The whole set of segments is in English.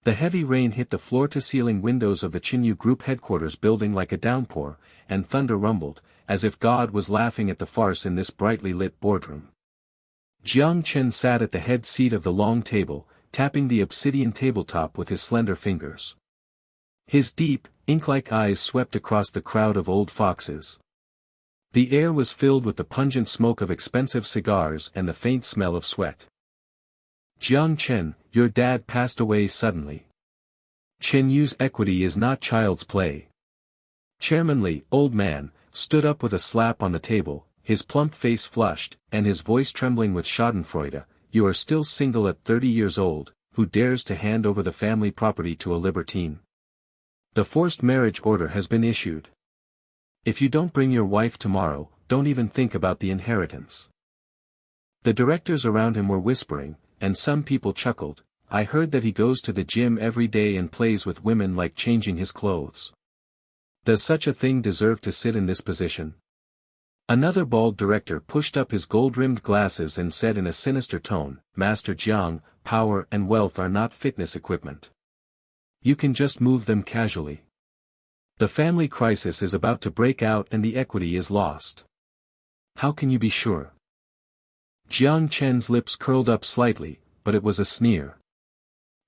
The heavy rain hit the floor-to-ceiling windows of the Chinyu Group headquarters building like a downpour, and thunder rumbled, as if God was laughing at the farce in this brightly lit boardroom. Jiang Chen sat at the head seat of the long table, tapping the obsidian tabletop with his slender fingers. His deep, ink-like eyes swept across the crowd of old foxes. The air was filled with the pungent smoke of expensive cigars and the faint smell of sweat. Jiang Chen, your dad passed away suddenly. Chenyu's equity is not child's play. Chairman Li, old man, stood up with a slap on the table, his plump face flushed, and his voice trembling with schadenfreude. You are still single at 30 years old, who dares to hand over the family property to a libertine? The forced marriage order has been issued. If you don't bring your wife tomorrow, don't even think about the inheritance. The directors around him were whispering, and some people chuckled. I heard that he goes to the gym every day and plays with women like changing his clothes. Does such a thing deserve to sit in this position? Another bald director pushed up his gold-rimmed glasses and said in a sinister tone, Master Jiang, power and wealth are not fitness equipment. You can just move them casually. The family crisis is about to break out and the equity is lost. How can you be sure? Jiang Chen's lips curled up slightly, but it was a sneer.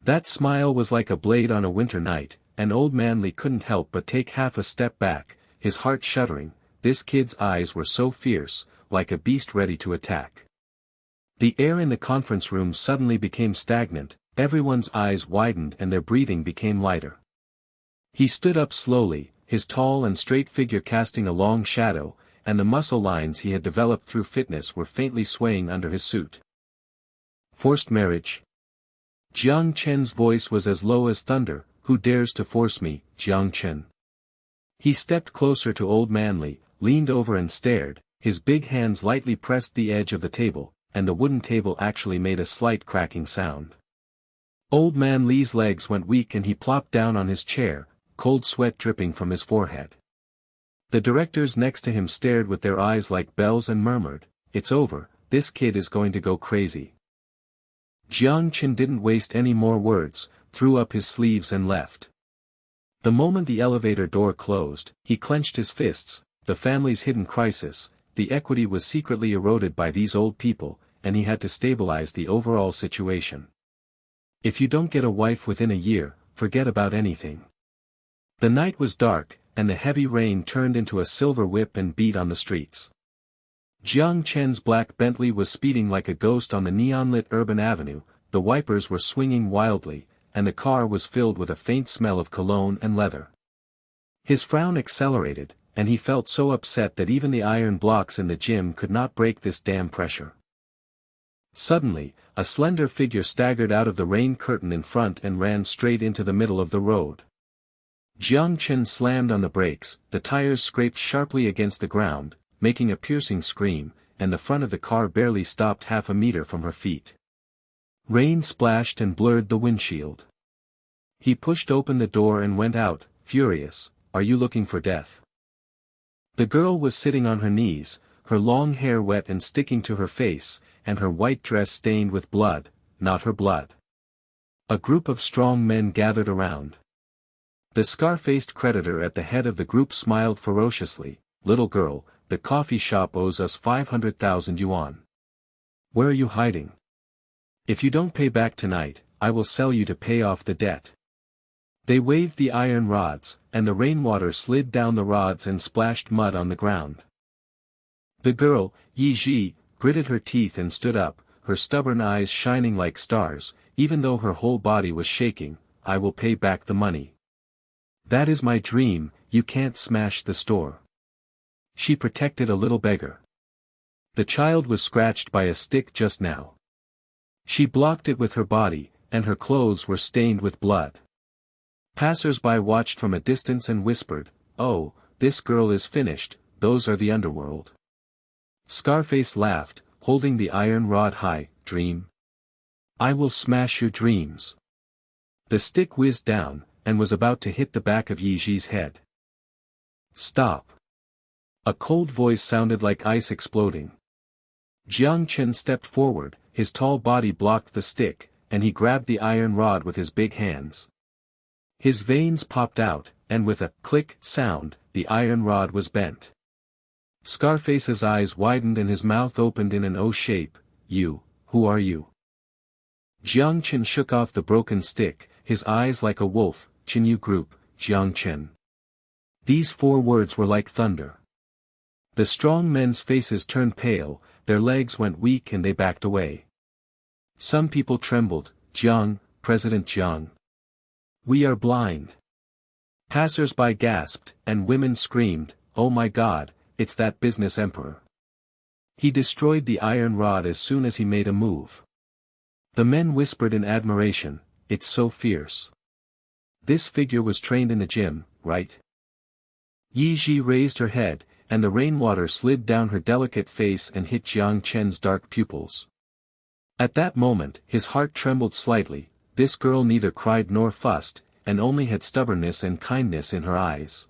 That smile was like a blade on a winter night, and old man Li couldn't help but take half a step back, his heart shuddering. This kid's eyes were so fierce, like a beast ready to attack. The air in the conference room suddenly became stagnant, everyone's eyes widened and their breathing became lighter. He stood up slowly, his tall and straight figure casting a long shadow, and the muscle lines he had developed through fitness were faintly swaying under his suit. Forced marriage? Jiang Chen's voice was as low as thunder. Who dares to force me, Jiang Chen? He stepped closer to old man Li, leaned over and stared, his big hands lightly pressed the edge of the table, and the wooden table actually made a slight cracking sound. Old man Li's legs went weak and he plopped down on his chair, cold sweat dripping from his forehead. The directors next to him stared with their eyes like bells and murmured, It's over, this kid is going to go crazy. Jiang Chen didn't waste any more words, threw up his sleeves and left. The moment the elevator door closed, he clenched his fists. The family's hidden crisis, the equity was secretly eroded by these old people, and he had to stabilize the overall situation. If you don't get a wife within a year, forget about anything. The night was dark, and the heavy rain turned into a silver whip and beat on the streets. Jiang Chen's black Bentley was speeding like a ghost on the neon-lit urban avenue, the wipers were swinging wildly, and the car was filled with a faint smell of cologne and leather. His frown accelerated, and he felt so upset that even the iron blocks in the gym could not break this damn pressure. Suddenly, a slender figure staggered out of the rain curtain in front and ran straight into the middle of the road. Jiang Chen slammed on the brakes, the tires scraped sharply against the ground, making a piercing scream, and the front of the car barely stopped half a meter from her feet. Rain splashed and blurred the windshield. He pushed open the door and went out, furious. Are you looking for death? The girl was sitting on her knees, her long hair wet and sticking to her face, and her white dress stained with blood, not her blood. A group of strong men gathered around. The scar-faced creditor at the head of the group smiled ferociously. Little girl, the coffee shop owes us 500,000 yuan. Where are you hiding? If you don't pay back tonight, I will sell you to pay off the debt. They waved the iron rods, and the rainwater slid down the rods and splashed mud on the ground. The girl, Yi Ji, gritted her teeth and stood up, her stubborn eyes shining like stars, even though her whole body was shaking. I will pay back the money. That is my dream, you can't smash the store. She protected a little beggar. The child was scratched by a stick just now. She blocked it with her body, and her clothes were stained with blood. Passers-by watched from a distance and whispered, Oh, this girl is finished, those are the underworld. Scarface laughed, holding the iron rod high. Dream? I will smash your dreams. The stick whizzed down, and was about to hit the back of Yi Ji's head. Stop. A cold voice sounded like ice exploding. Jiang Chen stepped forward, his tall body blocked the stick, and he grabbed the iron rod with his big hands. His veins popped out, and with a click sound, the iron rod was bent. Scarface's eyes widened and his mouth opened in an O shape. "You, who are you?" Jiang Chen shook off the broken stick, his eyes like a wolf. "Qinyu Group, Jiang Chen." These 4 words were like thunder. The strong men's faces turned pale, their legs went weak and they backed away. Some people trembled. "Jiang, President Jiang. We are blind." Passers-by gasped, and women screamed, "Oh my God, it's that business emperor. He destroyed the iron rod as soon as he made a move." The men whispered in admiration, "It's so fierce. This figure was trained in the gym, right?" Yi Ji raised her head, and the rainwater slid down her delicate face and hit Jiang Chen's dark pupils. At that moment, his heart trembled slightly. This girl neither cried nor fussed, and only had stubbornness and kindness in her eyes.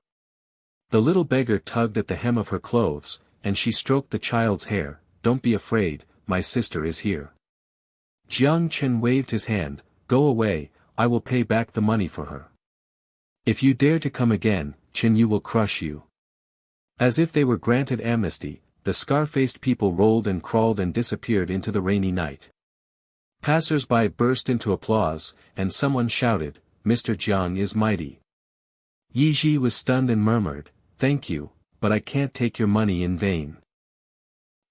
The little beggar tugged at the hem of her clothes, and she stroked the child's hair. "Don't be afraid, my sister is here." Jiang Chen waved his hand. "Go away, I will pay back the money for her. If you dare to come again, Chen Yu will crush you." As if they were granted amnesty, the scar-faced people rolled and crawled and disappeared into the rainy night. Passers-by burst into applause, and someone shouted, "Mr. Jiang is mighty." Yi Ji was stunned and murmured, "Thank you, but I can't take your money in vain."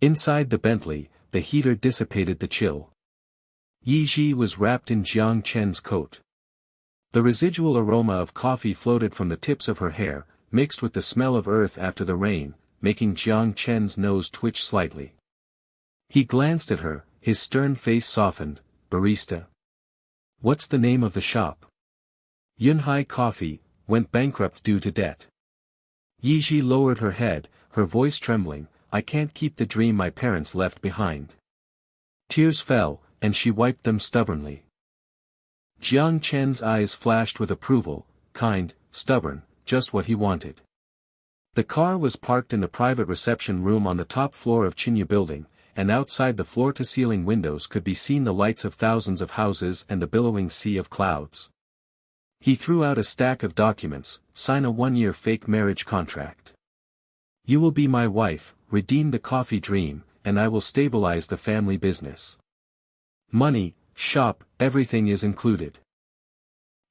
Inside the Bentley, the heater dissipated the chill. Yi Ji was wrapped in Jiang Chen's coat. The residual aroma of coffee floated from the tips of her hair, mixed with the smell of earth after the rain, making Jiang Chen's nose twitch slightly. He glanced at her, his stern face softened. "Barista. What's the name of the shop?" "Yunhai Coffee, went bankrupt due to debt." Yi Ji lowered her head, her voice trembling. "I can't keep the dream my parents left behind." Tears fell, and she wiped them stubbornly. Jiang Chen's eyes flashed with approval. Kind, stubborn, just what he wanted. The car was parked in the private reception room on the top floor of Qinyu building, and outside the floor-to-ceiling windows could be seen the lights of thousands of houses and the billowing sea of clouds. He threw out a stack of documents. "Sign a 1-year fake marriage contract. You will be my wife, redeem the coffee dream, and I will stabilize the family business. Money, shop, everything is included."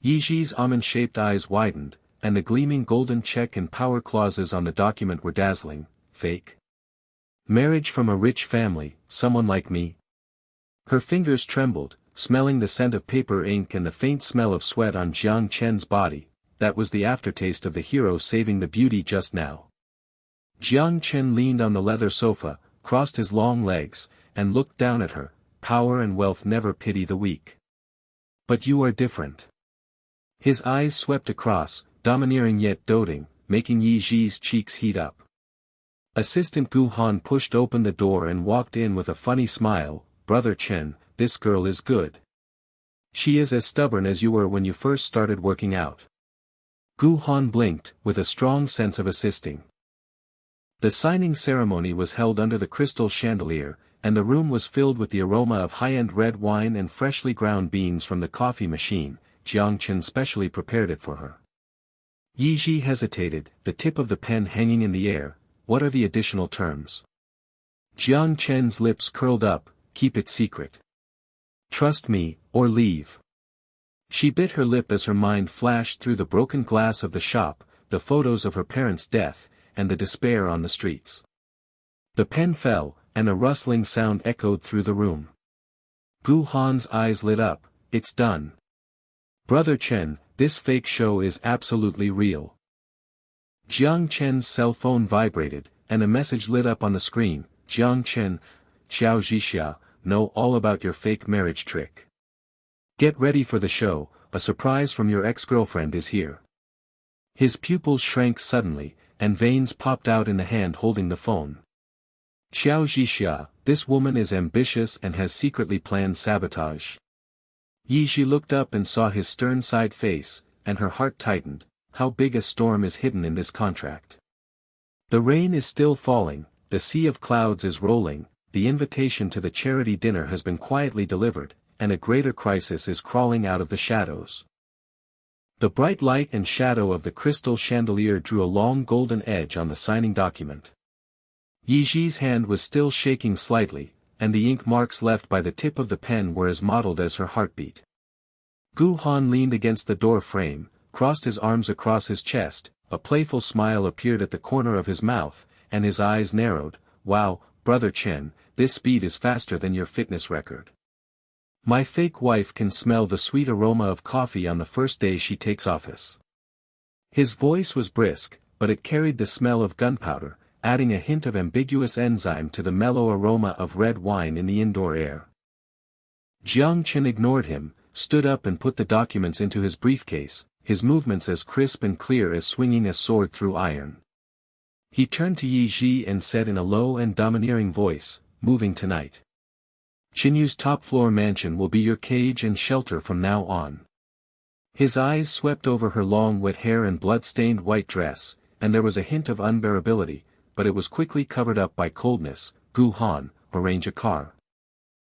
Yi Ji's almond-shaped eyes widened, and the gleaming golden check and power clauses on the document were dazzling. "Fake? Marriage from a rich family, someone like me?" Her fingers trembled, smelling the scent of paper ink and the faint smell of sweat on Jiang Chen's body. That was the aftertaste of the hero saving the beauty just now. Jiang Chen leaned on the leather sofa, crossed his long legs, and looked down at her. "Power and wealth never pity the weak. But you are different." His eyes swept across, domineering yet doting, making Yi Ji's cheeks heat up. Assistant Gu Han pushed open the door and walked in with a funny smile. "Brother Chen, this girl is good. She is as stubborn as you were when you first started working out." Gu Han blinked, with a strong sense of assisting. The signing ceremony was held under the crystal chandelier, and the room was filled with the aroma of high-end red wine and freshly ground beans from the coffee machine. Jiang Chen specially prepared it for her. Yi Ji hesitated, the tip of the pen hanging in the air. "What are the additional terms?" Jiang Chen's lips curled up. "Keep it secret. Trust me, or leave." She bit her lip as her mind flashed through the broken glass of the shop, the photos of her parents' death, and the despair on the streets. The pen fell, and a rustling sound echoed through the room. Gu Han's eyes lit up. "It's done. Brother Chen, this fake show is absolutely real." Jiang Chen's cell phone vibrated, and a message lit up on the screen. "Jiang Chen, Xiao Zhixia, know all about your fake marriage trick. Get ready for the show, a surprise from your ex-girlfriend is here." His pupils shrank suddenly, and veins popped out in the hand holding the phone. "Xiao Zhixia, this woman is ambitious and has secretly planned sabotage." Yi Ji looked up and saw his stern-side face, and her heart tightened. How big a storm is hidden in this contract? The rain is still falling, the sea of clouds is rolling, the invitation to the charity dinner has been quietly delivered, and a greater crisis is crawling out of the shadows. The bright light and shadow of the crystal chandelier drew a long golden edge on the signing document. Yiji's hand was still shaking slightly, and the ink marks left by the tip of the pen were as mottled as her heartbeat. Gu Han leaned against the door frame, crossed his arms across his chest, a playful smile appeared at the corner of his mouth, and his eyes narrowed. Wow, Brother Chen, this speed is faster than your fitness record. My fake wife can smell the sweet aroma of coffee on the first day she takes office. His voice was brisk, but it carried the smell of gunpowder, adding a hint of ambiguous enzyme to the mellow aroma of red wine in the indoor air. Jiang Chen ignored him, stood up and put the documents into his briefcase, his movements as crisp and clear as swinging a sword through iron. He turned to Yi Ji and said in a low and domineering voice, "Moving tonight. Qinyu's top-floor mansion will be your cage and shelter from now on." His eyes swept over her long wet hair and blood-stained white dress, and there was a hint of unbearability, but it was quickly covered up by coldness. Gu Han, arrange a car.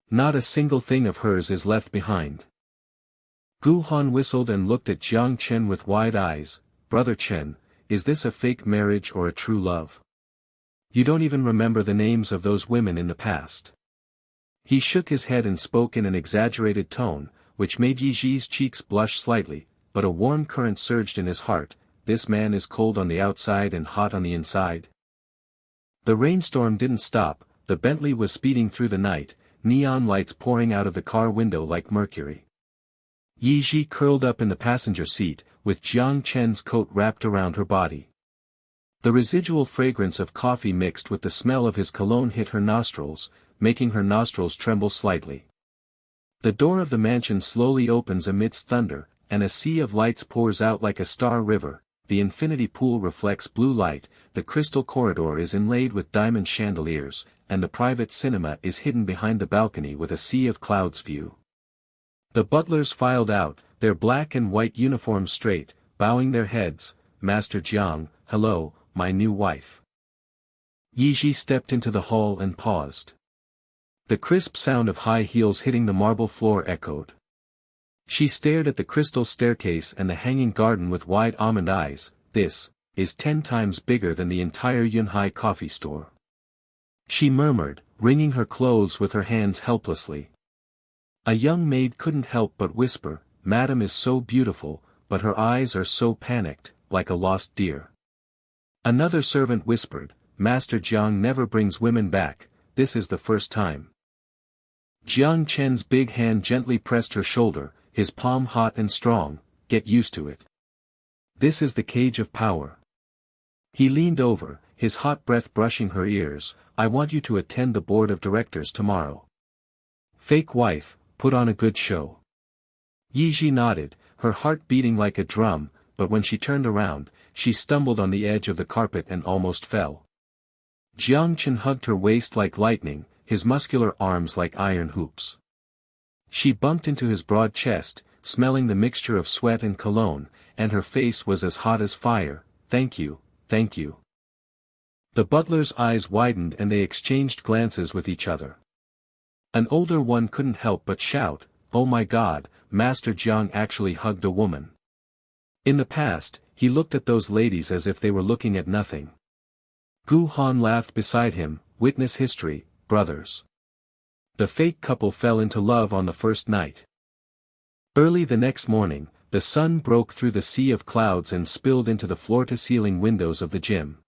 Not a single thing of hers is left behind. Gu Han whistled and looked at Jiang Chen with wide eyes. Brother Chen, is this a fake marriage or a true love? You don't even remember the names of those women in the past. He shook his head and spoke in an exaggerated tone, which made Yi Ji's cheeks blush slightly, but a warm current surged in his heart. This man is cold on the outside and hot on the inside. The rainstorm didn't stop, the Bentley was speeding through the night, neon lights pouring out of the car window like mercury. Yi Ji curled up in the passenger seat, with Jiang Chen's coat wrapped around her body. The residual fragrance of coffee mixed with the smell of his cologne hit her nostrils, making her nostrils tremble slightly. The door of the mansion slowly opens amidst thunder, and a sea of lights pours out like a star river. The infinity pool reflects blue light, the crystal corridor is inlaid with diamond chandeliers, and the private cinema is hidden behind the balcony with a sea of clouds view. The butlers filed out, their black and white uniforms straight, bowing their heads. Master Jiang, hello, my new wife. Yi Ji stepped into the hall and paused. The crisp sound of high heels hitting the marble floor echoed. She stared at the crystal staircase and the hanging garden with wide almond eyes. This is 10 times bigger than the entire Yunhai coffee store. She murmured, wringing her clothes with her hands helplessly. A young maid couldn't help but whisper, "Madam is so beautiful, but her eyes are so panicked, like a lost deer." Another servant whispered, "Master Jiang never brings women back, this is the first time." Jiang Chen's big hand gently pressed her shoulder, his palm hot and strong. "Get used to it. This is the cage of power." He leaned over, his hot breath brushing her ears. "I want you to attend the board of directors tomorrow. Fake wife, put on a good show." Yi Ji nodded, her heart beating like a drum, but when she turned around, she stumbled on the edge of the carpet and almost fell. Jiang Chen hugged her waist like lightning, his muscular arms like iron hoops. She bumped into his broad chest, smelling the mixture of sweat and cologne, and her face was as hot as fire. "Thank you, thank you." The butler's eyes widened and they exchanged glances with each other. An older one couldn't help but shout, "Oh my God, Master Jiang actually hugged a woman." In the past, he looked at those ladies as if they were looking at nothing. Gu Han laughed beside him. Witness history, brothers. The fake couple fell into love on the first night. Early the next morning, the sun broke through the sea of clouds and spilled into the floor-to-ceiling windows of the gym.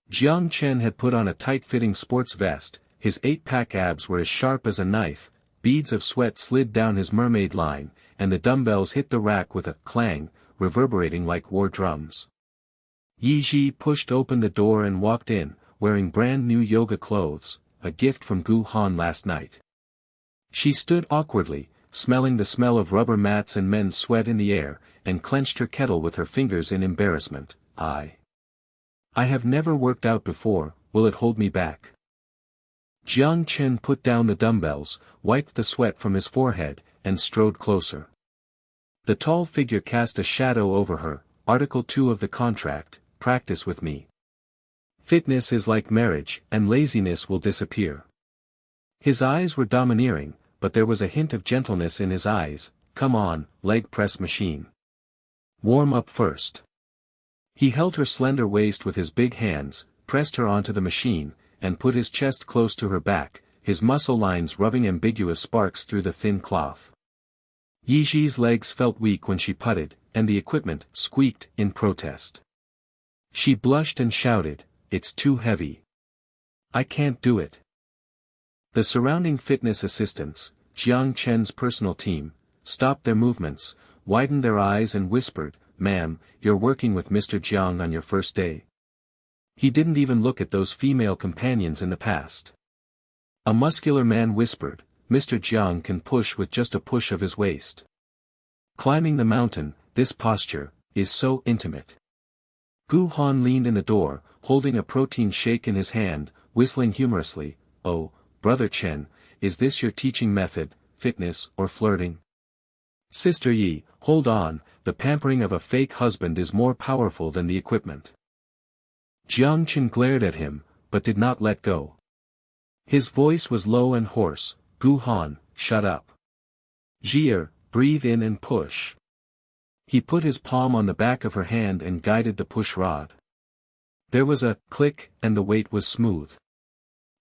Jiang Chen had put on a tight-fitting sports vest, his 8-pack abs were as sharp as a knife, beads of sweat slid down his mermaid line, and the dumbbells hit the rack with a clang, reverberating like war drums. Yi Ji pushed open the door and walked in, wearing brand-new yoga clothes, a gift from Gu Han last night. She stood awkwardly, smelling the smell of rubber mats and men's sweat in the air, and clenched her kettle with her fingers in embarrassment. I have never worked out before, will it hold me back?" Jiang Chen put down the dumbbells, wiped the sweat from his forehead, and strode closer. The tall figure cast a shadow over her. Article 2 of the contract, practice with me. Fitness is like marriage, and laziness will disappear. His eyes were domineering, but there was a hint of gentleness in his eyes. Come on, leg press machine. Warm up first. He held her slender waist with his big hands, pressed her onto the machine, and put his chest close to her back, his muscle lines rubbing ambiguous sparks through the thin cloth. Yiji's legs felt weak when she putted, and the equipment squeaked in protest. She blushed and shouted, "It's too heavy. I can't do it." The surrounding fitness assistants, Jiang Chen's personal team, stopped their movements, widened their eyes and whispered, "Ma'am, you're working with Mr. Jiang on your first day." He didn't even look at those female companions in the past. A muscular man whispered, "Mr. Jiang can push with just a push of his waist. Climbing the mountain, this posture, is so intimate." Gu Han leaned in the door, holding a protein shake in his hand, whistling humorously, "Oh, Brother Chen, is this your teaching method, fitness or flirting? Sister Yi, hold on, the pampering of a fake husband is more powerful than the equipment." Jiang Chen glared at him, but did not let go. His voice was low and hoarse, "Gu Han, shut up. Jia, breathe in and push." He put his palm on the back of her hand and guided the push rod. There was a click and the weight was smooth.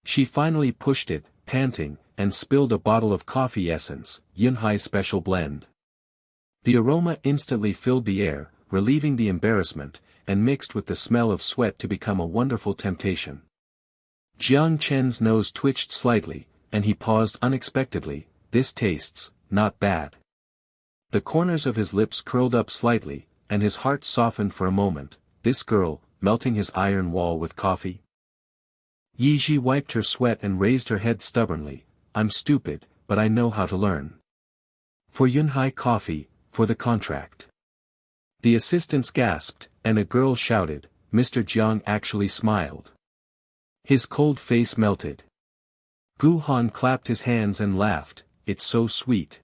She finally pushed it, panting, and spilled a bottle of coffee essence, Yunhai special blend. The aroma instantly filled the air, relieving the embarrassment, and mixed with the smell of sweat to become a wonderful temptation. Jiang Chen's nose twitched slightly, and he paused unexpectedly. "This tastes, not bad." The corners of his lips curled up slightly, and his heart softened for a moment. This girl, melting his iron wall with coffee? Yiji wiped her sweat and raised her head stubbornly. "I'm stupid, but I know how to learn. For Yunhai coffee, for the contract." The assistants gasped, and a girl shouted. Mr. Jiang actually smiled. His cold face melted. Gu Han clapped his hands and laughed, "It's so sweet.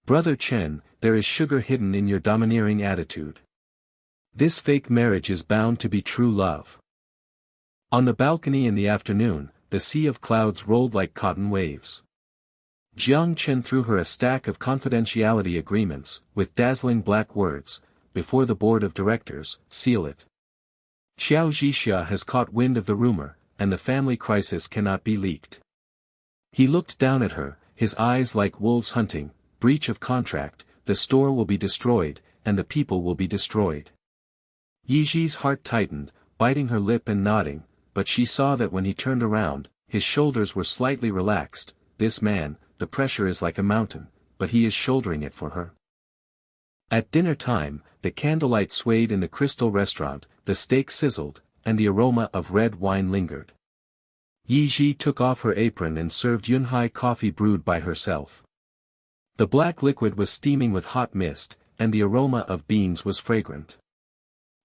Brother Chen, there is sugar hidden in your domineering attitude. This fake marriage is bound to be true love." On the balcony in the afternoon, the sea of clouds rolled like cotton waves. Jiang Chen threw her a stack of confidentiality agreements, with dazzling black words, "Before the board of directors, seal it. Xiao Zhixia has caught wind of the rumor, and the family crisis cannot be leaked." He looked down at her, his eyes like wolves hunting. "Breach of contract, the store will be destroyed, and the people will be destroyed." Yiji's heart tightened, biting her lip and nodding, but she saw that when he turned around, his shoulders were slightly relaxed. This man, the pressure is like a mountain, but he is shouldering it for her. At dinner time, the candlelight swayed in the crystal restaurant, the steak sizzled, and the aroma of red wine lingered. Yiji took off her apron and served Yunhai coffee brewed by herself. The black liquid was steaming with hot mist, and the aroma of beans was fragrant.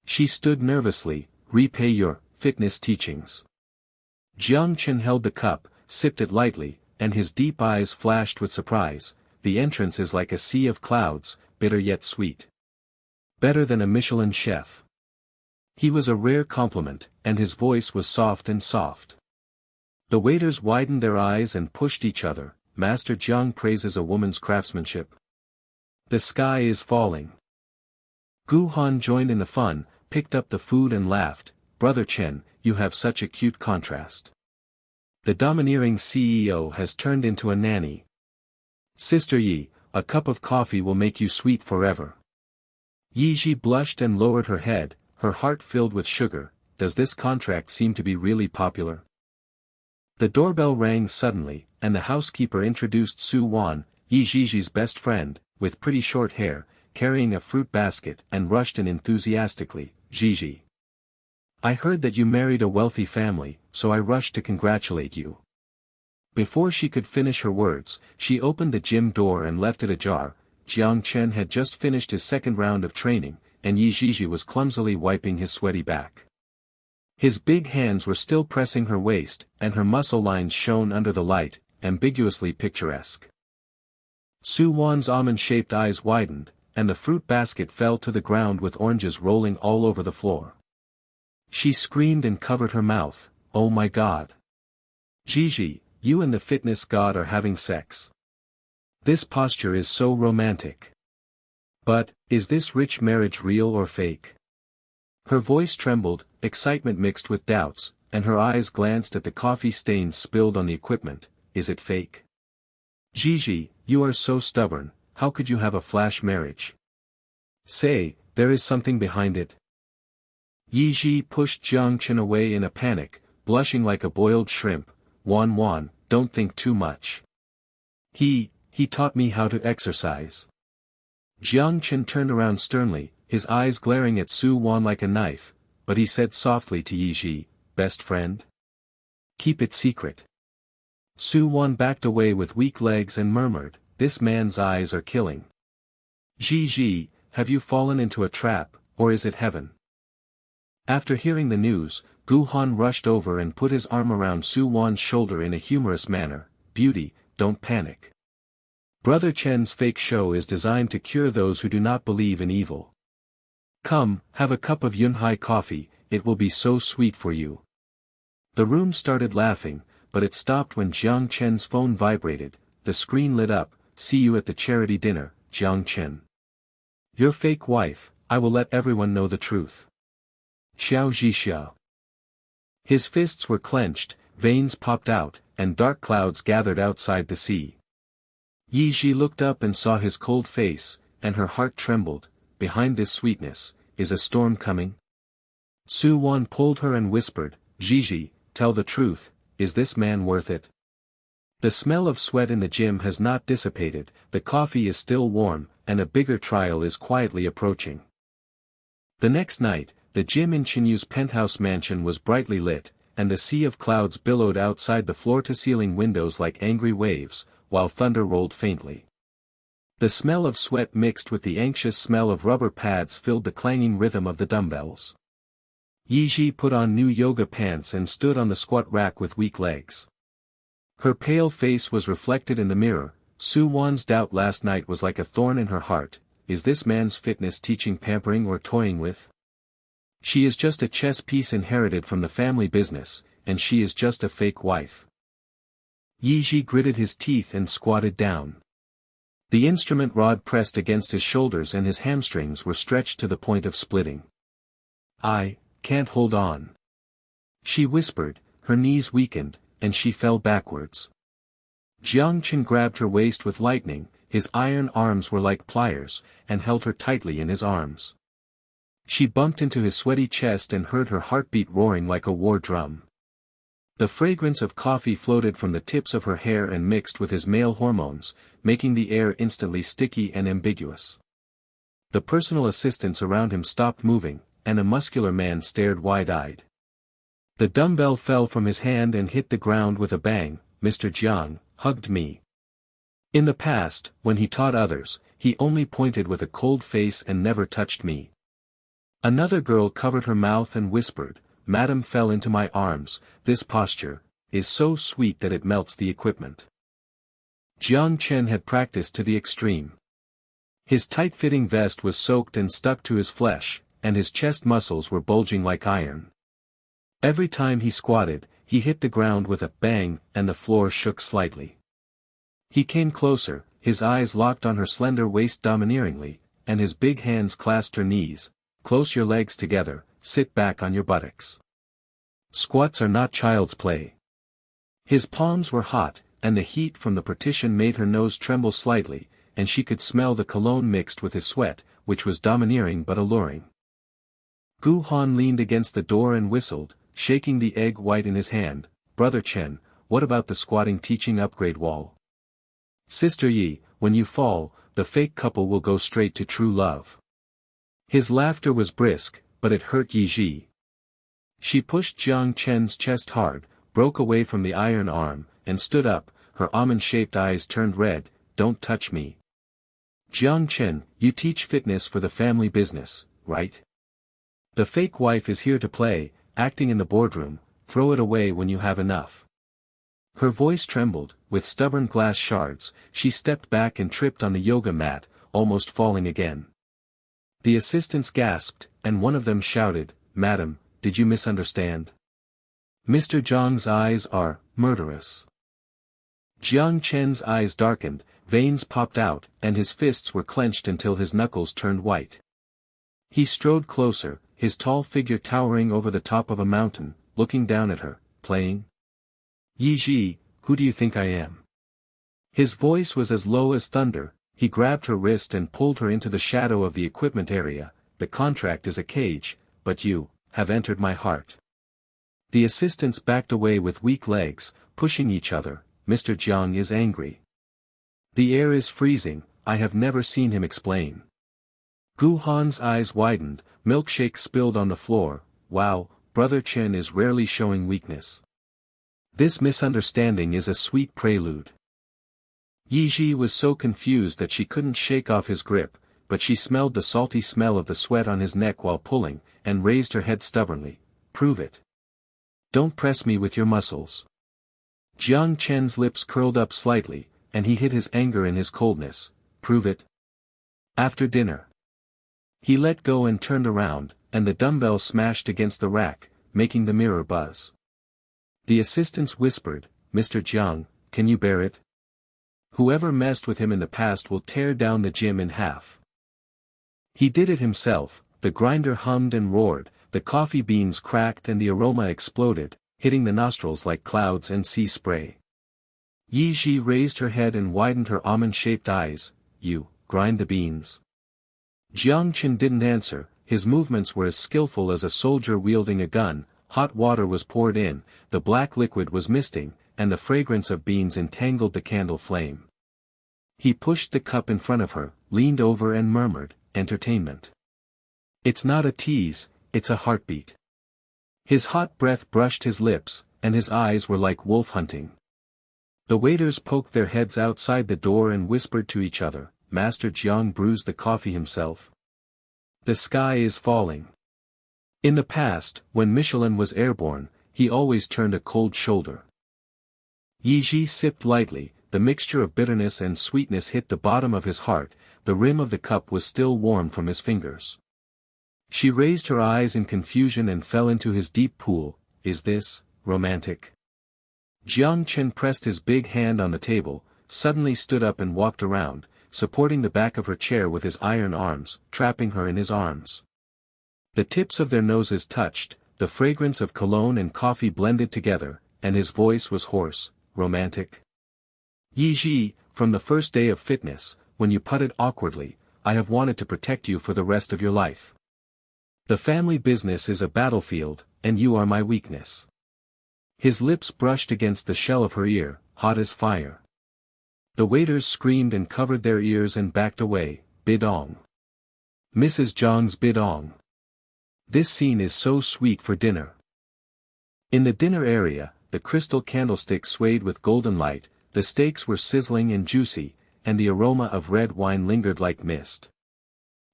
She stood nervously. "Repay your fitness teachings." Jiang Chen held the cup, sipped it lightly, and his deep eyes flashed with surprise. "The entrance is like a sea of clouds, bitter yet sweet. Better than a Michelin chef." He was a rare compliment, and his voice was soft and soft. The waiters widened their eyes and pushed each other. "Master Jiang praises a woman's craftsmanship. The sky is falling." Gu Han joined in the fun, picked up the food and laughed. "Brother Chen, you have such a cute contrast. The domineering CEO has turned into a nanny. Sister Yi, a cup of coffee will make you sweet forever." Yiji blushed and lowered her head, her heart filled with sugar. Does this contract seem to be really popular? The doorbell rang suddenly, and the housekeeper introduced Su Wan, Yiji's best friend, with pretty short hair, carrying a fruit basket, and rushed in enthusiastically. "Yiji, I heard that you married a wealthy family, so I rushed to congratulate you." Before she could finish her words, she opened the gym door and left it ajar. Jiang Chen had just finished his second round of training, and Yiji was clumsily wiping his sweaty back. His big hands were still pressing her waist, and her muscle lines shone under the light, ambiguously picturesque. Su Wan's almond-shaped eyes widened, and the fruit basket fell to the ground with oranges rolling all over the floor. She screamed and covered her mouth. "Oh my God! Gigi, you and the fitness god are having sex." This posture is so romantic. But, is this rich marriage real or fake? Her voice trembled, excitement mixed with doubts, and her eyes glanced at the coffee stains spilled on the equipment. Is it fake? Gigi, you are so stubborn, how could you have a flash marriage? Say, there is something behind it. Yiji pushed Jiang Chen away in a panic, blushing like a boiled shrimp. Wan, don't think too much. He taught me how to exercise. Jiang Chen turned around sternly, his eyes glaring at Su Wan like a knife, but he said softly to Yiji, best friend? Keep it secret. Su Wan backed away with weak legs and murmured, this man's eyes are killing. Gigi, have you fallen into a trap, or is it heaven? After hearing the news, Gu Han rushed over and put his arm around Su Wan's shoulder in a humorous manner. Beauty, don't panic. Brother Chen's fake show is designed to cure those who do not believe in evil. Come, have a cup of Yunhai coffee, it will be so sweet for you. The room started laughing, but it stopped when Jiang Chen's phone vibrated. The screen lit up. See you at the charity dinner, Jiang Chen. Your fake wife, I will let everyone know the truth. Xiao Zhixiao. His fists were clenched, veins popped out, and dark clouds gathered outside the sea. Yi Ji looked up and saw his cold face, and her heart trembled. Behind this sweetness, is a storm coming? Su Wan pulled her and whispered, Gigi, tell the truth, is this man worth it? The smell of sweat in the gym has not dissipated, the coffee is still warm, and a bigger trial is quietly approaching. The next night, the gym in Qinyu's penthouse mansion was brightly lit, and the sea of clouds billowed outside the floor-to-ceiling windows like angry waves, while thunder rolled faintly. The smell of sweat mixed with the anxious smell of rubber pads filled the clanging rhythm of the dumbbells. Yi Ji put on new yoga pants and stood on the squat rack with weak legs. Her pale face was reflected in the mirror. Su Wan's doubt last night was like a thorn in her heart. Is this man's fitness teaching pampering or toying with? She is just a chess piece inherited from the family business, and she is just a fake wife. Yi Ji gritted his teeth and squatted down. The instrument rod pressed against his shoulders and his hamstrings were stretched to the point of splitting. I can't hold on. She whispered, her knees weakened, and she fell backwards. Jiang Chen grabbed her waist with lightning, his iron arms were like pliers, and held her tightly in his arms. She bumped into his sweaty chest and heard her heartbeat roaring like a war drum. The fragrance of coffee floated from the tips of her hair and mixed with his male hormones, making the air instantly sticky and ambiguous. The personal assistants around him stopped moving, and a muscular man stared wide-eyed. The dumbbell fell from his hand and hit the ground with a bang. Mr. Jiang hugged me. In the past, when he taught others, he only pointed with a cold face and never touched me. Another girl covered her mouth and whispered, Madam fell into my arms, this posture is so sweet that it melts the equipment. Jiang Chen had practiced to the extreme. His tight-fitting vest was soaked and stuck to his flesh, and his chest muscles were bulging like iron. Every time he squatted, he hit the ground with a bang, and the floor shook slightly. He came closer, his eyes locked on her slender waist domineeringly, and his big hands clasped her knees. Close your legs together, sit back on your buttocks. Squats are not child's play. His palms were hot, and the heat from the partition made her nose tremble slightly, and she could smell the cologne mixed with his sweat, which was domineering but alluring. Gu Han leaned against the door and whistled, shaking the egg white in his hand. Brother Chen, what about the squatting teaching upgrade wall? Sister Yi, when you fall, the fake couple will go straight to true love. His laughter was brisk, but it hurt Yi Ji. She pushed Jiang Chen's chest hard, broke away from the iron arm, and stood up, her almond-shaped eyes turned red. Don't touch me. Jiang Chen, you teach fitness for the family business, right? The fake wife is here to play, acting in the boardroom, throw it away when you have enough. Her voice trembled, with stubborn glass shards, she stepped back and tripped on the yoga mat, almost falling again. The assistants gasped, and one of them shouted, Madam, did you misunderstand? Mr. Zhang's eyes are murderous. Jiang Chen's eyes darkened, veins popped out, and his fists were clenched until his knuckles turned white. He strode closer, his tall figure towering over the top of a mountain, looking down at her, playing. Yi, who do you think I am? His voice was as low as thunder. He grabbed her wrist and pulled her into the shadow of the equipment area. The contract is a cage, but you have entered my heart. The assistants backed away with weak legs, pushing each other. Mr. Jiang is angry. The air is freezing, I have never seen him explain. Gu Han's eyes widened, milkshake spilled on the floor. Wow, Brother Chen is rarely showing weakness. This misunderstanding is a sweet prelude. Yi was so confused that she couldn't shake off his grip, but she smelled the salty smell of the sweat on his neck while pulling, and raised her head stubbornly. Prove it. Don't press me with your muscles. Jiang Chen's lips curled up slightly, and he hid his anger in his coldness. Prove it. After dinner. He let go and turned around, and the dumbbell smashed against the rack, making the mirror buzz. The assistants whispered, Mr. Jiang, can you bear it? Whoever messed with him in the past will tear down the gym in half. He did it himself. The grinder hummed and roared, the coffee beans cracked and the aroma exploded, hitting the nostrils like clouds and sea spray. Yi raised her head and widened her almond-shaped eyes. You grind the beans? Jiang Chen didn't answer. His movements were as skillful as a soldier wielding a gun. Hot water was poured in, the black liquid was misting, and the fragrance of beans entangled the candle flame. He pushed the cup in front of her, leaned over and murmured, entertainment. It's not a tease, it's a heartbeat. His hot breath brushed his lips, and his eyes were like wolf hunting. The waiters poked their heads outside the door and whispered to each other. Master Jiang brews the coffee himself. The sky is falling. In the past, when Michelin was airborne, he always turned a cold shoulder. Yi sipped lightly, the mixture of bitterness and sweetness hit the bottom of his heart, the rim of the cup was still warm from his fingers. She raised her eyes in confusion and fell into his deep pool. Is this romantic? Jiang Chen pressed his big hand on the table, suddenly stood up and walked around, supporting the back of her chair with his iron arms, trapping her in his arms. The tips of their noses touched, the fragrance of cologne and coffee blended together, and his voice was hoarse. Romantic? Yi, from the first day of fitness, when you putted awkwardly, I have wanted to protect you for the rest of your life. The family business is a battlefield, and you are my weakness. His lips brushed against the shell of her ear, hot as fire. The waiters screamed and covered their ears and backed away. Bidong. Mrs. Zhang's bidong. This scene is so sweet for dinner. In the dinner area, the crystal candlestick swayed with golden light, the steaks were sizzling and juicy, and the aroma of red wine lingered like mist.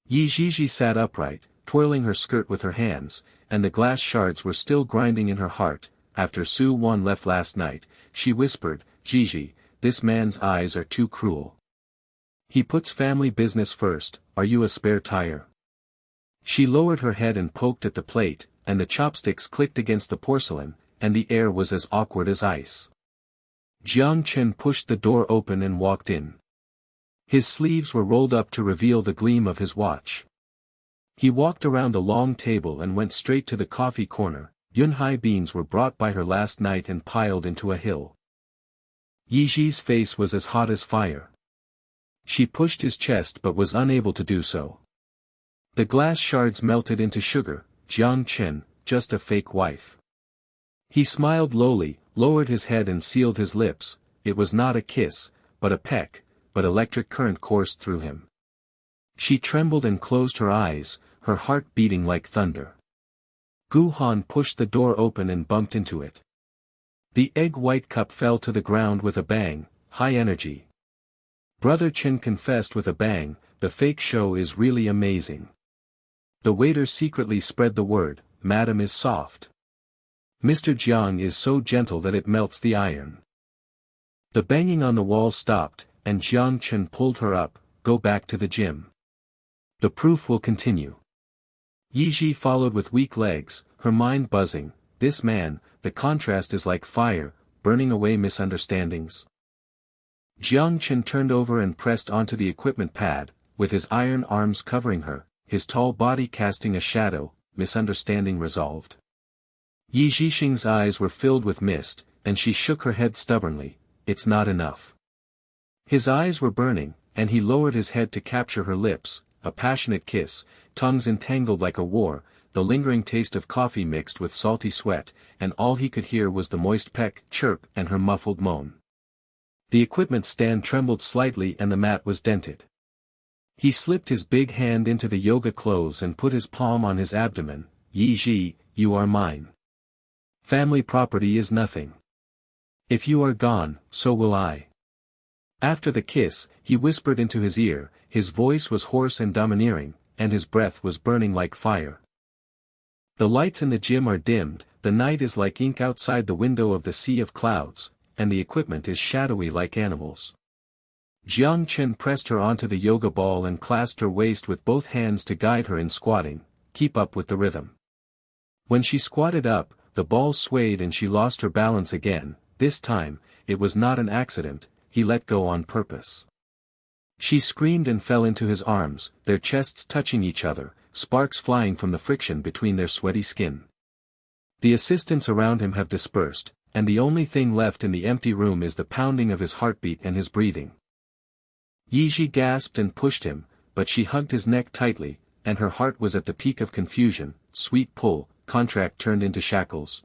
Yi sat upright, twirling her skirt with her hands, and the glass shards were still grinding in her heart. After Su Wan left last night, she whispered, Gigi, this man's eyes are too cruel. He puts family business first. Are you a spare tire? She lowered her head and poked at the plate, and the chopsticks clicked against the porcelain, and the air was as awkward as ice. Jiang Chen pushed the door open and walked in. His sleeves were rolled up to reveal the gleam of his watch. He walked around a long table and went straight to the coffee corner. Yunhai beans were brought by her last night and piled into a hill. Yi's face was as hot as fire. She pushed his chest but was unable to do so. The glass shards melted into sugar. Jiang Chen, just a fake wife. He smiled lowly, lowered his head and sealed his lips. It was not a kiss, but a peck, but electric current coursed through him. She trembled and closed her eyes, her heart beating like thunder. Gu Han pushed the door open and bumped into it. The egg-white cup fell to the ground with a bang. High energy. Brother Chen confessed with a bang, the fake show is really amazing. The waiter secretly spread the word, Madam is soft. Mr. Jiang is so gentle that it melts the iron. The banging on the wall stopped, and Jiang Chen pulled her up. Go back to the gym. The proof will continue. Yi followed with weak legs, her mind buzzing. This man, the contrast is like fire, burning away misunderstandings. Jiang Chen turned over and pressed onto the equipment pad, with his iron arms covering her, his tall body casting a shadow. Misunderstanding resolved. Yi Zhixing's eyes were filled with mist, and she shook her head stubbornly. It's not enough. His eyes were burning, and he lowered his head to capture her lips, a passionate kiss, tongues entangled like a war, the lingering taste of coffee mixed with salty sweat, and all he could hear was the moist peck, chirp, and her muffled moan. The equipment stand trembled slightly and the mat was dented. He slipped his big hand into the yoga clothes and put his palm on his abdomen. Yi Ji, you are mine. Family property is nothing. If you are gone, so will I. After the kiss, he whispered into his ear, his voice was hoarse and domineering, and his breath was burning like fire. The lights in the gym are dimmed, the night is like ink outside the window of the sea of clouds, and the equipment is shadowy like animals. Jiang Chen pressed her onto the yoga ball and clasped her waist with both hands to guide her in squatting. Keep up with the rhythm. When she squatted up, the ball swayed and she lost her balance again. This time, it was not an accident, he let go on purpose. She screamed and fell into his arms, their chests touching each other, sparks flying from the friction between their sweaty skin. The assistants around him have dispersed, and the only thing left in the empty room is the pounding of his heartbeat and his breathing. Yi Ji gasped and pushed him, but she hugged his neck tightly, and her heart was at the peak of confusion. Sweet pull, contract turned into shackles.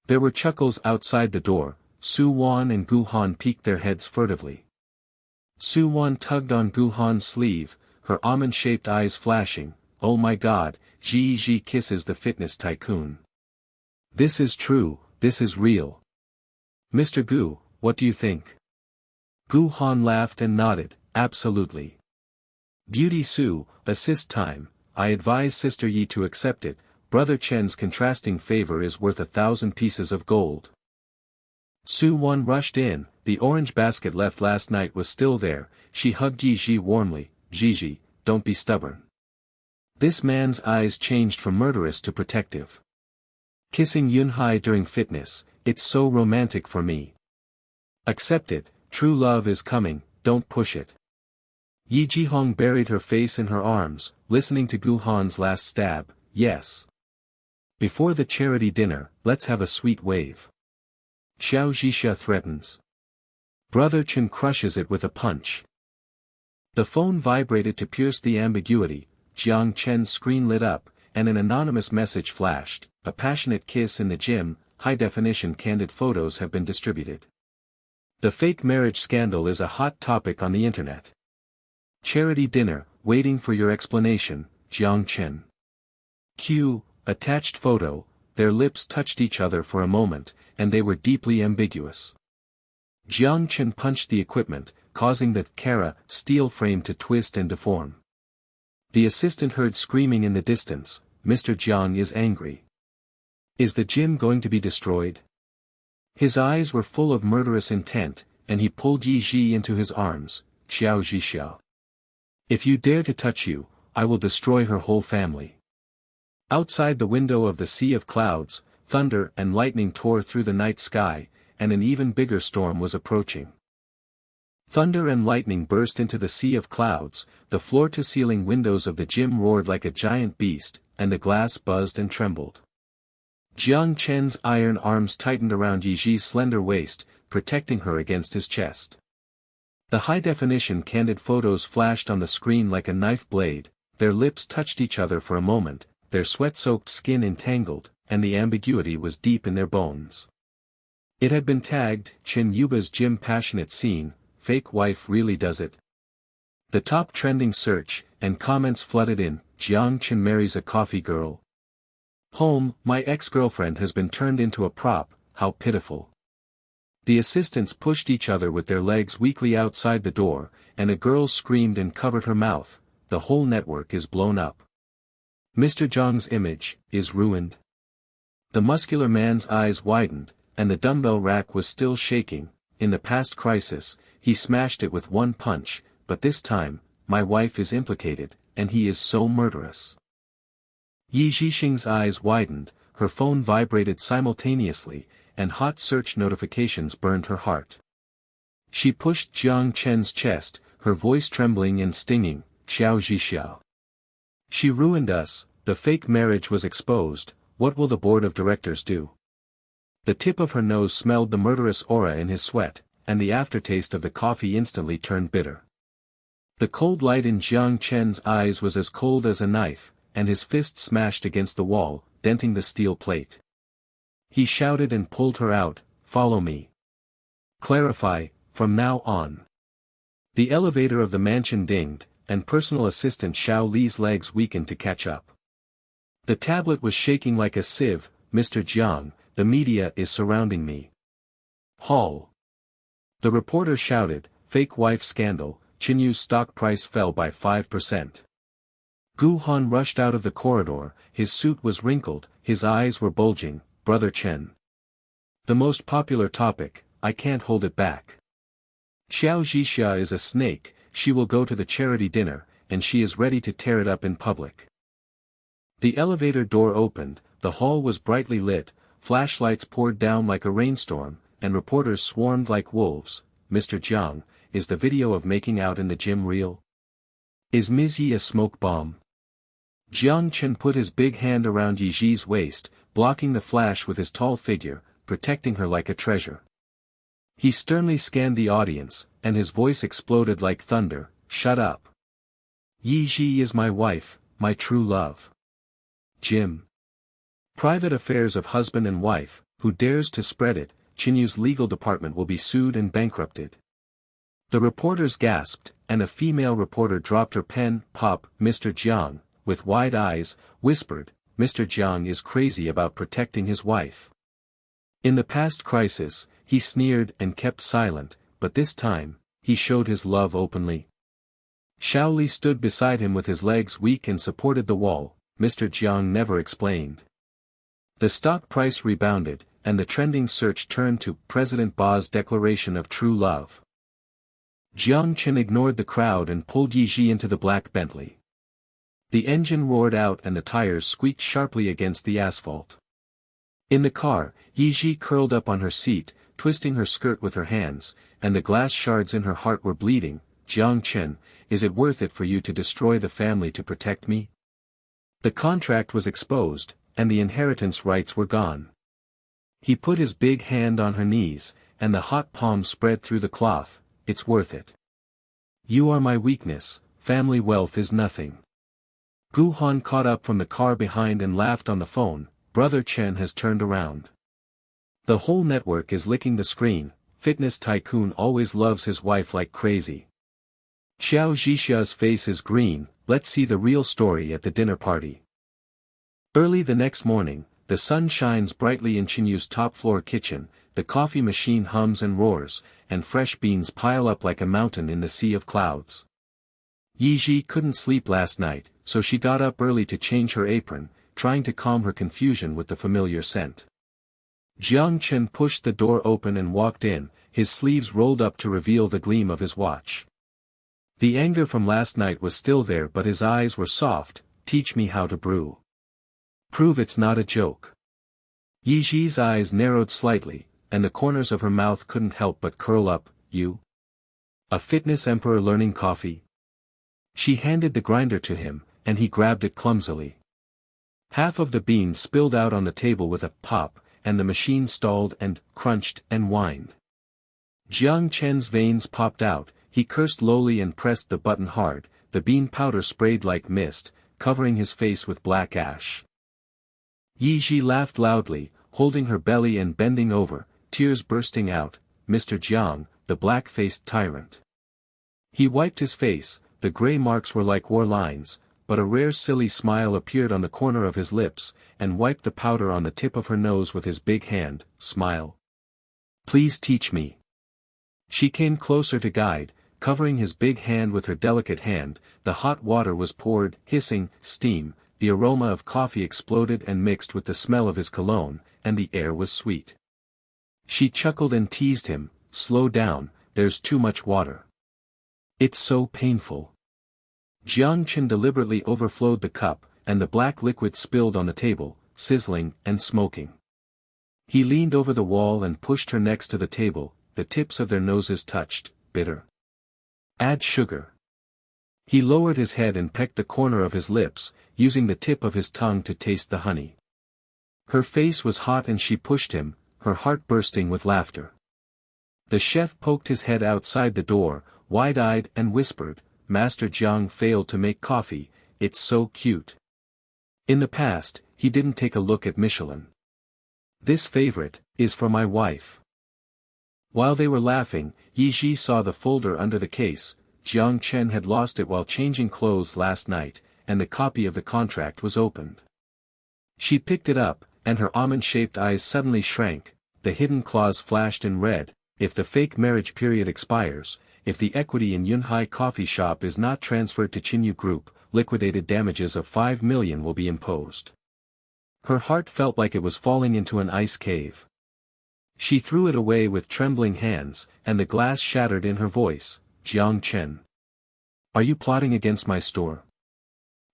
There were chuckles outside the door. Su Wan and Gu Han peeked their heads furtively. Su Wan tugged on Gu Han's sleeve, her almond-shaped eyes flashing. Oh my God, Ji Ji kisses the fitness tycoon. This is true, this is real. Mr. Gu, what do you think? Gu Han laughed and nodded, absolutely. Beauty Su, assist time, I advise Sister Yi to accept it. Brother Chen's contrasting favor is worth 1,000 pieces of gold. Su Wan rushed in, the orange basket left last night was still there. She hugged Yi Ji warmly. Ji, don't be stubborn. This man's eyes changed from murderous to protective. Kissing Yunhai during fitness, it's so romantic for me. Accept it, true love is coming, don't push it. Yi Jihong buried her face in her arms, listening to Gu Han's last stab. Yes. Before the charity dinner, let's have a sweet wave. Xiao Zhisha threatens. Brother Chen crushes it with a punch. The phone vibrated to pierce the ambiguity. Jiang Chen's screen lit up, and an anonymous message flashed. A passionate kiss in the gym, high-definition candid photos have been distributed. The fake marriage scandal is a hot topic on the internet. Charity dinner, waiting for your explanation, Jiang Chen. Q. Attached photo, their lips touched each other for a moment, and they were deeply ambiguous. Jiang Chen punched the equipment, causing the Kara steel frame to twist and deform. The assistant heard screaming in the distance. Mr. Jiang is angry. Is the gym going to be destroyed? His eyes were full of murderous intent, and he pulled Yi Ji into his arms. Xiao Zhixiao. If you dare to touch you, I will destroy her whole family. Outside the window of the sea of clouds, thunder and lightning tore through the night sky, and an even bigger storm was approaching. Thunder and lightning burst into the sea of clouds, the floor-to-ceiling windows of the gym roared like a giant beast, and the glass buzzed and trembled. Jiang Chen's iron arms tightened around Yi Ji's slender waist, protecting her against his chest. The high-definition candid photos flashed on the screen like a knife blade, their lips touched each other for a moment, their sweat-soaked skin entangled, and the ambiguity was deep in their bones. It had been tagged, Chen Yuba's gym passionate scene, fake wife really does it. The top trending search, and comments flooded in, Jiang Chen marries a coffee girl. Home, my ex-girlfriend has been turned into a prop, how pitiful. The assistants pushed each other with their legs weakly outside the door, and a girl screamed and covered her mouth. The whole network is blown up. Mr. Zhang's image is ruined. The muscular man's eyes widened, and the dumbbell rack was still shaking. In the past crisis, he smashed it with one punch, but this time, my wife is implicated, and he is so murderous. Yi Zhixing's eyes widened, her phone vibrated simultaneously, and hot search notifications burned her heart. She pushed Jiang Chen's chest, her voice trembling and stinging, "Xiao Zhixiao. She ruined us, the fake marriage was exposed, what will the board of directors do?" The tip of her nose smelled the murderous aura in his sweat, and the aftertaste of the coffee instantly turned bitter. The cold light in Jiang Chen's eyes was as cold as a knife, and his fist smashed against the wall, denting the steel plate. He shouted and pulled her out, "Follow me. Clarify, from now on." The elevator of the mansion dinged, and personal assistant Xiao Li's legs weakened to catch up. The tablet was shaking like a sieve. "Mr. Jiang, the media is surrounding me." "Hall." The reporter shouted, "Fake wife scandal, Qinyu's stock price fell by 5%. Gu Han rushed out of the corridor, his suit was wrinkled, his eyes were bulging. "Brother Chen. The most popular topic, I can't hold it back. Xiao Zhixia is a snake, she will go to the charity dinner, and she is ready to tear it up in public." The elevator door opened, the hall was brightly lit, flashlights poured down like a rainstorm, and reporters swarmed like wolves. "Mr. Jiang, is the video of making out in the gym real? Is Ms. Yi a smoke bomb?" Jiang Chen put his big hand around Yi Ji's waist, blocking the flash with his tall figure, protecting her like a treasure. He sternly scanned the audience, and his voice exploded like thunder, "Shut up. Yi Ji is my wife, my true love. Jim. Private affairs of husband and wife, who dares to spread it, Qinyu's legal department will be sued and bankrupted." The reporters gasped, and a female reporter dropped her pen. "Pop." Mr. Jiang, with wide eyes, whispered, "Mr. Jiang is crazy about protecting his wife. In the past crisis, he sneered and kept silent, but this time, he showed his love openly." Xiao Li stood beside him with his legs weak and supported the wall. Mr. Jiang never explained. The stock price rebounded, and the trending search turned to President Ba's declaration of true love. Jiang Chen ignored the crowd and pulled Yi Ji into the black Bentley. The engine roared out and the tires squeaked sharply against the asphalt. In the car, Yi Ji curled up on her seat, twisting her skirt with her hands, and the glass shards in her heart were bleeding. "Jiang Chen, is it worth it for you to destroy the family to protect me?" The contract was exposed, and the inheritance rights were gone. He put his big hand on her knees, and the hot palm spread through the cloth. "It's worth it. You are my weakness, family wealth is nothing." Gu Han caught up from the car behind and laughed on the phone. "Brother Chen has turned around. The whole network is licking the screen, fitness tycoon always loves his wife like crazy. Xiao Zhixia's face is green, let's see the real story at the dinner party." Early the next morning, the sun shines brightly in Qinyu's top-floor kitchen, the coffee machine hums and roars, and fresh beans pile up like a mountain in the sea of clouds. Yi Ji couldn't sleep last night, so she got up early to change her apron, trying to calm her confusion with the familiar scent. Jiang Chen pushed the door open and walked in, his sleeves rolled up to reveal the gleam of his watch. The anger from last night was still there, but his eyes were soft. "Teach me how to brew. Prove it's not a joke." Yi Ji's eyes narrowed slightly, and the corners of her mouth couldn't help but curl up. "You? A fitness emperor learning coffee?" She handed the grinder to him, and he grabbed it clumsily. Half of the beans spilled out on the table with a pop, and the machine stalled and crunched and whined. Jiang Chen's veins popped out, he cursed lowly and pressed the button hard, the bean powder sprayed like mist, covering his face with black ash. Yi Ji laughed loudly, holding her belly and bending over, tears bursting out. "Mr. Jiang, the black-faced tyrant." He wiped his face, the gray marks were like war lines, but a rare silly smile appeared on the corner of his lips, and wiped the powder on the tip of her nose with his big hand. "Smile. Please teach me." She came closer to guide, covering his big hand with her delicate hand. The hot water was poured, hissing, steam, the aroma of coffee exploded and mixed with the smell of his cologne, and the air was sweet. She chuckled and teased him, "Slow down, there's too much water. It's so painful." Jiang Chen deliberately overflowed the cup, and the black liquid spilled on the table, sizzling and smoking. He leaned over the wall and pushed her next to the table. the tips of their noses touched, bitter. Add sugar. He lowered his head and pecked the corner of his lips, using the tip of his tongue to taste the honey. Her face was hot and she pushed him, her heart bursting with laughter. The chef poked his head outside the door, wide-eyed, and whispered, "Master Jiang failed to make coffee, it's so cute." In the past, he didn't take a look at Michelin. "This favorite is for my wife." While they were laughing, Yi Ji saw the folder under the case. Jiang Chen had lost it while changing clothes last night, and the copy of the contract was opened. She picked it up, and her almond-shaped eyes suddenly shrank. The hidden clause flashed in red: if the fake marriage period expires, if the equity in Yunhai coffee shop is not transferred to Qinyu Group, liquidated damages of 5 million will be imposed. Her heart felt like it was falling into an ice cave. She threw it away with trembling hands, and the glass shattered in her voice. "Jiang Chen. Are you plotting against my store?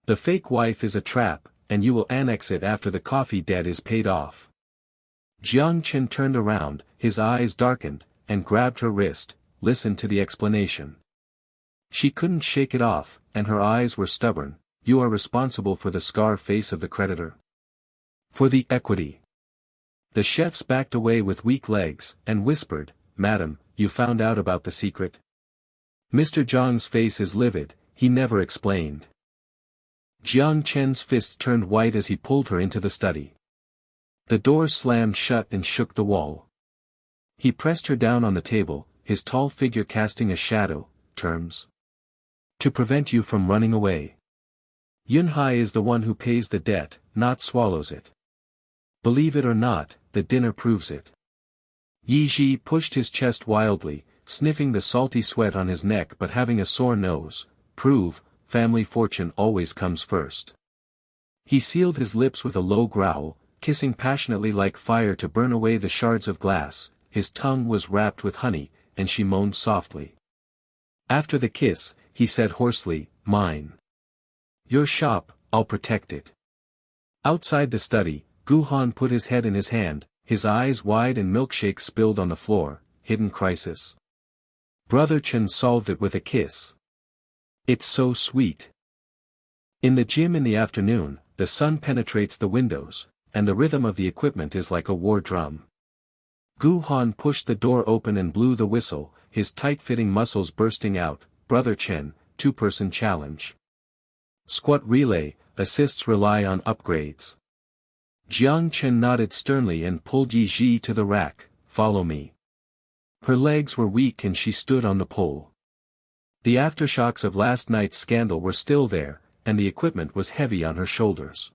The fake wife is a trap, and you will annex it after the coffee debt is paid off." Jiang Chen turned around, his eyes darkened, and grabbed her wrist. "Listen to the explanation." She couldn't shake it off, and her eyes were stubborn. "You are responsible for the scar face of the creditor. For the equity." The chefs backed away with weak legs, and whispered, "Madam, you found out about the secret?" Mr. Zhang's face is livid, he never explained. Jiang Chen's fist turned white as he pulled her into the study. The door slammed shut and shook the wall. He pressed her down on the table, his tall figure casting a shadow. "Terms. To prevent you from running away. Yunhai is the one who pays the debt, not swallows it. Believe it or not, the dinner proves it." Yi Ji pushed his chest wildly, sniffing the salty sweat on his neck but having a sore nose. "Prove, family fortune always comes first." He sealed his lips with a low growl, kissing passionately like fire to burn away the shards of glass. His tongue was wrapped with honey, and she moaned softly. After the kiss, he said hoarsely, "Mine. Your shop, I'll protect it." Outside the study, Gu Han put his head in his hand, his eyes wide and milkshake spilled on the floor. Hidden crisis. Brother Chen solved it with a kiss. It's so sweet. In the gym in the afternoon, the sun penetrates the windows, and the rhythm of the equipment is like a war drum. Gu Han pushed the door open and blew the whistle, his tight-fitting muscles bursting out. "Brother Chen, two-person challenge. Squat relay, assists rely on upgrades." Jiang Chen nodded sternly and pulled Yi Ji to the rack. "Follow me." Her legs were weak and she stood on the pole. The aftershocks of last night's scandal were still there, and the equipment was heavy on her shoulders.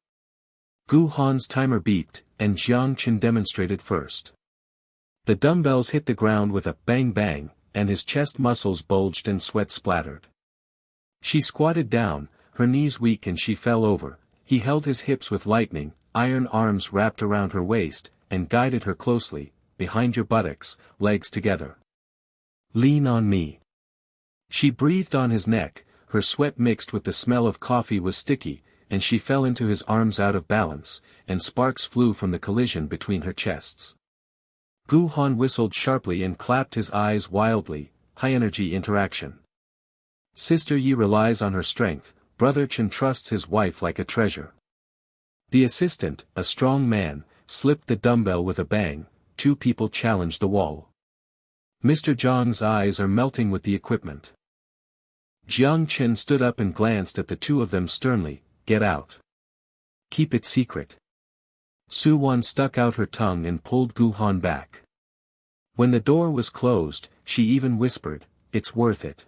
Gu Han's timer beeped, and Jiang Chen demonstrated first. The dumbbells hit the ground with a bang bang, and his chest muscles bulged and sweat splattered. She squatted down, her knees weak and she fell over. He held his hips with lightning, iron arms wrapped around her waist, and guided her closely. "Behind your buttocks, legs together. Lean on me." She breathed on his neck, her sweat mixed with the smell of coffee was sticky, and she fell into his arms out of balance, and sparks flew from the collision between her chests. Gu Han whistled sharply and clapped his eyes wildly. High-energy interaction. Sister Yi relies on her strength, Brother Chen trusts his wife like a treasure. The assistant, a strong man, slipped the dumbbell with a bang. Two people challenged the wall. Mr. Zhang's eyes are melting with the equipment. Jiang Chen stood up and glanced at the two of them sternly. "Get out. Keep it secret." Su Wan stuck out her tongue and pulled Gu Han back. When the door was closed, she even whispered, "It's worth it."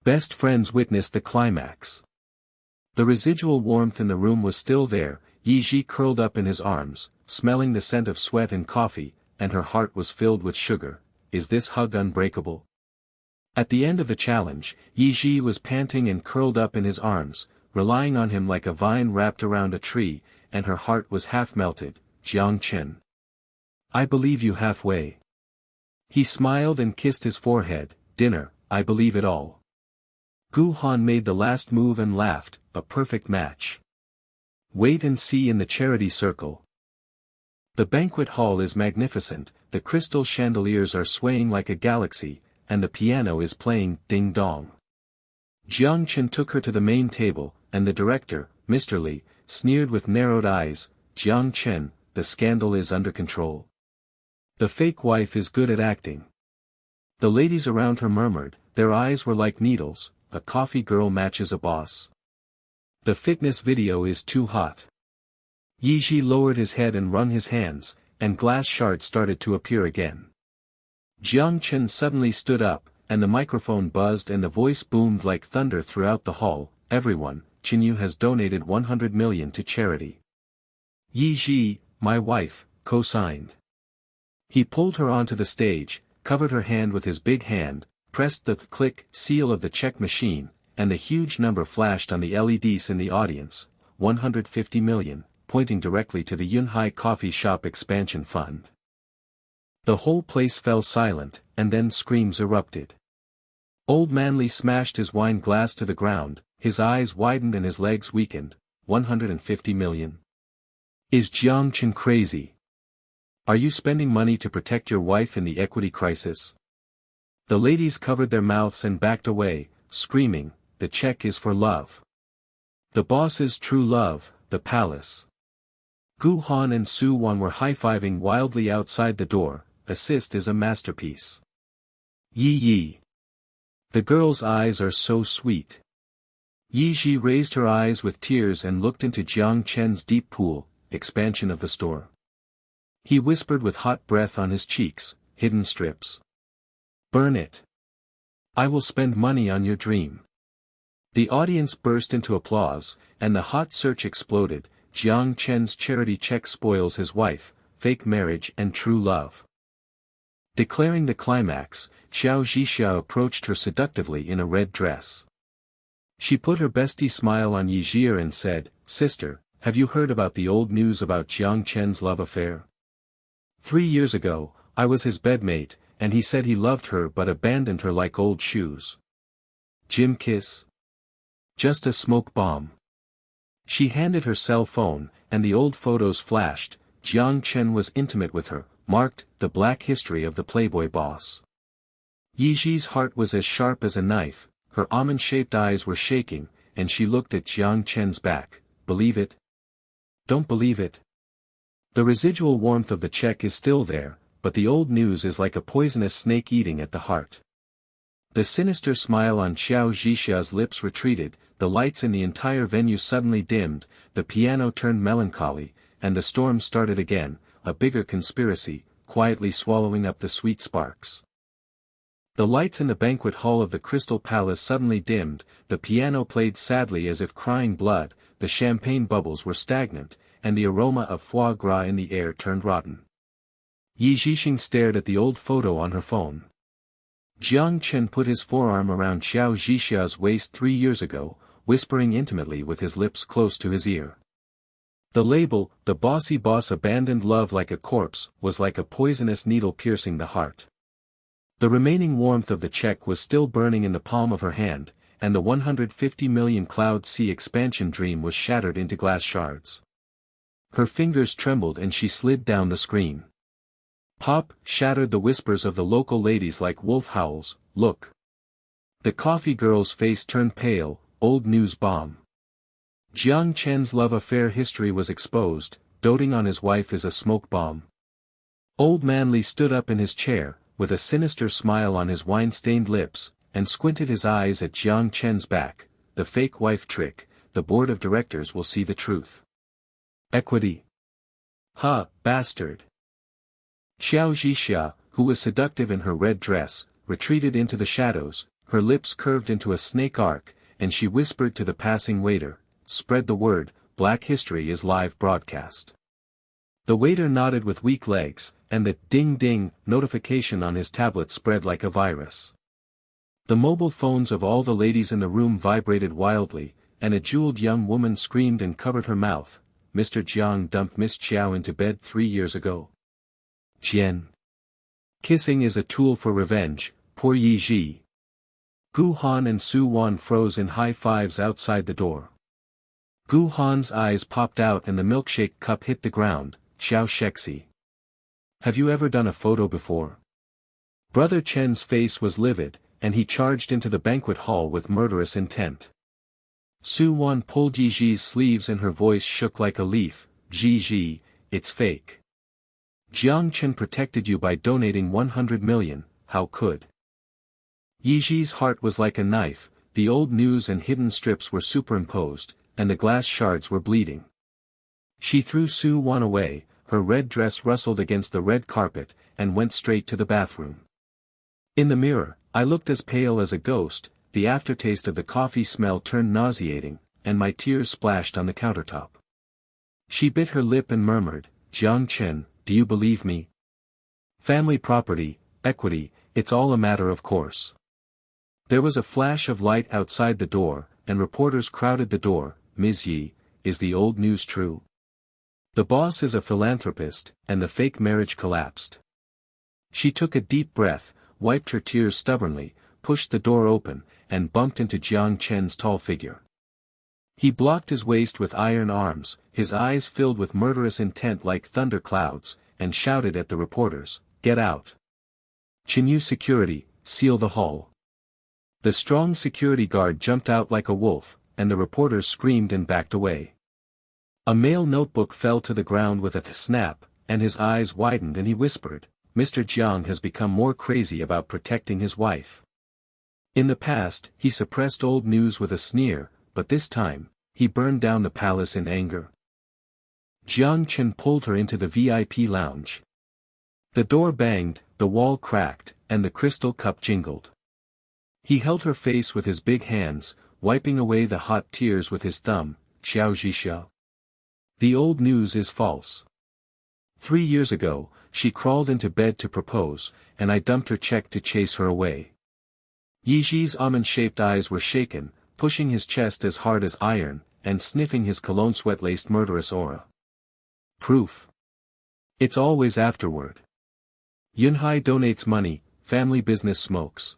Best friends witnessed the climax. The residual warmth in the room was still there. Yi Ji curled up in his arms, smelling the scent of sweat and coffee, and her heart was filled with sugar. Is this hug unbreakable? At the end of the challenge, Yi Ji was panting and curled up in his arms, relying on him like a vine wrapped around a tree, and her heart was half melted. "Jiang Chen. I believe you halfway." He smiled and kissed his forehead. "Dinner, I believe it all." Gu Han made the last move and laughed, a perfect match. Wait and see in the charity circle. The banquet hall is magnificent, the crystal chandeliers are swaying like a galaxy, and the piano is playing Ding Dong. Jiang Chen took her to the main table, and the director, Mr. Li, sneered with narrowed eyes, "Jiang Chen, the scandal is under control. The fake wife is good at acting." The ladies around her murmured, their eyes were like needles, "A coffee girl matches a boss. The fitness video is too hot." Yi Ji lowered his head and wrung his hands, and glass shards started to appear again. Jiang Chen suddenly stood up, and the microphone buzzed and the voice boomed like thunder throughout the hall, "Everyone, Qinyu has donated 100 million to charity. Yi Ji, my wife, co-signed." He pulled her onto the stage, covered her hand with his big hand, pressed the click seal of the check machine, and a huge number flashed on the LEDs in the audience, 150 million, pointing directly to the Yunhai coffee shop expansion fund. The whole place fell silent, and then screams erupted. Old Manly smashed his wine glass to the ground, his eyes widened and his legs weakened. 150 million. Is Jiang Chen crazy? Are you spending money to protect your wife in the equity crisis? The ladies covered their mouths and backed away, screaming, "The check is for love. The boss's true love, the palace." Gu Han and Su Wan were high-fiving wildly outside the door. "Assist is a masterpiece. Yi Yi. The girl's eyes are so sweet." Yi Ji raised her eyes with tears and looked into Jiang Chen's deep pool, expansion of the store. He whispered with hot breath on his cheeks, "Hidden strips. Burn it. I will spend money on your dream." The audience burst into applause, and the hot search exploded. Jiang Chen's charity check spoils his wife, fake marriage and true love. Declaring the climax, Xiao Zhixia approached her seductively in a red dress. She put her bestie smile on Yi Ji and said, "Sister, have you heard about the old news about Jiang Chen's love affair? 3 years ago, I was his bedmate, and he said he loved her but abandoned her like old shoes. Jim kiss? Just a smoke bomb." She handed her cell phone, and the old photos flashed. Jiang Chen was intimate with her, marked, "The black history of the Playboy boss." Yi Ji's heart was as sharp as a knife, her almond-shaped eyes were shaking, and she looked at Jiang Chen's back. "Believe it? Don't believe it?" The residual warmth of the check is still there, but the old news is like a poisonous snake eating at the heart. The sinister smile on Xiao Zhixia's lips retreated, the lights in the entire venue suddenly dimmed, the piano turned melancholy, and the storm started again, a bigger conspiracy, quietly swallowing up the sweet sparks. The lights in the banquet hall of the Crystal Palace suddenly dimmed, the piano played sadly as if crying blood, the champagne bubbles were stagnant, and the aroma of foie gras in the air turned rotten. Yi Zhixing stared at the old photo on her phone. Jiang Chen put his forearm around Xiao Zhixia's waist 3 years ago, whispering intimately with his lips close to his ear. The label, "The Bossy Boss Abandoned Love Like a Corpse," was like a poisonous needle piercing the heart. The remaining warmth of the check was still burning in the palm of her hand, and the 150 million Cloud Sea expansion dream was shattered into glass shards. Her fingers trembled and she slid down the screen. Pop shattered the whispers of the local ladies like wolf howls. "Look." The coffee girl's face turned pale. Old news bomb. Jiang Chen's love affair history was exposed. Doting on his wife is a smoke bomb. Old Manly stood up in his chair, with a sinister smile on his wine-stained lips, and squinted his eyes at Jiang Chen's back. "The fake wife trick, the board of directors will see the truth. Equity. Ha, bastard." Xiao Zhixia, who was seductive in her red dress, retreated into the shadows, her lips curved into a snake arc, and she whispered to the passing waiter, "Spread the word, Black History is live broadcast." The waiter nodded with weak legs, and the ding-ding notification on his tablet spread like a virus. The mobile phones of all the ladies in the room vibrated wildly, and a jeweled young woman screamed and covered her mouth. "Mr. Jiang dumped Miss Qiao into bed 3 years ago. Jian. Kissing is a tool for revenge, poor Yi Ji." Gu Han and Su Wan froze in high fives outside the door. Gu Han's eyes popped out and the milkshake cup hit the ground. Xiao Shexi. Have you ever done a photo before? Brother Chen's face was livid, and he charged into the banquet hall with murderous intent. Su Wan pulled Yiji's sleeves and her voice shook like a leaf. Yiji, it's fake. Jiang Chen protected you by donating 100 million, how could? Yiji's heart was like a knife, the old news and hidden strips were superimposed, and the glass shards were bleeding. She threw Su Wan away, her red dress rustled against the red carpet, and went straight to the bathroom. In the mirror, I looked as pale as a ghost, the aftertaste of the coffee smell turned nauseating, and my tears splashed on the countertop. She bit her lip and murmured, Jiang Chen, do you believe me? Family property, equity, it's all a matter of course. There was a flash of light outside the door, and reporters crowded the door. Ms. Yi, is the old news true? The boss is a philanthropist, and the fake marriage collapsed. She took a deep breath, wiped her tears stubbornly, pushed the door open, and bumped into Jiang Chen's tall figure. He blocked his waist with iron arms, his eyes filled with murderous intent like thunder clouds, and shouted at the reporters, get out. Chinyu security, seal the hall. The strong security guard jumped out like a wolf, and the reporters screamed and backed away. A mail notebook fell to the ground with a snap, and his eyes widened and he whispered, Mr. Jiang has become more crazy about protecting his wife. In the past, he suppressed old news with a sneer, but this time, he burned down the palace in anger. Jiang Chen pulled her into the VIP lounge. The door banged, the wall cracked, and the crystal cup jingled. He held her face with his big hands, wiping away the hot tears with his thumb. Xiao Zhixia. The old news is false. 3 years ago, she crawled into bed to propose, and I dumped her check to chase her away. Yiji's almond-shaped eyes were shaken, pushing his chest as hard as iron, and sniffing his cologne sweat-laced murderous aura. Proof. It's always afterward. Yunhai donates money, family business smokes.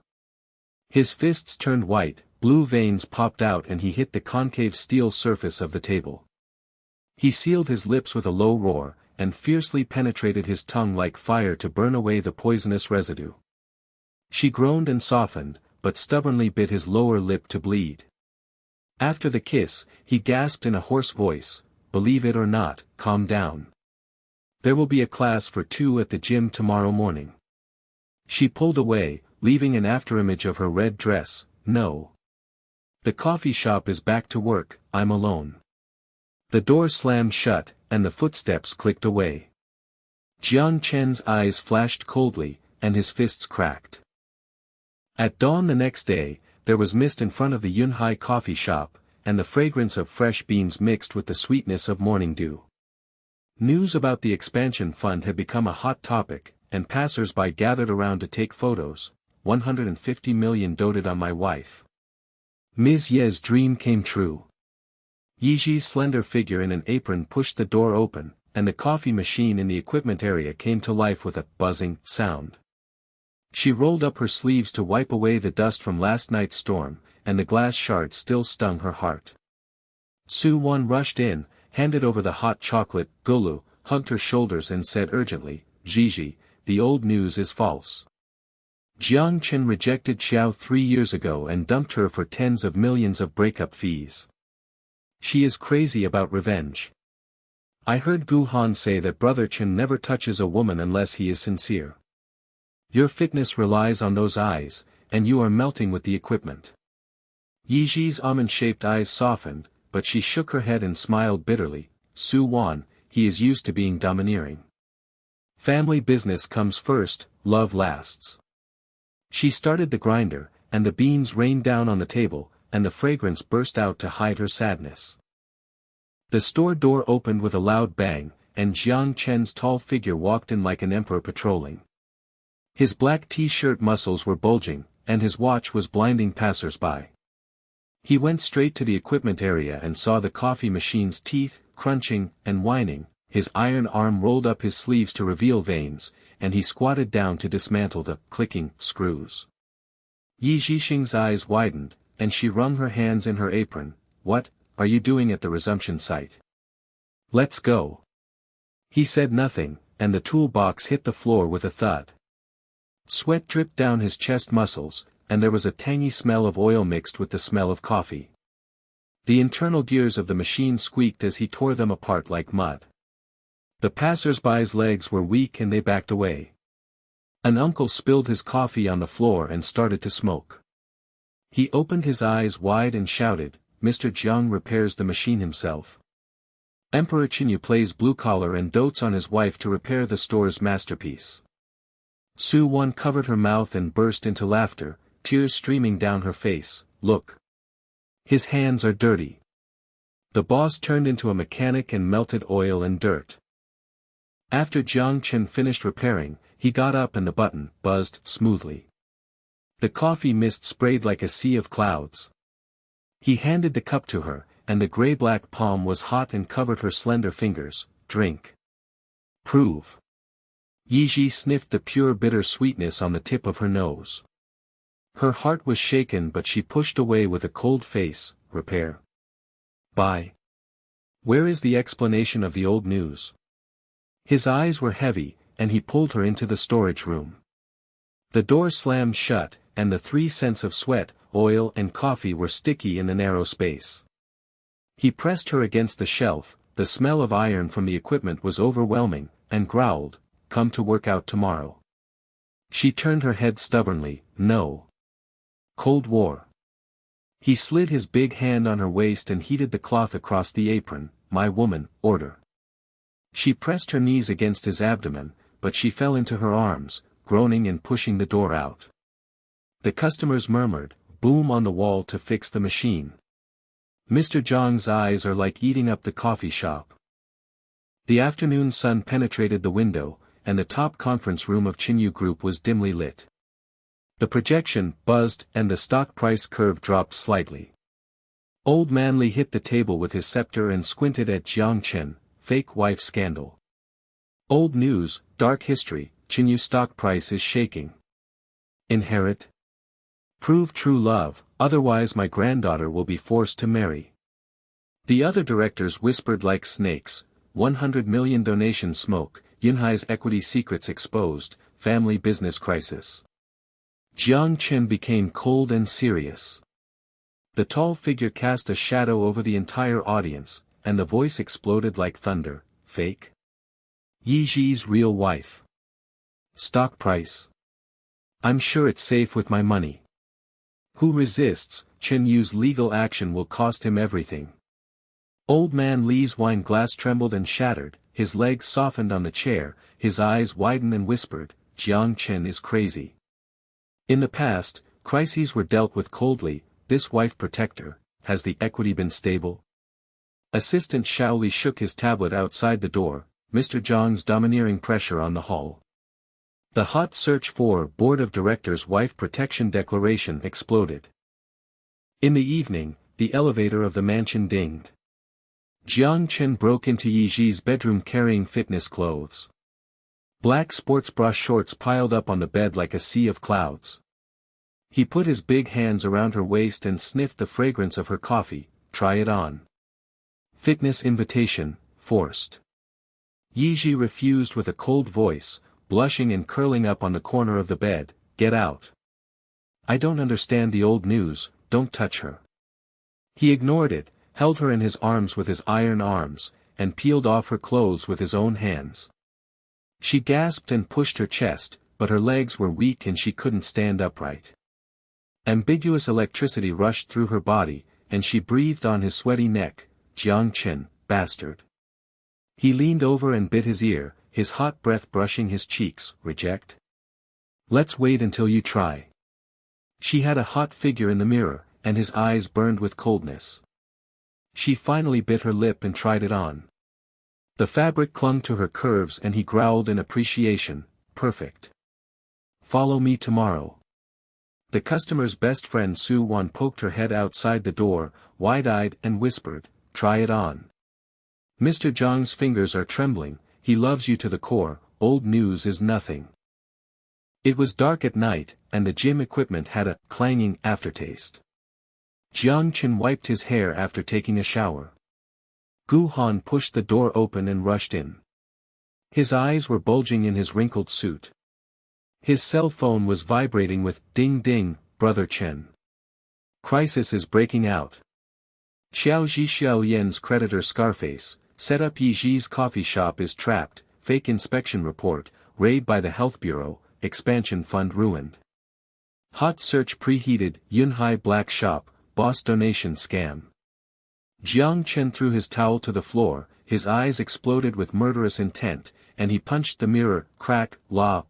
His fists turned white, blue veins popped out and he hit the concave steel surface of the table. He sealed his lips with a low roar, and fiercely penetrated his tongue like fire to burn away the poisonous residue. She groaned and softened, but stubbornly bit his lower lip to bleed. After the kiss, he gasped in a hoarse voice, believe it or not, calm down. There will be a class for 2 at the gym tomorrow morning. She pulled away, leaving an afterimage of her red dress. No. The coffee shop is back to work, I'm alone. The door slammed shut, and the footsteps clicked away. Jiang Chen's eyes flashed coldly, and his fists cracked. At dawn the next day, there was mist in front of the Yunhai coffee shop, and the fragrance of fresh beans mixed with the sweetness of morning dew. News about the expansion fund had become a hot topic, and passers-by gathered around to take photos. 150 million doted on my wife. Ms. Ye's dream came true. Yiji's slender figure in an apron pushed the door open, and the coffee machine in the equipment area came to life with a buzzing sound. She rolled up her sleeves to wipe away the dust from last night's storm, and the glass shards still stung her heart. Su Wan rushed in, handed over the hot chocolate. Gulu hugged her shoulders and said urgently, Yiji, the old news is false. Jiang Chen rejected Xiao 3 years ago and dumped her for tens of millions of breakup fees. She is crazy about revenge. I heard Gu Han say that Brother Chen never touches a woman unless he is sincere. Your fitness relies on those eyes, and you are melting with the equipment. Yiji's almond-shaped eyes softened, but she shook her head and smiled bitterly. Su Wan, he is used to being domineering. Family business comes first, love lasts. She started the grinder, and the beans rained down on the table, and the fragrance burst out to hide her sadness. The store door opened with a loud bang, and Jiang Chen's tall figure walked in like an emperor patrolling. His black t-shirt muscles were bulging, and his watch was blinding passers-by. He went straight to the equipment area and saw the coffee machine's teeth, crunching, and whining. His iron arm rolled up his sleeves to reveal veins, and he squatted down to dismantle the clicking screws. Yi Zhixing's eyes widened, and she wrung her hands in her apron. What are you doing at the resumption site? Let's go. He said nothing, and the toolbox hit the floor with a thud. Sweat dripped down his chest muscles, and there was a tangy smell of oil mixed with the smell of coffee. The internal gears of the machine squeaked as he tore them apart like mud. The passers-by's legs were weak and they backed away. An uncle spilled his coffee on the floor and started to smoke. He opened his eyes wide and shouted, "Mr. Jiang repairs the machine himself. Emperor Chinyu plays blue-collar and dotes on his wife to repair the store's masterpiece." Su Wan covered her mouth and burst into laughter, tears streaming down her face. "Look. His hands are dirty." The boss turned into a mechanic and melted oil and dirt. After Jiang Chen finished repairing, he got up and the button buzzed smoothly. The coffee mist sprayed like a sea of clouds. He handed the cup to her, and the gray-black palm was hot and covered her slender fingers. "Drink. Prove." Yiji sniffed the pure bitter sweetness on the tip of her nose. Her heart was shaken but she pushed away with a cold face. "Repair. Bye. Where is the explanation of the old news?" His eyes were heavy, and he pulled her into the storage room. The door slammed shut, and the 3 scents of sweat, oil and coffee were sticky in the narrow space. He pressed her against the shelf, the smell of iron from the equipment was overwhelming, and growled, "Come to work out tomorrow." She turned her head stubbornly. "No. Cold War." He slid his big hand on her waist and heated the cloth across the apron. "My woman, order." She pressed her knees against his abdomen, but she fell into her arms, groaning and pushing the door out. The customers murmured, "Boom on the wall to fix the machine." Mr. Zhang's eyes are like eating up the coffee shop. The afternoon sun penetrated the window, and the top conference room of Chinyu Group was dimly lit. The projection buzzed and the stock price curve dropped slightly. Old Man Li hit the table with his scepter and squinted at Jiang Chen. "Fake wife scandal. Old news, dark history, Chinyu stock price is shaking. Inherit. Prove true love, otherwise my granddaughter will be forced to marry." The other directors whispered like snakes. 100 million donation smoke, Yunhai's equity secrets exposed, family business crisis. Jiang Chen became cold and serious. The tall figure cast a shadow over the entire audience, and the voice exploded like thunder. "Fake? Yiji's real wife. Stock price. I'm sure it's safe with my money. Who resists, Chen Yu's legal action will cost him everything." Old Man Li's wine glass trembled and shattered, his legs softened on the chair, his eyes widened and whispered, "Jiang Chen is crazy." In the past, crises were dealt with coldly. This wife protector, has the equity been stable? Assistant Shaoli shook his tablet outside the door, Mr. Zhang's domineering pressure on the hall. The hot search for Board of Directors Wife Protection Declaration exploded. In the evening, the elevator of the mansion dinged. Jiang Chen broke into Yiji's bedroom carrying fitness clothes. Black sports bra shorts piled up on the bed like a sea of clouds. He put his big hands around her waist and sniffed the fragrance of her coffee. "Try it on." Fitness invitation, forced. Yiji refused with a cold voice, blushing and curling up on the corner of the bed. "Get out. I don't understand the old news, don't touch her." He ignored it, held her in his arms with his iron arms, and peeled off her clothes with his own hands. She gasped and pushed her chest, but her legs were weak and she couldn't stand upright. Ambiguous electricity rushed through her body, and she breathed on his sweaty neck. "Jiang Chen, bastard." He leaned over and bit his ear, his hot breath brushing his cheeks. "Reject? Let's wait until you try." She had a hot figure in the mirror, and his eyes burned with coldness. She finally bit her lip and tried it on. The fabric clung to her curves and he growled in appreciation. "Perfect. Follow me tomorrow." The customer's best friend Su Wan poked her head outside the door, wide-eyed and whispered, "Try it on. Mr. Zhang's fingers are trembling, he loves you to the core, old news is nothing." It was dark at night, and the gym equipment had a clanging aftertaste. Jiang Chen wiped his hair after taking a shower. Gu Han pushed the door open and rushed in. His eyes were bulging in his wrinkled suit. His cell phone was vibrating with, "Ding ding, Brother Chen. Crisis is breaking out. Xiao Ji Xiao Yan's creditor Scarface, set up Yi Ji's coffee shop is trapped, fake inspection report, raid by the Health Bureau, expansion fund ruined. Hot search preheated, Yunhai black shop, boss donation scam." Jiang Chen threw his towel to the floor, his eyes exploded with murderous intent, and he punched the mirror, crack,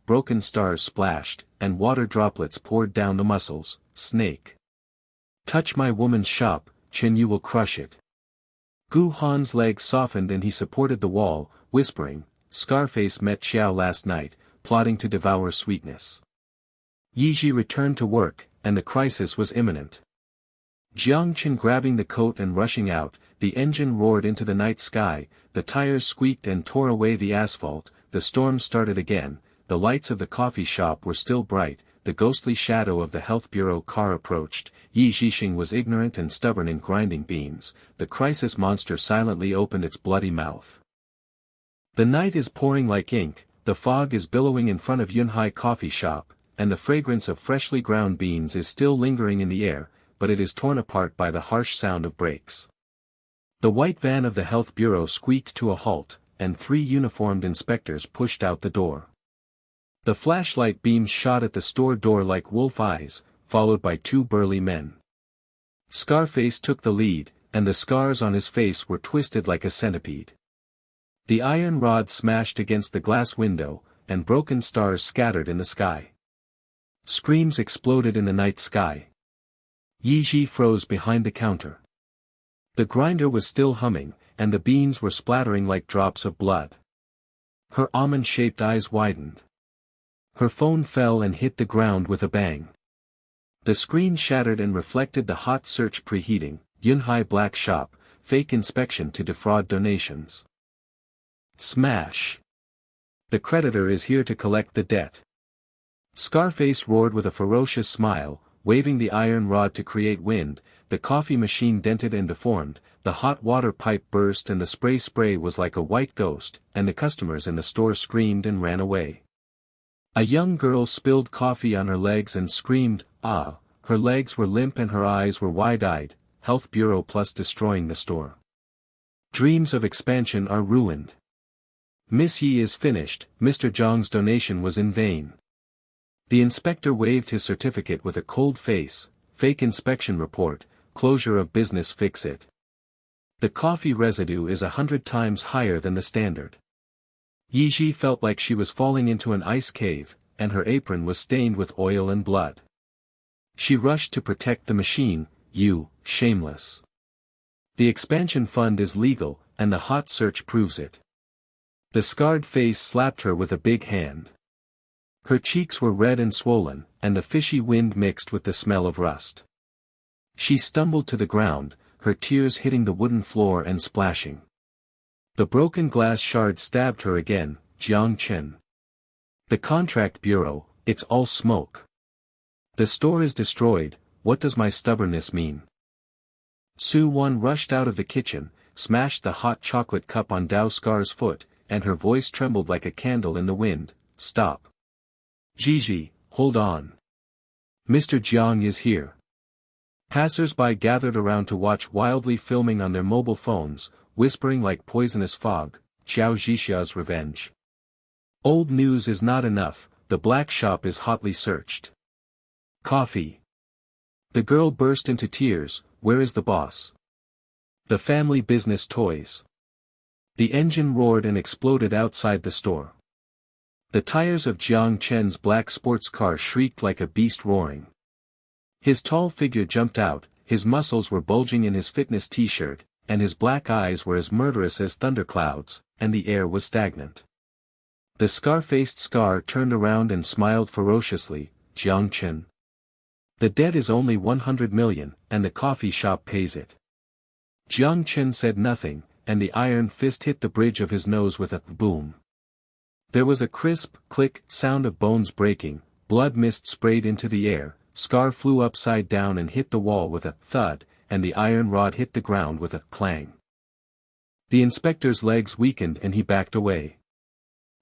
broken stars splashed, and water droplets poured down the muscles. "Snake. Touch my woman's shop, Chen, you will crush it." Gu Han's legs softened and he supported the wall, whispering, "Scarface met Xiao last night, plotting to devour sweetness." Yi Ji returned to work, and the crisis was imminent. Jiang Chen grabbing the coat and rushing out, the engine roared into the night sky, the tires squeaked and tore away the asphalt, the storm started again, the lights of the coffee shop were still bright, the ghostly shadow of the Health Bureau car approached. Yi Jixing was ignorant and stubborn in grinding beans, the crisis monster silently opened its bloody mouth. The night is pouring like ink, the fog is billowing in front of Yunhai coffee shop, and the fragrance of freshly ground beans is still lingering in the air, but it is torn apart by the harsh sound of brakes. The white van of the Health Bureau squeaked to a halt, and 3 uniformed inspectors pushed out the door. The flashlight beams shot at the store door like wolf eyes, followed by 2 burly men. Scarface took the lead, and the scars on his face were twisted like a centipede. The iron rod smashed against the glass window, and broken stars scattered in the sky. Screams exploded in the night sky. Yi Ji froze behind the counter. The grinder was still humming, and the beans were splattering like drops of blood. Her almond-shaped eyes widened. Her phone fell and hit the ground with a bang. The screen shattered and reflected the hot search preheating, Yunhai black shop, fake inspection to defraud donations. Smash! The creditor is here to collect the debt. Scarface roared with a ferocious smile, waving the iron rod to create wind, the coffee machine dented and deformed, the hot water pipe burst and the spray was like a white ghost, and the customers in the store screamed and ran away. A young girl spilled coffee on her legs and screamed, "Ah!" Her legs were limp and her eyes were wide-eyed, Health Bureau plus destroying the store. Dreams of expansion are ruined. Miss Yi is finished, Mr. Zhang's donation was in vain. The inspector waved his certificate with a cold face, fake inspection report, closure of business fix it. The coffee residue is 100 times higher than the standard. Yi Ji felt like she was falling into an ice cave, and her apron was stained with oil and blood. She rushed to protect the machine, "You, shameless. The expansion fund is legal, and the hot search proves it." The scarred face slapped her with a big hand. Her cheeks were red and swollen, and the fishy wind mixed with the smell of rust. She stumbled to the ground, her tears hitting the wooden floor and splashing. The broken glass shard stabbed her again, Jiang Chen. The contract bureau, it's all smoke. The store is destroyed, what does my stubbornness mean? Su Wan rushed out of the kitchen, smashed the hot chocolate cup on Dao Scar's foot, and her voice trembled like a candle in the wind, "Stop. Gigi, hold on. Mr. Jiang is here." Passers-by gathered around to watch wildly filming on their mobile phones, whispering like poisonous fog, "Xiao Zhixia's revenge. Old news is not enough, the black shop is hotly searched. Coffee." The girl burst into tears, "Where is the boss? The family business toys." The engine roared and exploded outside the store. The tires of Jiang Chen's black sports car shrieked like a beast roaring. His tall figure jumped out, his muscles were bulging in his fitness t-shirt, and his black eyes were as murderous as thunderclouds, and the air was stagnant. The scar-faced Scar turned around and smiled ferociously, "Jiang Chen. The debt is only 100 million, and the coffee shop pays it." Jiang Chen said nothing, and the iron fist hit the bridge of his nose with a boom. There was a crisp, click sound of bones breaking, blood mist sprayed into the air, Scar flew upside down and hit the wall with a thud, and the iron rod hit the ground with a clang. The inspector's legs weakened and he backed away.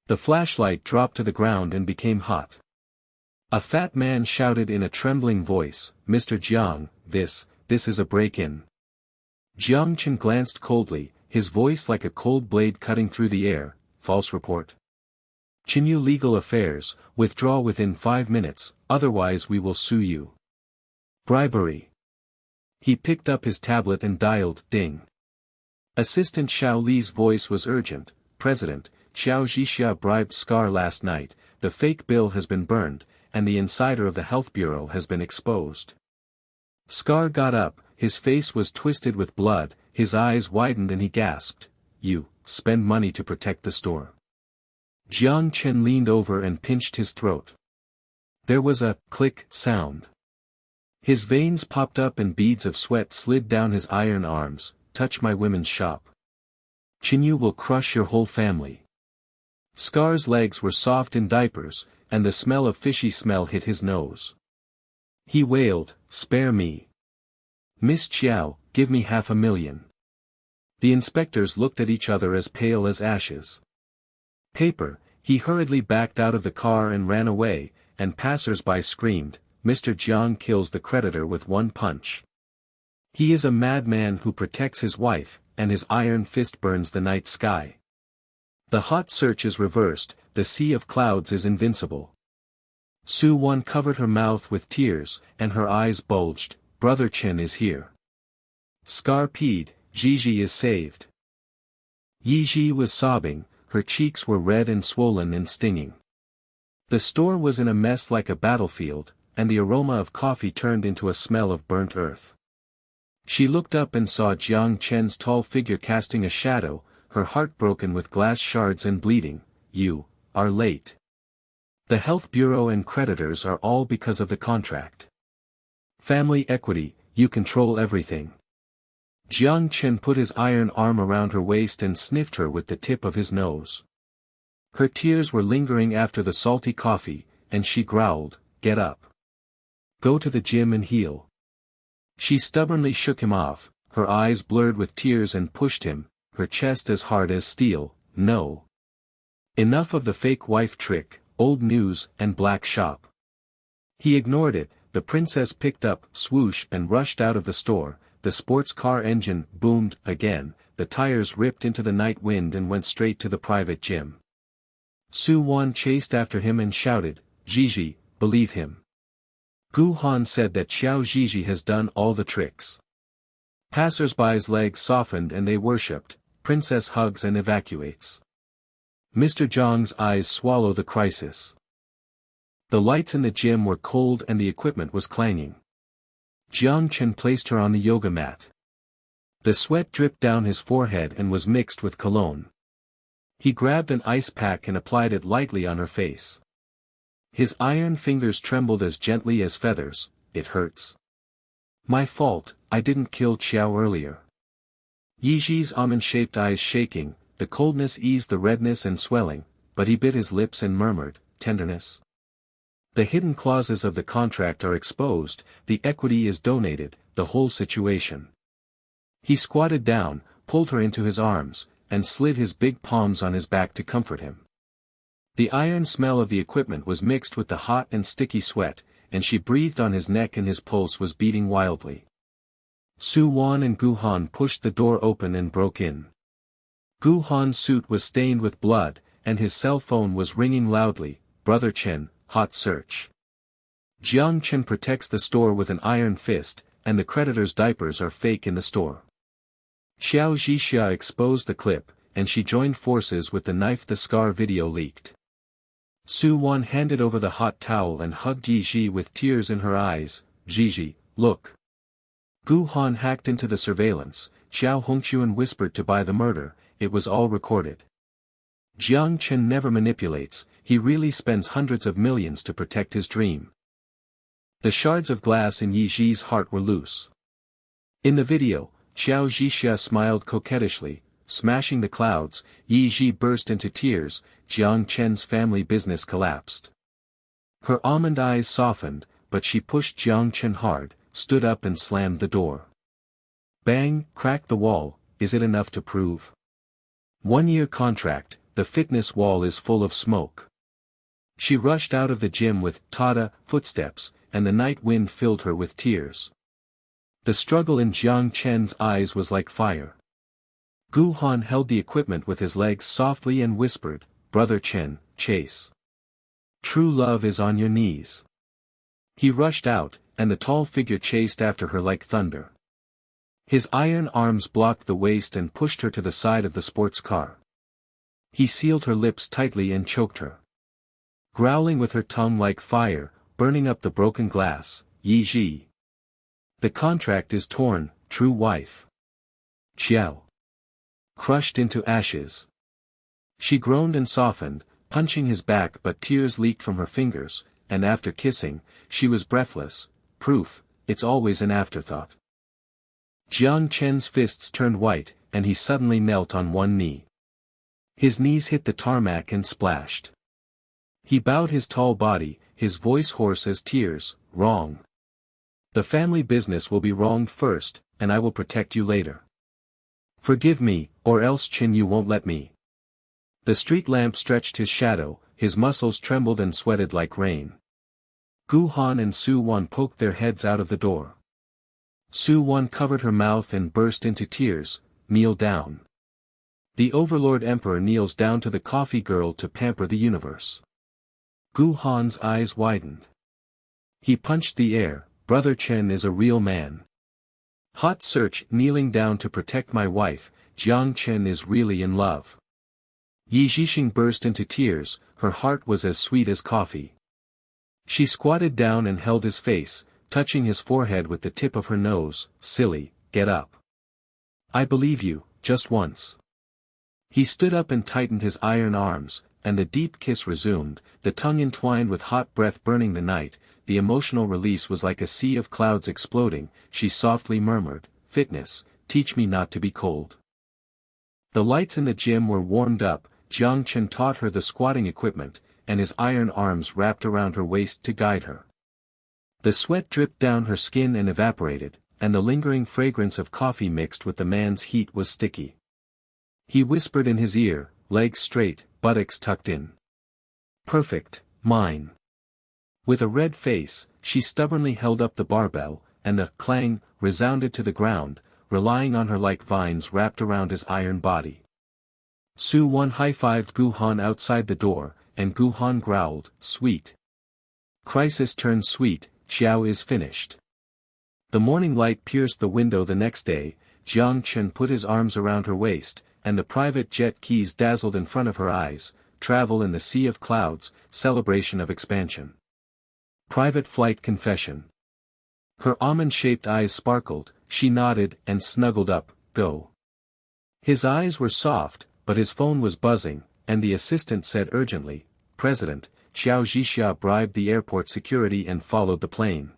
The flashlight dropped to the ground and became hot. A fat man shouted in a trembling voice, "Mr. Jiang, this is a break-in." Jiang Chen glanced coldly, his voice like a cold blade cutting through the air. "False report. Qinyu Legal Affairs, withdraw within 5 minutes, otherwise we will sue you." Bribery. He picked up his tablet and dialed, ding. Assistant Xiao Li's voice was urgent. "President, Xiao Zhixia bribed Scar last night, the fake bill has been burned, and the insider of the Health Bureau has been exposed." Scar got up, his face was twisted with blood, his eyes widened and he gasped, "You spend money to protect the store." Jiang Chen leaned over and pinched his throat. There was a click sound. His veins popped up and beads of sweat slid down his iron arms. "Touch my women's shop. Qinyu will crush your whole family." Scar's legs were soft in diapers, and the smell of fishy smell hit his nose. He wailed, "Spare me. Miss Chiao, give me $500,000. The inspectors looked at each other as pale as ashes. Paper. He hurriedly backed out of the car and ran away, and passers-by screamed, "Mr. Jiang kills the creditor with one punch. He is a madman who protects his wife, and his iron fist burns the night sky. The hot search is reversed, the sea of clouds is invincible." Su Wan covered her mouth with tears, and her eyes bulged. "Brother Chen is here. Scar peed, Gigi is saved." Yiji was sobbing, her cheeks were red and swollen and stinging. The store was in a mess like a battlefield, and the aroma of coffee turned into a smell of burnt earth. She looked up and saw Jiang Chen's tall figure casting a shadow, her heart broken with glass shards and bleeding. "You are late. The Health Bureau and creditors are all because of the contract. Family equity, you control everything." Jiang Chen put his iron arm around her waist and sniffed her with the tip of his nose. Her tears were lingering after the salty coffee, and she growled, "Get up. Go to the gym and heal." She stubbornly shook him off, her eyes blurred with tears, and pushed him, her chest as hard as steel. "No. Enough of the fake wife trick, old news and black shop." He ignored it. The princess picked up, swoosh, and rushed out of the store. The sports car engine boomed again, the tires ripped into the night wind and went straight to the private gym. Su Wan chased after him and shouted, "Gigi, believe him. Gu Han said that Xiao Gigi has done all the tricks." Passers-by's legs softened and they worshipped, "Princess hugs and evacuates." Mr. Zhang's eyes swallow the crisis. The lights in the gym were cold and the equipment was clanging. Jiang Chen placed her on the yoga mat. The sweat dripped down his forehead and was mixed with cologne. He grabbed an ice pack and applied it lightly on her face. His iron fingers trembled as gently as feathers. "It hurts. My fault, I didn't kill Qiao earlier." Yiji's almond-shaped eyes shaking, the coldness eased the redness and swelling, but he bit his lips and murmured, "Tenderness. The hidden clauses of the contract are exposed, the equity is donated, the whole situation." He squatted down, pulled her into his arms, and slid his big palms on his back to comfort him. The iron smell of the equipment was mixed with the hot and sticky sweat, and she breathed on his neck and his pulse was beating wildly. Su Wan and Gu Han pushed the door open and broke in. Gu Han's suit was stained with blood, and his cell phone was ringing loudly. "Brother Chen, hot search. Jiang Chen protects the store with an iron fist, and the creditor's diapers are fake in the store." Xiao Zhixia exposed the clip, and she joined forces with the knife. The Scar video leaked. Su Wan handed over the hot towel and hugged Yiji with tears in her eyes. "Gigi, look." Gu Han hacked into the surveillance. Xiao Hongquan whispered to buy the murder. It was all recorded. Jiang Chen never manipulates, he really spends hundreds of millions to protect his dream. The shards of glass in Yiji's heart were loose. In the video, Xiao Zhixia smiled coquettishly, smashing the clouds. Yiji burst into tears. Jiang Chen's family business collapsed. Her almond eyes softened, but she pushed Jiang Chen hard, stood up and slammed the door. Bang, cracked the wall. "Is it enough to prove? 1-year contract, the fitness wall is full of smoke. She rushed out of the gym with tada footsteps, and the night wind filled her with tears. The struggle in Jiang Chen's eyes was like fire. Gu Han held the equipment with his legs softly and whispered, "Brother Chen, chase. True love is on your knees." He rushed out, and the tall figure chased after her like thunder. His iron arms blocked the waist and pushed her to the side of the sports car. He sealed her lips tightly and choked her. Growling with her tongue like fire, burning up the broken glass, "Yi Ji. The contract is torn, true wife. Xiao." Crushed into ashes. She groaned and softened, punching his back, but tears leaked from her fingers, and after kissing, she was breathless. Proof, it's always an afterthought. Jiang Chen's fists turned white, and he suddenly knelt on one knee. His knees hit the tarmac and splashed. He bowed his tall body, his voice hoarse as tears, "Wrong. The family business will be wronged first, and I will protect you later. Forgive me, or else Chin you won't let me." The street lamp stretched his shadow, his muscles trembled and sweated like rain. Gu Han and Su Wan poked their heads out of the door. Su Wan covered her mouth and burst into tears. "Kneel down." The Overlord Emperor kneels down to the coffee girl to pamper the universe. Gu Han's eyes widened. He punched the air. "Brother Chen is a real man. Hot search kneeling down to protect my wife, Jiang Chen is really in love." Yi Jixing burst into tears, her heart was as sweet as coffee. She squatted down and held his face, touching his forehead with the tip of her nose. "Silly, get up. I believe you, just once." He stood up and tightened his iron arms, and the deep kiss resumed, the tongue entwined with hot breath burning the night. The emotional release was like a sea of clouds exploding. She softly murmured, "Fitness, teach me not to be cold." The lights in the gym were warmed up. Jiang Chen taught her the squatting equipment, and his iron arms wrapped around her waist to guide her. The sweat dripped down her skin and evaporated, and the lingering fragrance of coffee mixed with the man's heat was sticky. He whispered in his ear, legs straight, buttocks tucked in. "Perfect, mine." With a red face, she stubbornly held up the barbell, and the clang resounded to the ground, relying on her like vines wrapped around his iron body. Su Wan high-fived Gu Han outside the door, and Gu Han growled, "Sweet. Crisis turns sweet, Xiao is finished." The morning light pierced the window the next day. Jiang Chen put his arms around her waist, and the private jet keys dazzled in front of her eyes. Travel in the sea of clouds, celebration of expansion. Private flight confession. Her almond-shaped eyes sparkled, she nodded and snuggled up. "Go." His eyes were soft, but his phone was buzzing, and the assistant said urgently, "President, Xiao Zhixia bribed the airport security and followed the plane.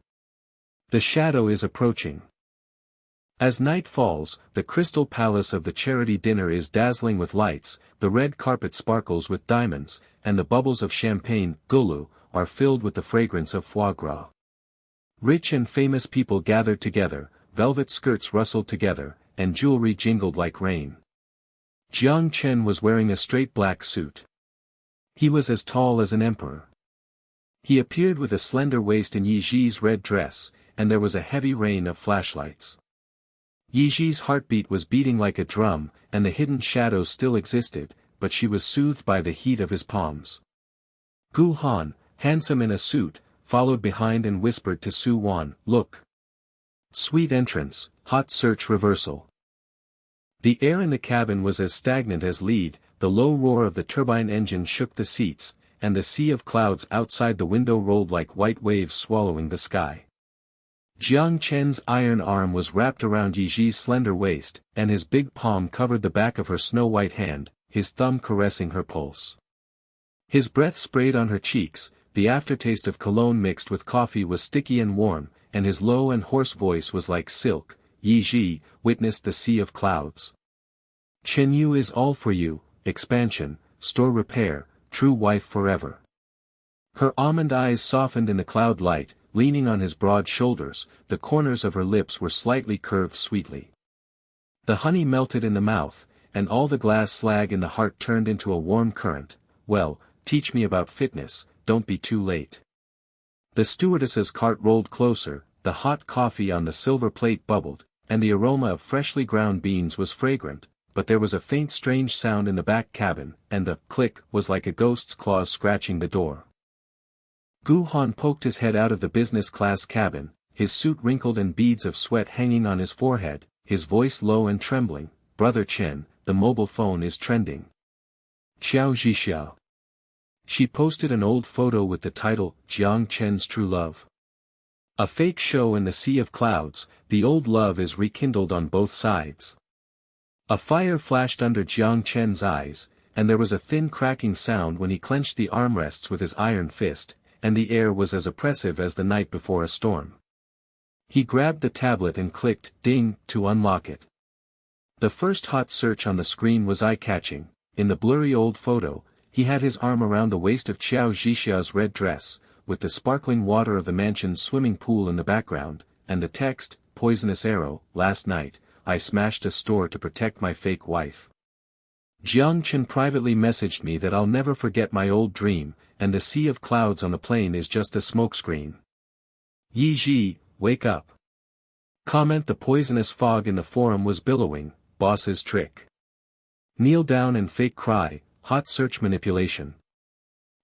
The shadow is approaching." As night falls, the crystal palace of the charity dinner is dazzling with lights, the red carpet sparkles with diamonds, and the bubbles of champagne, gulu, are filled with the fragrance of foie gras. Rich and famous people gathered together, velvet skirts rustled together, and jewelry jingled like rain. Jiang Chen was wearing a straight black suit. He was as tall as an emperor. He appeared with a slender waist in Yi Ji's red dress, and there was a heavy rain of flashlights. Yi Ji's heartbeat was beating like a drum, and the hidden shadows still existed, but she was soothed by the heat of his palms. Gu Han, handsome in a suit, followed behind and whispered to Su Wan, "Look. Sweet entrance, hot search reversal." The air in the cabin was as stagnant as lead, the low roar of the turbine engine shook the seats, and the sea of clouds outside the window rolled like white waves swallowing the sky. Jiang Chen's iron arm was wrapped around Yi Ji's slender waist, and his big palm covered the back of her snow-white hand, his thumb caressing her pulse. His breath sprayed on her cheeks, the aftertaste of cologne mixed with coffee was sticky and warm, and his low and hoarse voice was like silk. Yi Ji witnessed the sea of clouds. "Chen Yu is all for you, expansion, store repair, true wife forever." Her almond eyes softened in the cloud light, leaning on his broad shoulders, the corners of her lips were slightly curved sweetly. The honey melted in the mouth, and all the glass slag in the heart turned into a warm current. Well, teach me about fitness, don't be too late. The stewardess's cart rolled closer, the hot coffee on the silver plate bubbled, and the aroma of freshly ground beans was fragrant, but there was a faint strange sound in the back cabin, and the click was like a ghost's claws scratching the door. Yunhai poked his head out of the business-class cabin, his suit wrinkled and beads of sweat hanging on his forehead, his voice low and trembling. Brother Chen, the mobile phone is trending. Xiao Zhixiao. She posted an old photo with the title, Jiang Chen's True Love. A fake show in the sea of clouds, the old love is rekindled on both sides. A fire flashed under Jiang Chen's eyes, and there was a thin cracking sound when he clenched the armrests with his iron fist, and the air was as oppressive as the night before a storm. He grabbed the tablet and clicked ding to unlock it. The first hot search on the screen was eye-catching. In the blurry old photo, he had his arm around the waist of Xiao Zhixiao's red dress, with the sparkling water of the mansion's swimming pool in the background, and the text, poisonous arrow, last night, I smashed a store to protect my fake wife. Jiang Chen privately messaged me that I'll never forget my old dream, and the sea of clouds on the plane is just a smokescreen. Yi Ji, wake up. Comment the poisonous fog in the forum was billowing, boss's trick. Kneel down and fake cry, hot search manipulation.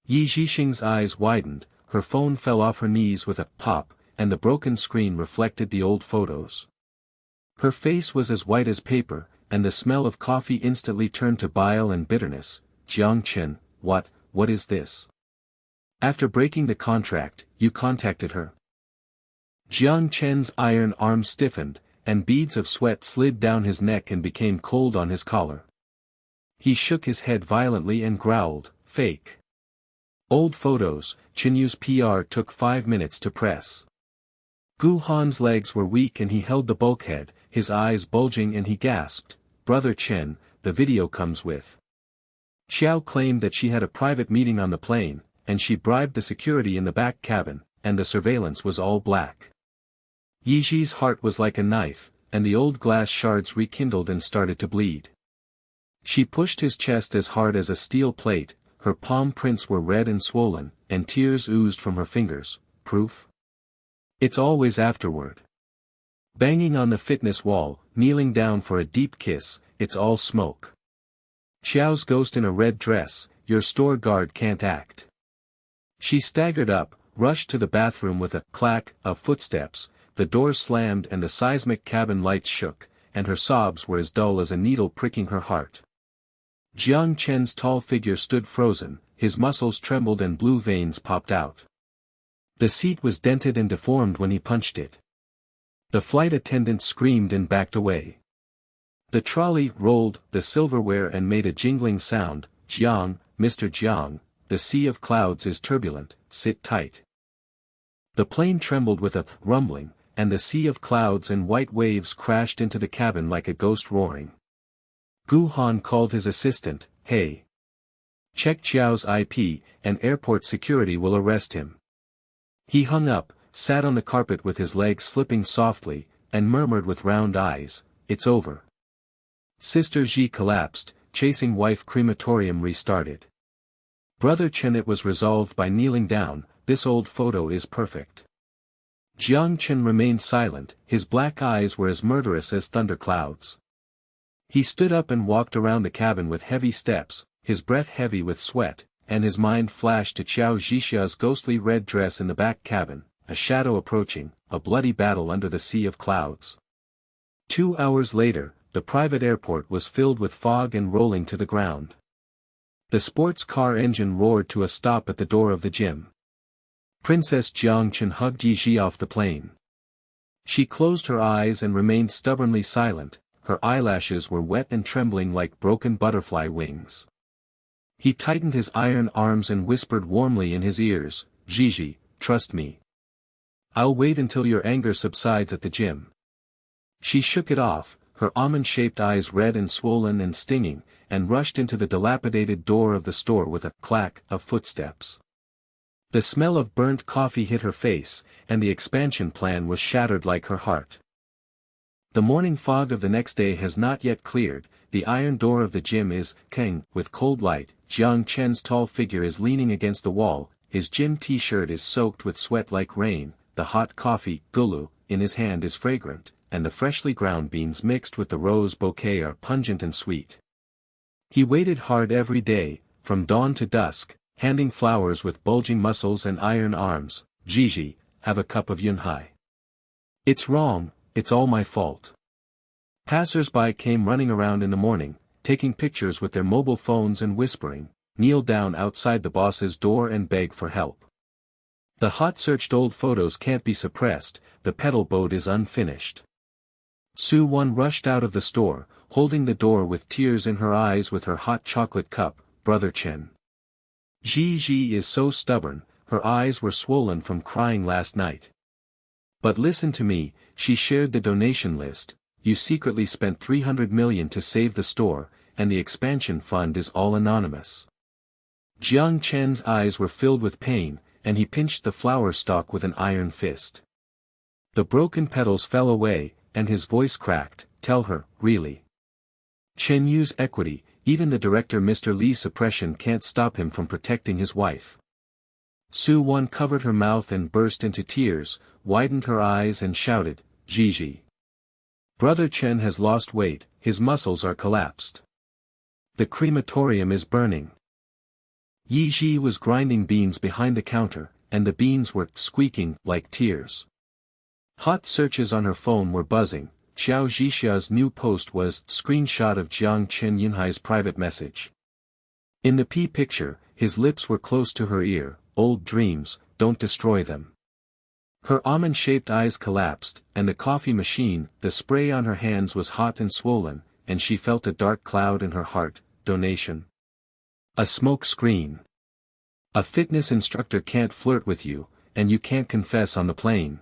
Yi Zhixing's eyes widened, her phone fell off her knees with a pop, and the broken screen reflected the old photos. Her face was as white as paper, and the smell of coffee instantly turned to bile and bitterness. Jiang Chen, what is this? After breaking the contract, you contacted her. Jiang Chen's iron arm stiffened, and beads of sweat slid down his neck and became cold on his collar. He shook his head violently and growled, fake. Old photos, Chinyu's PR took 5 minutes to press. Yunhai's legs were weak and he held the bulkhead, his eyes bulging, and he gasped, Brother Chen, the video comes with. Xiao claimed that she had a private meeting on the plane, and she bribed the security in the back cabin, and the surveillance was all black. Yi Ji's heart was like a knife, and the old glass shards rekindled and started to bleed. She pushed his chest as hard as a steel plate, her palm prints were red and swollen, and tears oozed from her fingers. Proof? It's always afterward. Banging on the fitness wall, kneeling down for a deep kiss, it's all smoke. Xiao's ghost in a red dress, your store guard can't act. She staggered up, rushed to the bathroom with a clack of footsteps, the doors slammed and the seismic cabin lights shook, and her sobs were as dull as a needle pricking her heart. Jiang Chen's tall figure stood frozen, his muscles trembled and blue veins popped out. The seat was dented and deformed when he punched it. The flight attendant screamed and backed away. The trolley rolled the silverware and made a jingling sound. Jiang, Mr. Jiang, the sea of clouds is turbulent, sit tight. The plane trembled with a rumbling, and the sea of clouds and white waves crashed into the cabin like a ghost roaring. Yunhai called his assistant, hey. Check Xiao's IP, and airport security will arrest him. He hung up, sat on the carpet with his legs slipping softly, and murmured with round eyes, it's over. Sister Ji collapsed, chasing wife crematorium restarted. Brother Chen, it was resolved by kneeling down, this old photo is perfect. Jiang Chen remained silent, his black eyes were as murderous as thunderclouds. He stood up and walked around the cabin with heavy steps, his breath heavy with sweat, and his mind flashed to Xiao Zhixia's ghostly red dress in the back cabin, a shadow approaching, a bloody battle under the sea of clouds. 2 hours later, the private airport was filled with fog and rolling to the ground. The sports car engine roared to a stop at the door of the gym. Princess Jiang Chen hugged Yi Ji off the plane. She closed her eyes and remained stubbornly silent, her eyelashes were wet and trembling like broken butterfly wings. He tightened his iron arms and whispered warmly in his ears, Ji, trust me. I'll wait until your anger subsides at the gym. She shook it off, her almond-shaped eyes red and swollen and stinging, and rushed into the dilapidated door of the store with a clack of footsteps. The smell of burnt coffee hit her face, and the expansion plan was shattered like her heart. The morning fog of the next day has not yet cleared, the iron door of the gym is keng with cold light. Jiang Chen's tall figure is leaning against the wall, his gym t-shirt is soaked with sweat like rain, the hot coffee, gulu, in his hand is fragrant, and the freshly ground beans mixed with the rose bouquet are pungent and sweet. He waited hard every day, from dawn to dusk, handing flowers with bulging muscles and iron arms. Gigi, have a cup of Yunhai. It's wrong, it's all my fault. Passers-by came running around in the morning, taking pictures with their mobile phones and whispering, kneel down outside the boss's door and beg for help. The hot-searched old photos can't be suppressed, the pedal boat is unfinished. Su Wan rushed out of the store, holding the door with tears in her eyes with her hot chocolate cup. Brother Chen. Gigi is so stubborn, her eyes were swollen from crying last night. But listen to me, she shared the donation list. You secretly spent 300 million to save the store, and the expansion fund is all anonymous. Jiang Chen's eyes were filled with pain, and he pinched the flower stalk with an iron fist. The broken petals fell away, and his voice cracked. Tell her, really. Chen Yu's equity, even the director Mr. Li's suppression can't stop him from protecting his wife. Su Wan covered her mouth and burst into tears, widened her eyes and shouted, Gigi. Brother Chen has lost weight, his muscles are collapsed. The crematorium is burning. Yi was grinding beans behind the counter, and the beans were squeaking like tears. Hot searches on her phone were buzzing. Xiao Zhixia's new post was screenshot of Jiang Chen Yunhai's private message. In the P picture, his lips were close to her ear. Old dreams, don't destroy them. Her almond-shaped eyes collapsed, and the coffee machine, the spray on her hands was hot and swollen, and she felt a dark cloud in her heart. Donation. A smoke screen. A fitness instructor can't flirt with you, and you can't confess on the plane.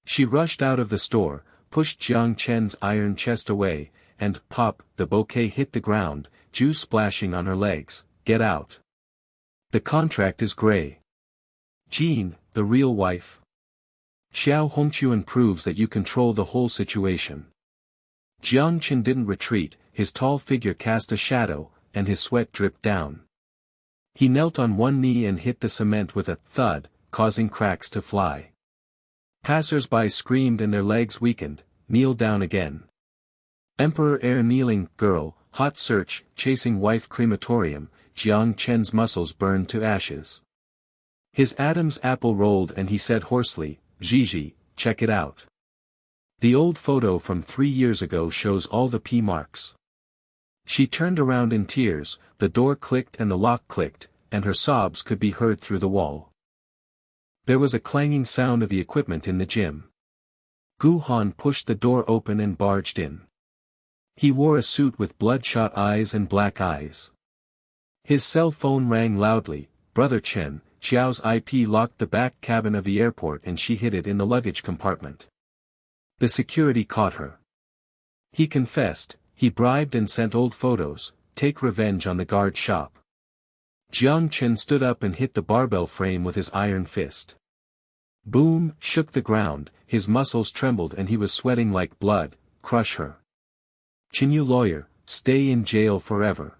She rushed out of the store, pushed Jiang Chen's iron chest away, and pop, the bouquet hit the ground, juice splashing on her legs. Get out. The contract is gray. Jean, the real wife. Xiao Hongchuan proves that you control the whole situation. Jiang Chen didn't retreat, his tall figure cast a shadow, and his sweat dripped down. He knelt on one knee and hit the cement with a thud, causing cracks to fly. Passers-by screamed and their legs weakened. Kneel down again. Emperor Air kneeling, girl, hot search, chasing wife crematorium. Jiang Chen's muscles burned to ashes. His Adam's apple rolled and he said hoarsely, Gigi, check it out. The old photo from 3 years ago shows all the P marks. She turned around in tears, the door clicked and the lock clicked, and her sobs could be heard through the wall. There was a clanging sound of the equipment in the gym. Gu Han pushed the door open and barged in. He wore a suit with bloodshot eyes and black eyes. His cell phone rang loudly. Brother Chen, Xiao's IP locked the back cabin of the airport and she hid it in the luggage compartment. The security caught her. He confessed, he bribed and sent old photos, take revenge on the guard shop. Jiang Chen stood up and hit the barbell frame with his iron fist. Boom, shook the ground, his muscles trembled and he was sweating like blood. Crush her. Qinyu lawyer, stay in jail forever.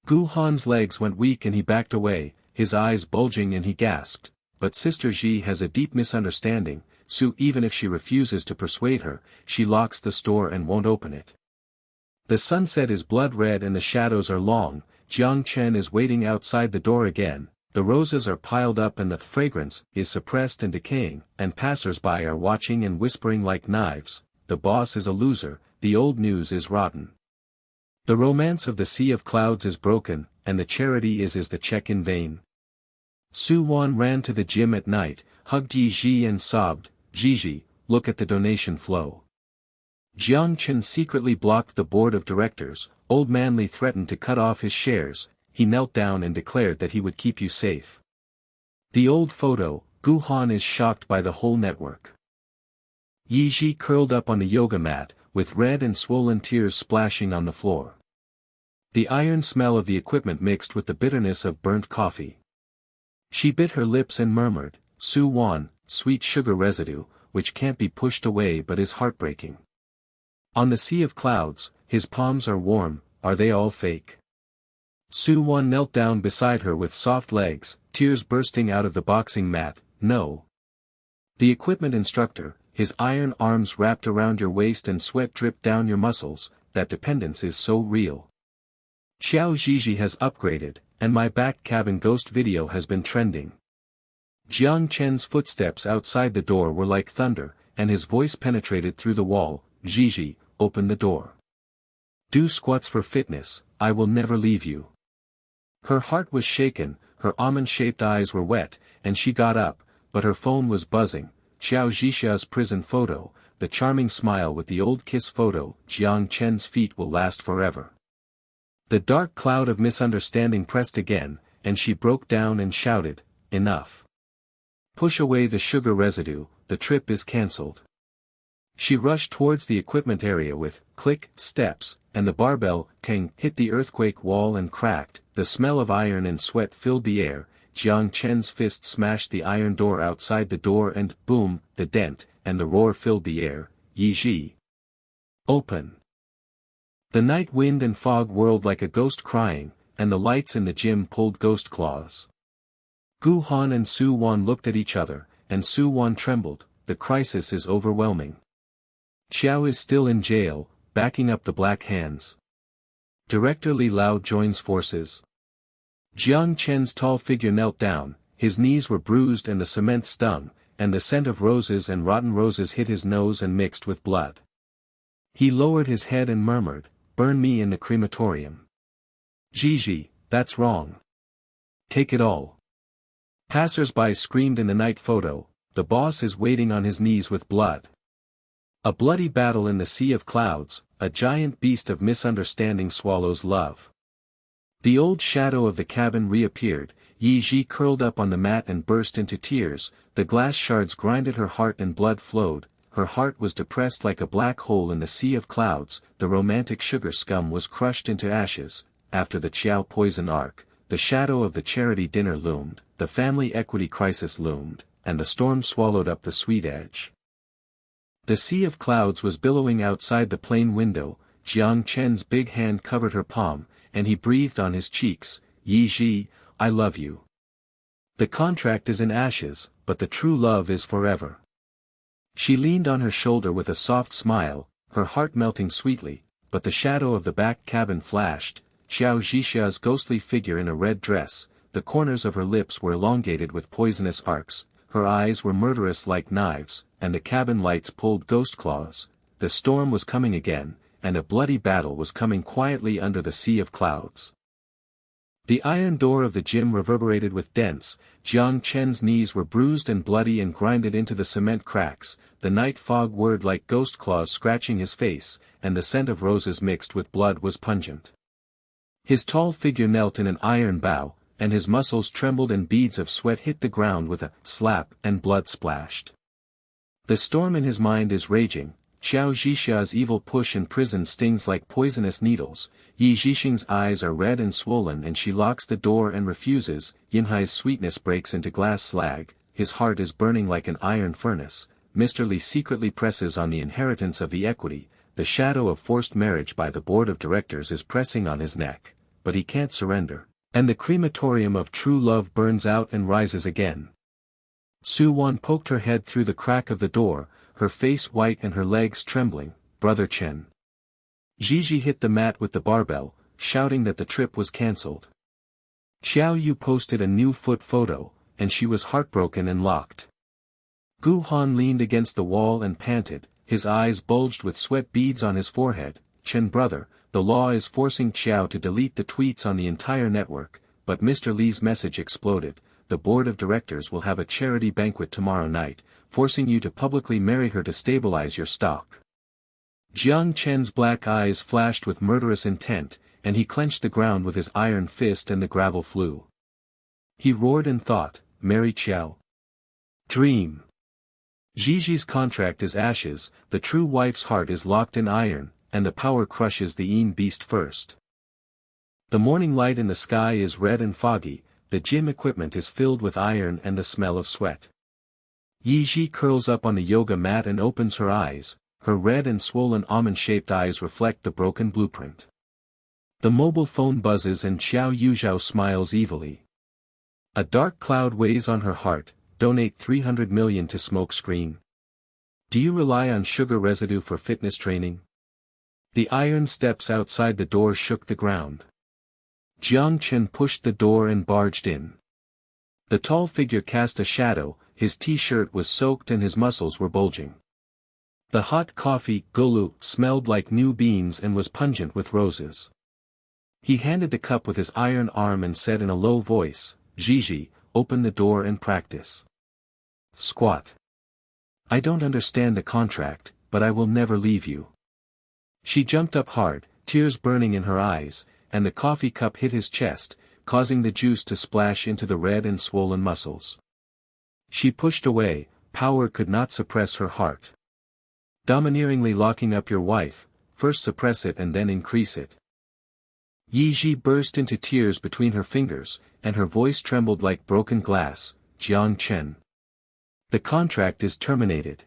Gu Han's legs went weak and he backed away, his eyes bulging and he gasped, but Sister Ji has a deep misunderstanding. Su, even if she refuses to persuade her, she locks the store and won't open it. The sunset is blood red and the shadows are long. Jiang Chen is waiting outside the door again, the roses are piled up and the fragrance is suppressed and decaying, and passers-by are watching and whispering like knives. The boss is a loser, the old news is rotten. The romance of the sea of clouds is broken, and the charity is the check in vain. Su Wan ran to the gym at night, hugged Ji and sobbed, Gigi, look at the donation flow. Jiang Chen secretly blocked the board of directors. Old Manly threatened to cut off his shares. He knelt down and declared that he would keep you safe. The old photo, Gu Han is shocked by the whole network. Yi Ji curled up on the yoga mat, with red and swollen tears splashing on the floor. The iron smell of the equipment mixed with the bitterness of burnt coffee. She bit her lips and murmured, Su Wan, sweet sugar residue, which can't be pushed away but is heartbreaking. On the sea of clouds, his palms are warm, are they all fake? Su-won knelt down beside her with soft legs, tears bursting out of the boxing mat. No. The equipment instructor, his iron arms wrapped around your waist and sweat dripped down your muscles, that dependence is so real. Xiao Zhizhi has upgraded, and my back cabin ghost video has been trending. Jiang Chen's footsteps outside the door were like thunder, and his voice penetrated through the wall. Zhizhi, open the door. Do squats for fitness, I will never leave you. Her heart was shaken, her almond-shaped eyes were wet, and she got up, but her phone was buzzing. Xiao Zhisha's prison photo, the charming smile with the old kiss photo. Jiang Chen's feet will last forever. The dark cloud of misunderstanding pressed again, and she broke down and shouted, enough. Push away the sugar residue, the trip is cancelled. She rushed towards the equipment area with, click, steps, and the barbell, king, hit the earthquake wall and cracked. The smell of iron and sweat filled the air. Jiang Chen's fist smashed the iron door outside the door and, boom, the dent, and the roar filled the air. Yi Ji. Open. The night wind and fog whirled like a ghost crying, and the lights in the gym pulled ghost claws. Gu Han and Su Wan looked at each other, and Su Wan trembled. The crisis is overwhelming. Xiao is still in jail, backing up the Black Hands. Director Li Lao joins forces. Jiang Chen's tall figure knelt down, his knees were bruised and the cement stung, and the scent of roses and rotten roses hit his nose and mixed with blood. He lowered his head and murmured, burn me in the crematorium. Zhizhi, that's wrong. Take it all. Passers-by screamed in the night photo, the boss is waiting on his knees with blood. A bloody battle in the sea of clouds, a giant beast of misunderstanding swallows love. The old shadow of the cabin reappeared. Yi Ji curled up on the mat and burst into tears. The glass shards grinded her heart and blood flowed. Her heart was depressed like a black hole in the sea of clouds. The romantic sugar scum was crushed into ashes. After the Chiao poison arc, the shadow of the charity dinner loomed, the family equity crisis loomed, and the storm swallowed up the sweet edge. The sea of clouds was billowing outside the plane window. Jiang Chen's big hand covered her palm, and he breathed on his cheeks. Yi Ji, I love you. The contract is in ashes, but the true love is forever. She leaned on her shoulder with a soft smile, her heart melting sweetly, but the shadow of the back cabin flashed. Xiao Zhisha's ghostly figure in a red dress, the corners of her lips were elongated with poisonous arcs, her eyes were murderous like knives, and the cabin lights pulled ghost claws. The storm was coming again, and a bloody battle was coming quietly under the sea of clouds. The iron door of the gym reverberated with dents. Jiang Chen's knees were bruised and bloody and grinded into the cement cracks. The night fog whirred like ghost claws scratching his face, and the scent of roses mixed with blood was pungent. His tall figure knelt in an iron bow, and his muscles trembled and beads of sweat hit the ground with a slap and blood splashed. The storm in his mind is raging. Xiao Zhisha's evil push in prison stings like poisonous needles. Yi Zhixing's eyes are red and swollen and she locks the door and refuses. Yunhai's sweetness breaks into glass slag, his heart is burning like an iron furnace. Mr. Li secretly presses on the inheritance of the equity. The shadow of forced marriage by the board of directors is pressing on his neck, but he can't surrender. And the crematorium of true love burns out and rises again. Su Wan poked her head through the crack of the door, her face white and her legs trembling. Brother Chen. Zhizhi hit the mat with the barbell, shouting that the trip was cancelled. Xiao Yu posted a new foot photo, and she was heartbroken and locked. Gu Han leaned against the wall and panted, his eyes bulged with sweat beads on his forehead. Chen brother, the law is forcing Xiao to delete the tweets on the entire network, but Mr. Li's message exploded. The board of directors will have a charity banquet tomorrow night, forcing you to publicly marry her to stabilize your stock. Jiang Chen's black eyes flashed with murderous intent, and he clenched the ground with his iron fist and the gravel flew. He roared and thought, marry Xiao. Dream. Zhizhi's contract is ashes, the true wife's heart is locked in iron, and the power crushes the Yin beast first. The morning light in the sky is red and foggy, the gym equipment is filled with iron and the smell of sweat. Yi Ji curls up on the yoga mat and opens her eyes, her red and swollen almond-shaped eyes reflect the broken blueprint. The mobile phone buzzes and Xiao Yuzhao smiles evilly. A dark cloud weighs on her heart. Donate 300 million to smokescreen. Do you rely on sugar residue for fitness training? The iron steps outside the door shook the ground. Jiang Chen pushed the door and barged in. The tall figure cast a shadow, his t-shirt was soaked and his muscles were bulging. The hot coffee, gulu, smelled like new beans and was pungent with roses. He handed the cup with his iron arm and said in a low voice, "Gigi, open the door and practice." Squat. I don't understand the contract, but I will never leave you. She jumped up hard, tears burning in her eyes, and the coffee cup hit his chest, causing the juice to splash into the red and swollen muscles. She pushed away, power could not suppress her heart. Domineeringly locking up your wife, first suppress it and then increase it. Yi Ji burst into tears between her fingers, and her voice trembled like broken glass. Jiang Chen. The contract is terminated.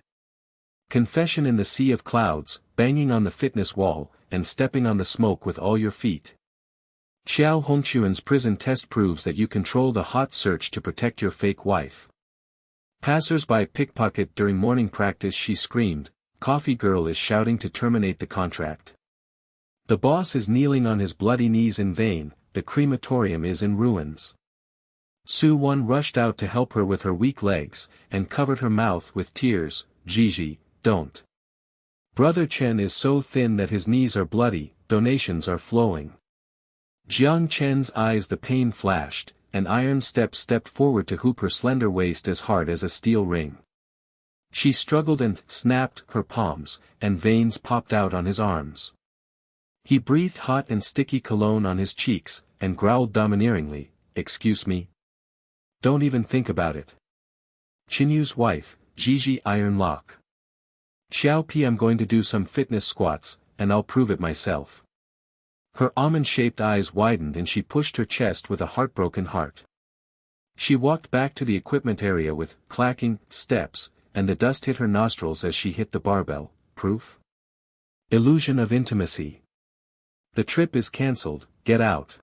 Confession in the sea of clouds, banging on the fitness wall, and stepping on the smoke with all your feet. Xiao Hongquan's prison test proves that you control the hot search to protect your fake wife. Passers-by pickpocket during morning practice. She screamed, Coffee Girl is shouting to terminate the contract. The boss is kneeling on his bloody knees in vain, the crematorium is in ruins. Su Wan rushed out to help her with her weak legs, and covered her mouth with tears. Gigi, don't. Brother Chen is so thin that his knees are bloody, donations are flowing. Jiang Chen's eyes the pain flashed, and Iron Step stepped forward to hoop her slender waist as hard as a steel ring. She struggled and snapped her palms, and veins popped out on his arms. He breathed hot and sticky cologne on his cheeks, and growled domineeringly, Excuse me? Don't even think about it. Qinyu's wife, Gigi Iron Lock. Xiao P. I'm going to do some fitness squats, and I'll prove it myself. Her almond-shaped eyes widened and she pushed her chest with a heartbroken heart. She walked back to the equipment area with clacking steps, and the dust hit her nostrils as she hit the barbell. Proof? Illusion of intimacy. The trip is cancelled, get out.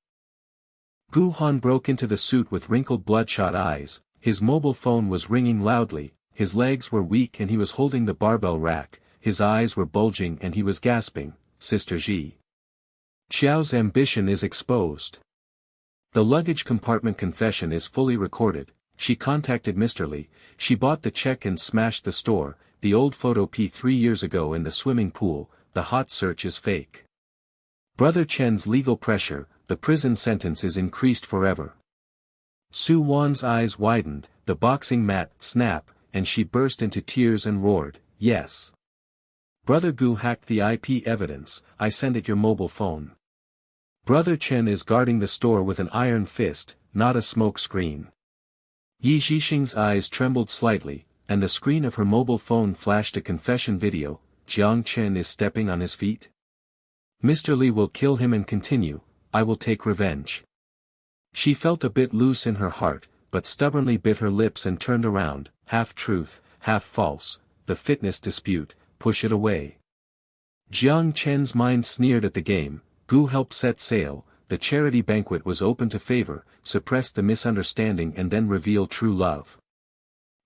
Gu Han broke into the suit with wrinkled bloodshot eyes, his mobile phone was ringing loudly, his legs were weak and he was holding the barbell rack, his eyes were bulging and he was gasping, Sister Ji. Xiao's ambition is exposed. The luggage compartment confession is fully recorded. She contacted Mr. Li, she bought the check and smashed the store, the old photo P 3 years ago in the swimming pool, the hot search is fake. Brother Chen's legal pressure, the prison sentence is increased forever. Su Wan's eyes widened, the boxing mat snap, and she burst into tears and roared, Yes. Brother Gu hacked the IP evidence, I send it your mobile phone. Brother Chen is guarding the store with an iron fist, not a smoke screen. Yi Zhixing's eyes trembled slightly, and the screen of her mobile phone flashed a confession video. Jiang Chen is stepping on his feet. Mr. Li will kill him and continue, I will take revenge. She felt a bit loose in her heart, but stubbornly bit her lips and turned around, half truth, half false, the fitness dispute, push it away. Jiang Chen's mind sneered at the game. Gu helped set sail, the charity banquet was open to favor, suppress the misunderstanding and then reveal true love.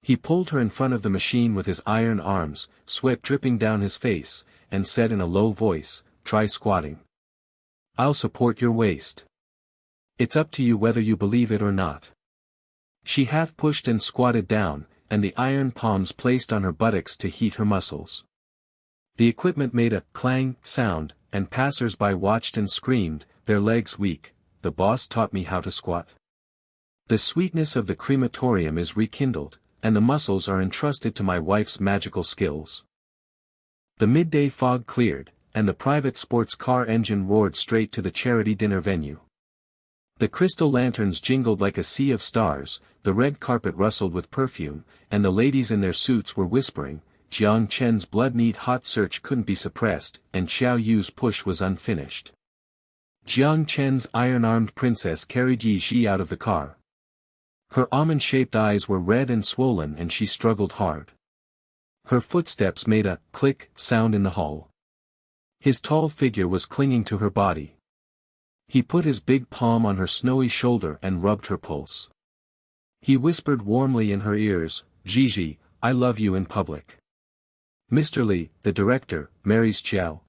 He pulled her in front of the machine with his iron arms, sweat dripping down his face, and said in a low voice, Try squatting. I'll support your waist. It's up to you whether you believe it or not. She half pushed and squatted down, and the iron palms placed on her buttocks to heat her muscles. The equipment made a clang sound, and passers-by watched and screamed, their legs weak, the boss taught me how to squat. The sweetness of the crematorium is rekindled, and the muscles are entrusted to my wife's magical skills. The midday fog cleared, and the private sports car engine roared straight to the charity dinner venue. The crystal lanterns jingled like a sea of stars, the red carpet rustled with perfume, and the ladies in their suits were whispering. Jiang Chen's blood-need hot search couldn't be suppressed, and Xiao Yu's push was unfinished. Jiang Chen's iron-armed princess carried Yi Ji out of the car. Her almond-shaped eyes were red and swollen and she struggled hard. Her footsteps made a click sound in the hall. His tall figure was clinging to her body. He put his big palm on her snowy shoulder and rubbed her pulse. He whispered warmly in her ears, "Gigi, I love you in public." Mr. Li, the director, marries Xiao.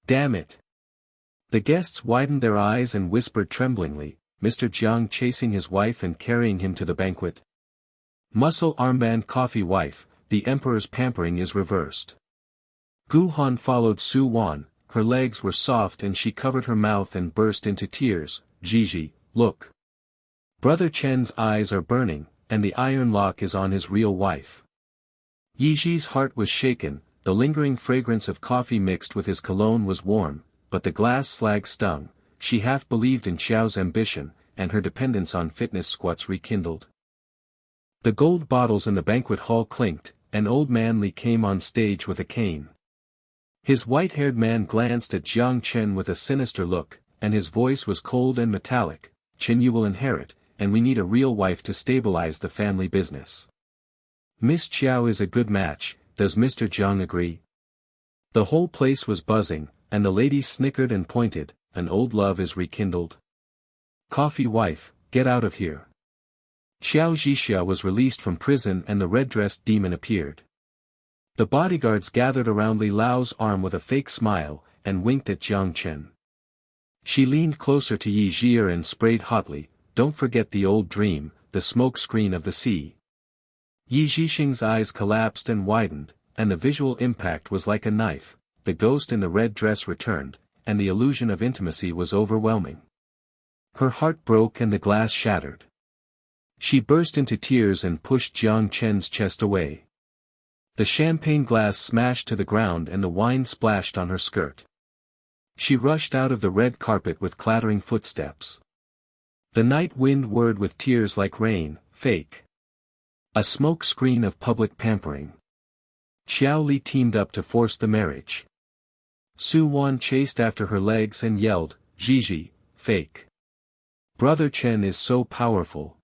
Damn it. The guests widened their eyes and whispered tremblingly, Mr. Jiang chasing his wife and carrying him to the banquet. Muscle armband coffee wife, the emperor's pampering is reversed. Gu Han followed Su Wan, her legs were soft and she covered her mouth and burst into tears, Gigi, look. Brother Chen's eyes are burning, and the iron lock is on his real wife. Yiji's heart was shaken, the lingering fragrance of coffee mixed with his cologne was warm, but the glass slag stung. She half believed in Xiao's ambition, and her dependence on fitness squats rekindled. The gold bottles in the banquet hall clinked, and old man Li came on stage with a cane. His white-haired man glanced at Jiang Chen with a sinister look, and his voice was cold and metallic, Chen you will inherit, and we need a real wife to stabilize the family business. Miss Xiao is a good match, does Mr. Jiang agree? The whole place was buzzing, and the ladies snickered and pointed, an old love is rekindled. Coffee wife, get out of here. Xiao Zhixia was released from prison and the red-dressed demon appeared. The bodyguards gathered around Li Lao's arm with a fake smile, and winked at Jiang Chen. She leaned closer to Yi Jia and sprayed hotly, don't forget the old dream, the smoke screen of the sea. Yi Zhixing's eyes collapsed and widened, and the visual impact was like a knife, the ghost in the red dress returned, and the illusion of intimacy was overwhelming. Her heart broke and the glass shattered. She burst into tears and pushed Jiang Chen's chest away. The champagne glass smashed to the ground and the wine splashed on her skirt. She rushed out of the red carpet with clattering footsteps. The night wind whirred with tears like rain, fake. A smoke screen of public pampering. Xiao Li teamed up to force the marriage. Su Wan chased after her legs and yelled, Gigi, fake. Brother Chen is so powerful.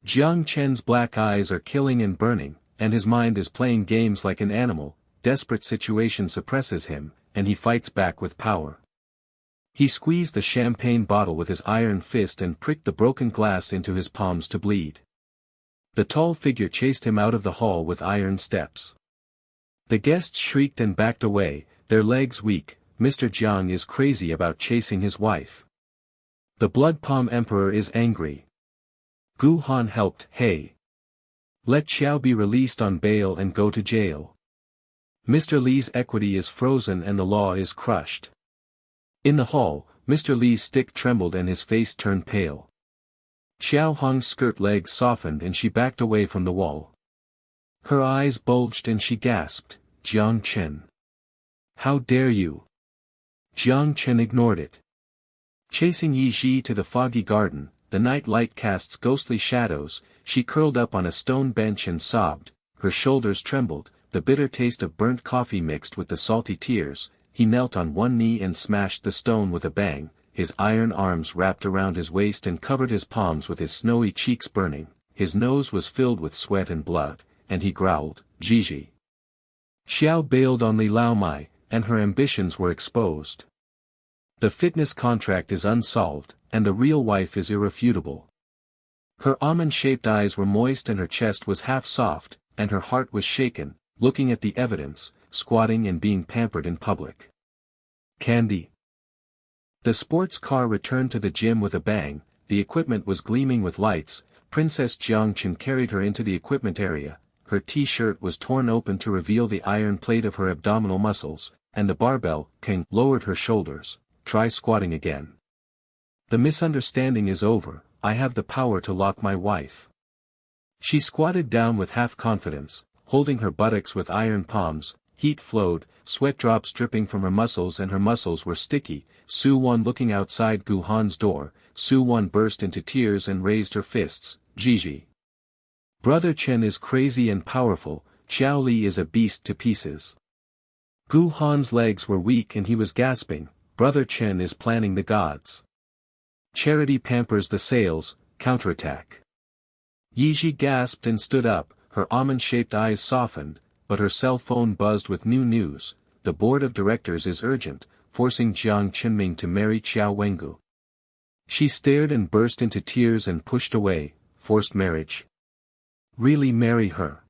Jiang Chen's black eyes are killing and burning, and his mind is playing games like an animal, desperate situation suppresses him, and he fights back with power. He squeezed the champagne bottle with his iron fist and pricked the broken glass into his palms to bleed. The tall figure chased him out of the hall with iron steps. The guests shrieked and backed away, their legs weak, Mr. Jiang is crazy about chasing his wife. The Blood Palm Emperor is angry. Gu Han helped, hey. Let Xiao be released on bail and go to jail. Mr. Li's equity is frozen and the law is crushed. In the hall, Mr. Li's stick trembled and his face turned pale. Xiao Hong's skirt legs softened and she backed away from the wall. Her eyes bulged and she gasped, Jiang Chen. How dare you? Jiang Chen ignored it. Chasing Yi Ji to the foggy garden, the night light casts ghostly shadows, she curled up on a stone bench and sobbed, her shoulders trembled, the bitter taste of burnt coffee mixed with the salty tears. He knelt on one knee and smashed the stone with a bang, his iron arms wrapped around his waist and covered his palms with his snowy cheeks burning, his nose was filled with sweat and blood, and he growled, Gigi. Xiao bailed on Li Laomai, and her ambitions were exposed. The fitness contract is unsolved, and the real wife is irrefutable. Her almond-shaped eyes were moist and her chest was half soft, and her heart was shaken, looking at the evidence, squatting and being pampered in public. Candy. The sports car returned to the gym with a bang, the equipment was gleaming with lights, Princess Jiang Chen carried her into the equipment area, her t-shirt was torn open to reveal the iron plate of her abdominal muscles, and the barbell king lowered her shoulders, try squatting again. The misunderstanding is over, I have the power to lock my wife. She squatted down with half confidence, holding her buttocks with iron palms, heat flowed, sweat drops dripping from her muscles and her muscles were sticky. Su Wan looking outside Gu Han's door, Su Wan burst into tears and raised her fists, Gigi. Brother Chen is crazy and powerful, Xiao Li is a beast to pieces. Gu Han's legs were weak and he was gasping, Brother Chen is planning the gods. Charity pampers the sales, counterattack. Yi Ji gasped and stood up, her almond-shaped eyes softened, but her cell phone buzzed with new news: the board of directors is urgent, forcing Jiang Qinming to marry Qiao Wengu. She stared and burst into tears and pushed away. Forced marriage? Really marry her?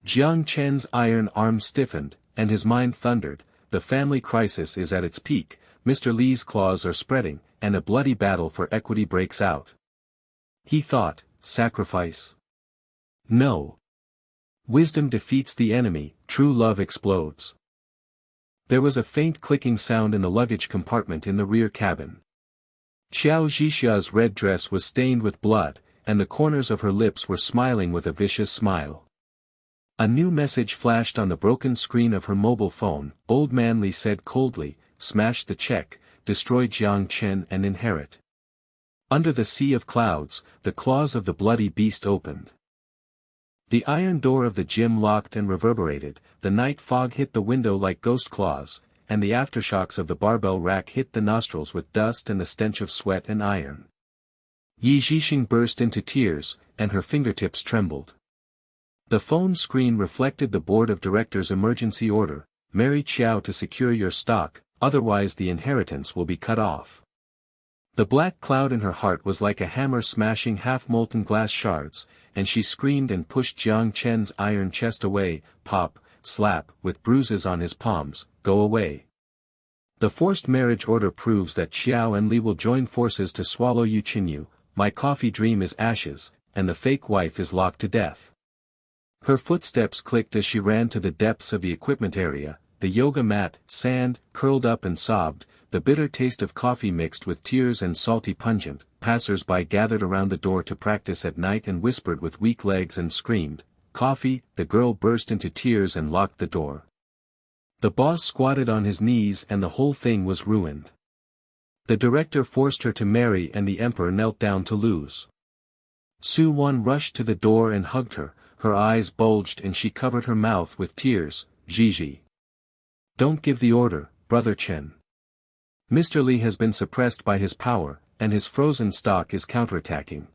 Jiang Chen's iron arm stiffened, and his mind thundered. The family crisis is at its peak, Mr. Li's claws are spreading, and a bloody battle for equity breaks out. He thought, sacrifice? No. Wisdom defeats the enemy, true love explodes. There was a faint clicking sound in the luggage compartment in the rear cabin. Qiao Zhixia's red dress was stained with blood, and the corners of her lips were smiling with a vicious smile. A new message flashed on the broken screen of her mobile phone. Old Man Li said coldly, "Smash the check, destroy Jiang Chen and inherit." Under the sea of clouds, the claws of the bloody beast opened. The iron door of the gym locked and reverberated, the night fog hit the window like ghost claws, and the aftershocks of the barbell rack hit the nostrils with dust and the stench of sweat and iron. Yi Zhixing burst into tears, and her fingertips trembled. The phone screen reflected the board of directors' emergency order: marry Qiao to secure your stock, otherwise the inheritance will be cut off. The black cloud in her heart was like a hammer smashing half-molten glass shards, and she screamed and pushed Jiang Chen's iron chest away. Pop, slap, with bruises on his palms, go away. The forced marriage order proves that Qiao and Li will join forces to swallow Yu Qinyu. My coffee dream is ashes, and the fake wife is locked to death. Her footsteps clicked as she ran to the depths of the equipment area, the yoga mat, sand, curled up and sobbed, the bitter taste of coffee mixed with tears and salty pungent. Passers-by gathered around the door to practice at night and whispered with weak legs and screamed, "Coffee!" The girl burst into tears and locked the door. The boss squatted on his knees and the whole thing was ruined. The director forced her to marry and the emperor knelt down to lose. Su Wan rushed to the door and hugged her, her eyes bulged and she covered her mouth with tears. Gigi. Don't give the order, Brother Chen. Mr. Li has been suppressed by his power, and his frozen stock is counterattacking.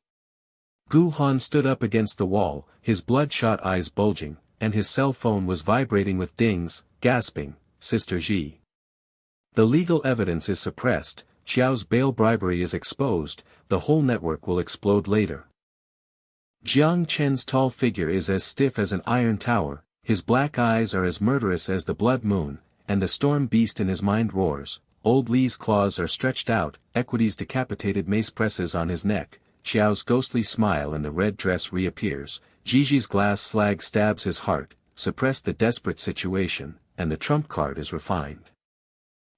Gu Han stood up against the wall, his bloodshot eyes bulging, and his cell phone was vibrating with dings, gasping, Sister Ji. The legal evidence is suppressed, Qiao's bail bribery is exposed, the whole network will explode later. Jiang Chen's tall figure is as stiff as an iron tower, his black eyes are as murderous as the blood moon, and the storm beast in his mind roars. Old Li's claws are stretched out, Equity's decapitated mace presses on his neck, Qiao's ghostly smile and the red dress reappears, Gigi's glass slag stabs his heart, suppress the desperate situation, and the trump card is refined.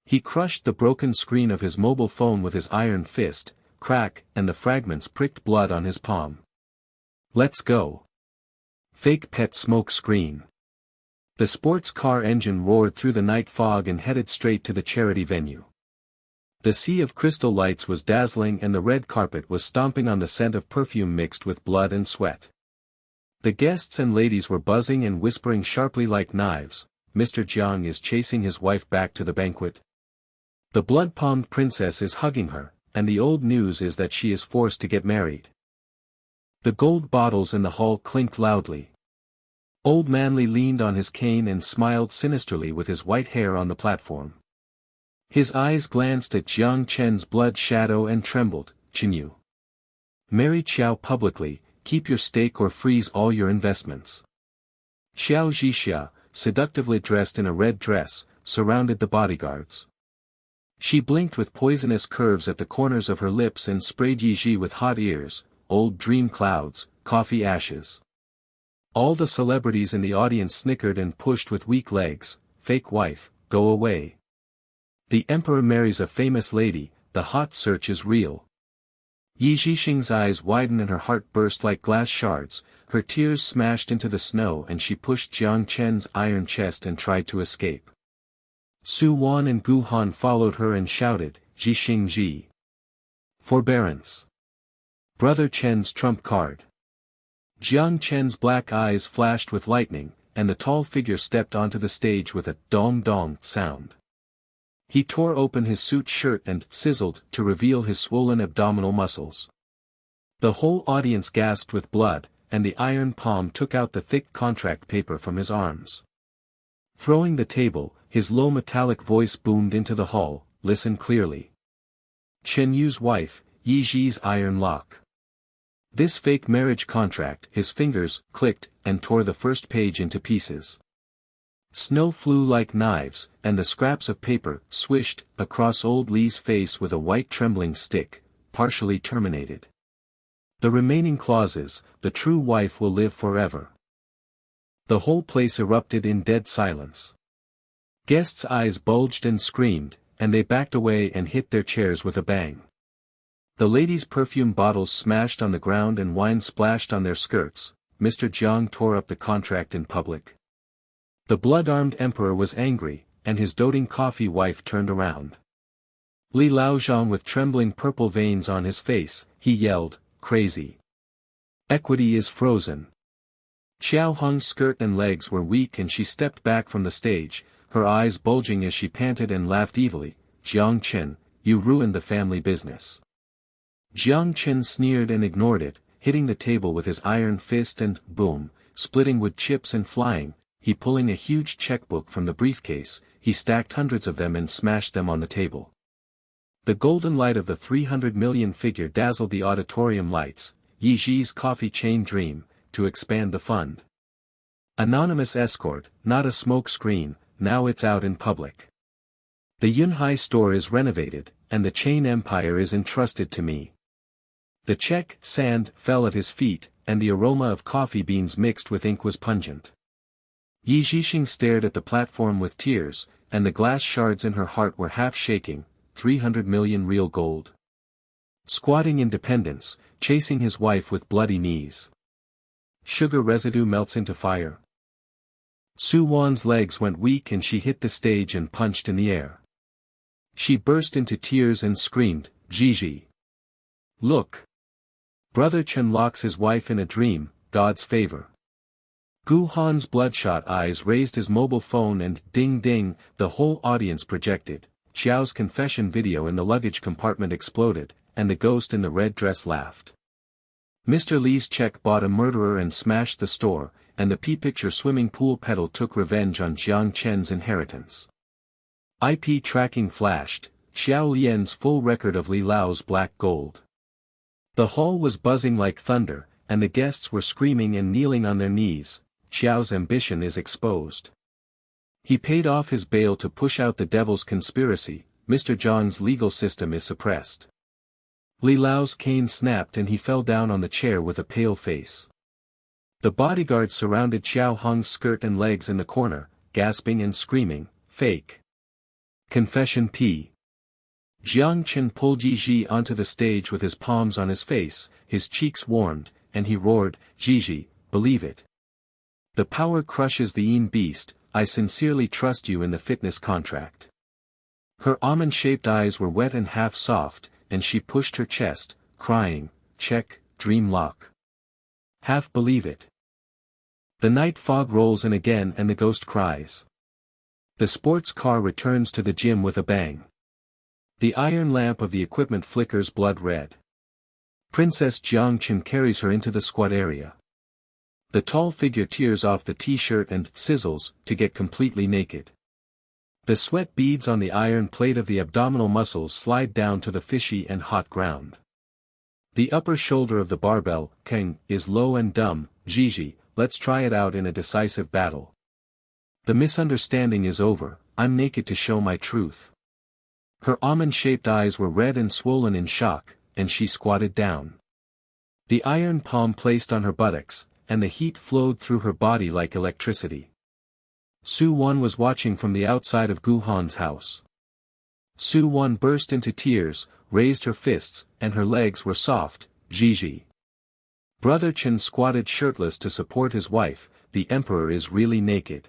He crushed the broken screen of his mobile phone with his iron fist, crack, and the fragments pricked blood on his palm. Let's go. Fake pet smoke screen. The sports car engine roared through the night fog and headed straight to the charity venue. The sea of crystal lights was dazzling and the red carpet was stomping on the scent of perfume mixed with blood and sweat. The guests and ladies were buzzing and whispering sharply like knives. Mr. Jiang is chasing his wife back to the banquet. The blood-palmed princess is hugging her, and the old news is that she is forced to get married. The gold bottles in the hall clinked loudly. Old Man Li leaned on his cane and smiled sinisterly with his white hair on the platform. His eyes glanced at Jiang Chen's blood shadow and trembled. Qinyu. Marry Qiao publicly, keep your stake or freeze all your investments. Qiao Zhixia, seductively dressed in a red dress, surrounded the bodyguards. She blinked with poisonous curves at the corners of her lips and sprayed Yi Ji with hot ears. Old dream clouds, coffee ashes. All the celebrities in the audience snickered and pushed with weak legs. Fake wife, go away. The emperor marries a famous lady, the hot search is real. Yi Zhixing's eyes widened and her heart burst like glass shards, her tears smashed into the snow and she pushed Jiang Chen's iron chest and tried to escape. Su Wan and Gu Han followed her and shouted, Zhixing Ji. Forbearance. Brother Chen's trump card. Jiang Chen's black eyes flashed with lightning, and the tall figure stepped onto the stage with a dong-dong sound. He tore open his suit shirt and sizzled to reveal his swollen abdominal muscles. The whole audience gasped with blood, and the iron palm took out the thick contract paper from his arms. Throwing the table, his low metallic voice boomed into the hall, "Listen clearly. Chen Yu's wife, Yi Ji's iron lock. This fake marriage contract." His fingers clicked and tore the first page into pieces. Snow flew like knives, and the scraps of paper swished across old Li's face with a white trembling stick, partially terminated. The remaining clauses, "The true wife will live forever." The whole place erupted in dead silence. Guests' eyes bulged and screamed, and they backed away and hit their chairs with a bang. The ladies' perfume bottles smashed on the ground and wine splashed on their skirts. Mr. Jiang tore up the contract in public. The blood-armed emperor was angry, and his doting coffee wife turned around. Li Laozhang with trembling purple veins on his face, he yelled, "Crazy. Equity is frozen." Xiao Hong's skirt and legs were weak and she stepped back from the stage, her eyes bulging as she panted and laughed evilly, "Jiang Chen, you ruined the family business." Jiang Chen sneered and ignored it, hitting the table with his iron fist and, boom, splitting wood chips and flying. He pulling a huge checkbook from the briefcase, he stacked hundreds of them and smashed them on the table. The golden light of the 300 million figure dazzled the auditorium lights, Yi Ji's coffee chain dream, to expand the fund. Anonymous escort, not a smoke screen, now it's out in public. The Yunhai store is renovated, and the chain empire is entrusted to me. The check, sand, fell at his feet, and the aroma of coffee beans mixed with ink was pungent. Yi Jixing stared at the platform with tears, and the glass shards in her heart were half shaking. 300 million real gold. Squatting independence, chasing his wife with bloody knees. Sugar residue melts into fire. Su Wan's legs went weak and she hit the stage and punched in the air. She burst into tears and screamed, "Gigi! Look! Brother Chen locks his wife in a dream, God's favor." Gu Han's bloodshot eyes raised his mobile phone and, ding ding, the whole audience projected. Xiao's confession video in the luggage compartment exploded, and the ghost in the red dress laughed. Mr. Li's check bought a murderer and smashed the store, and the P-Picture swimming pool pedal took revenge on Jiang Chen's inheritance. IP tracking flashed, Xiao Lian's full record of Li Lao's black gold. The hall was buzzing like thunder, and the guests were screaming and kneeling on their knees. Xiao's ambition is exposed. He paid off his bail to push out the devil's conspiracy. Mr. Zhang's legal system is suppressed. Li Lao's cane snapped and he fell down on the chair with a pale face. The bodyguards surrounded Xiao Hong's skirt and legs in the corner, gasping and screaming, "Fake! Confession P." Jiang Chen pulled Yi Ji onto the stage with his palms on his face, his cheeks warmed, and he roared, "Gigi, believe it. The power crushes the Yin beast, I sincerely trust you in the fitness contract." Her almond-shaped eyes were wet and half soft, and she pushed her chest, crying, "Check, dream lock. Half believe it." The night fog rolls in again and the ghost cries. The sports car returns to the gym with a bang. The iron lamp of the equipment flickers blood red. Princess Jiang Chen carries her into the squat area. The tall figure tears off the t-shirt and sizzles to get completely naked. The sweat beads on the iron plate of the abdominal muscles slide down to the fishy and hot ground. The upper shoulder of the barbell, Keng, is low and dumb. "Gigi, let's try it out in a decisive battle. The misunderstanding is over, I'm naked to show my truth." Her almond-shaped eyes were red and swollen in shock, and she squatted down. The iron palm placed on her buttocks, and the heat flowed through her body like electricity. Su Wan was watching from the outside of Gu Han's house. Su Wan burst into tears, raised her fists, and her legs were soft. "Gigi." Brother Chen squatted shirtless to support his wife. "The emperor is really naked."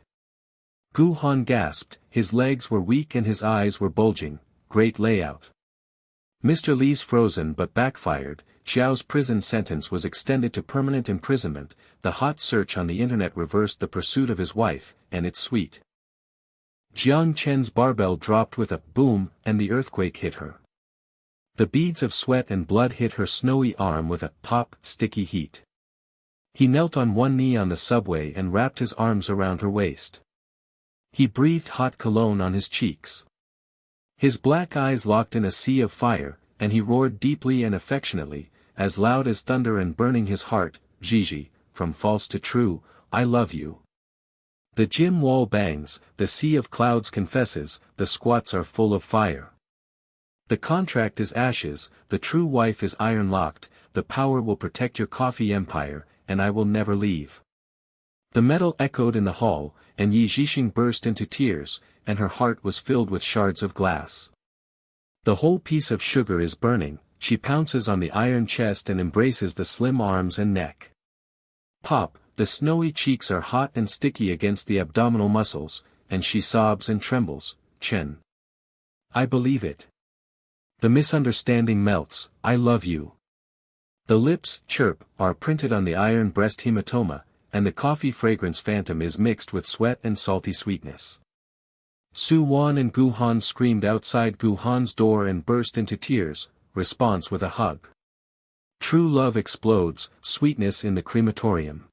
Gu Han gasped, his legs were weak and his eyes were bulging. "Great layout." Mr. Li's frozen but backfired. Xiao's prison sentence was extended to permanent imprisonment. The hot search on the internet reversed the pursuit of his wife, and it's sweet. Jiang Chen's barbell dropped with a boom, and the earthquake hit her. The beads of sweat and blood hit her snowy arm with a pop, sticky heat. He knelt on one knee on the subway and wrapped his arms around her waist. He breathed hot cologne on his cheeks. His black eyes locked in a sea of fire, and he roared deeply and affectionately, as loud as thunder and burning his heart, Gigi, from false to true, I love you. The gym wall bangs, the sea of clouds confesses, the squats are full of fire. The contract is ashes, the true wife is iron-locked, the power will protect your coffee empire, and I will never leave. The metal echoed in the hall, and Yi Zhixing burst into tears, and her heart was filled with shards of glass. The whole piece of sugar is burning, she pounces on the iron chest and embraces the slim arms and neck. Pop, the snowy cheeks are hot and sticky against the abdominal muscles, and she sobs and trembles, Chen. I believe it. The misunderstanding melts, I love you. The lips, chirp, are printed on the iron breast hematoma, and the coffee fragrance phantom is mixed with sweat and salty sweetness. Su Wan and Gu Han screamed outside Gu Han's door and burst into tears, response with a hug. True love explodes, sweetness in the crematorium.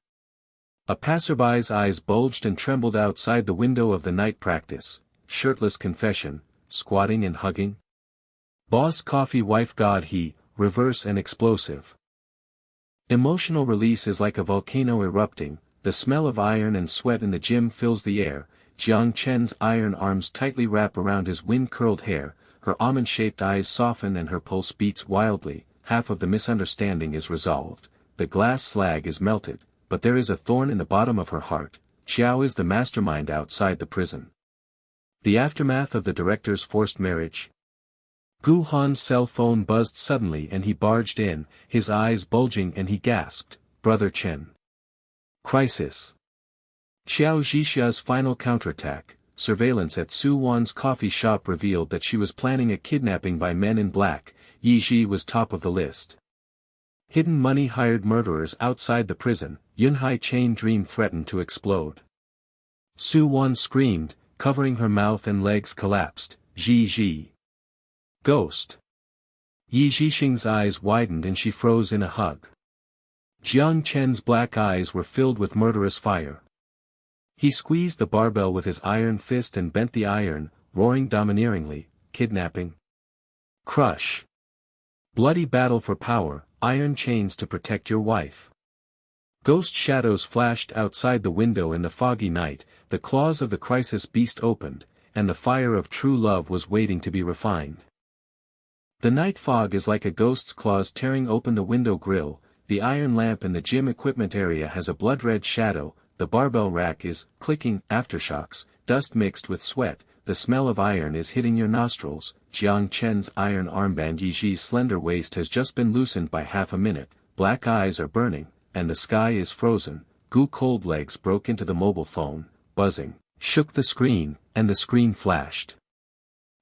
A passerby's eyes bulged and trembled outside the window of the night practice, shirtless confession, squatting and hugging. Boss coffee wife God he, reverse and explosive. Emotional release is like a volcano erupting, the smell of iron and sweat in the gym fills the air, Jiang Chen's iron arms tightly wrap around his wind-curled hair, her almond-shaped eyes soften and her pulse beats wildly, half of the misunderstanding is resolved, the glass slag is melted, but there is a thorn in the bottom of her heart, Xiao is the mastermind outside the prison. The aftermath of the director's forced marriage. Gu Han's cell phone buzzed suddenly and he barged in, his eyes bulging and he gasped, Brother Chen. Crisis. Xiao Zhixia's final counterattack, surveillance at Su Wan's coffee shop revealed that she was planning a kidnapping by men in black, Yi Zhi was top of the list. Hidden money hired murderers outside the prison, Yunhai chain dream threatened to explode. Su Wan screamed, covering her mouth and legs collapsed, Ji Ji. Ghost. Yi Zhixing's eyes widened and she froze in a hug. Jiang Chen's black eyes were filled with murderous fire. He squeezed the barbell with his iron fist and bent the iron, roaring domineeringly, kidnapping. Crush. Bloody battle for power, iron chains to protect your wife. Ghost shadows flashed outside the window in the foggy night, the claws of the crisis beast opened, and the fire of true love was waiting to be refined. The night fog is like a ghost's claws tearing open the window grill, the iron lamp in the gym equipment area has a blood-red shadow, the barbell rack is clicking, aftershocks, dust mixed with sweat, the smell of iron is hitting your nostrils, Jiang Chen's iron armband Yi Zhi's slender waist has just been loosened by half a minute, black eyes are burning, and the sky is frozen, Gu cold legs broke into the mobile phone, buzzing, shook the screen, and the screen flashed.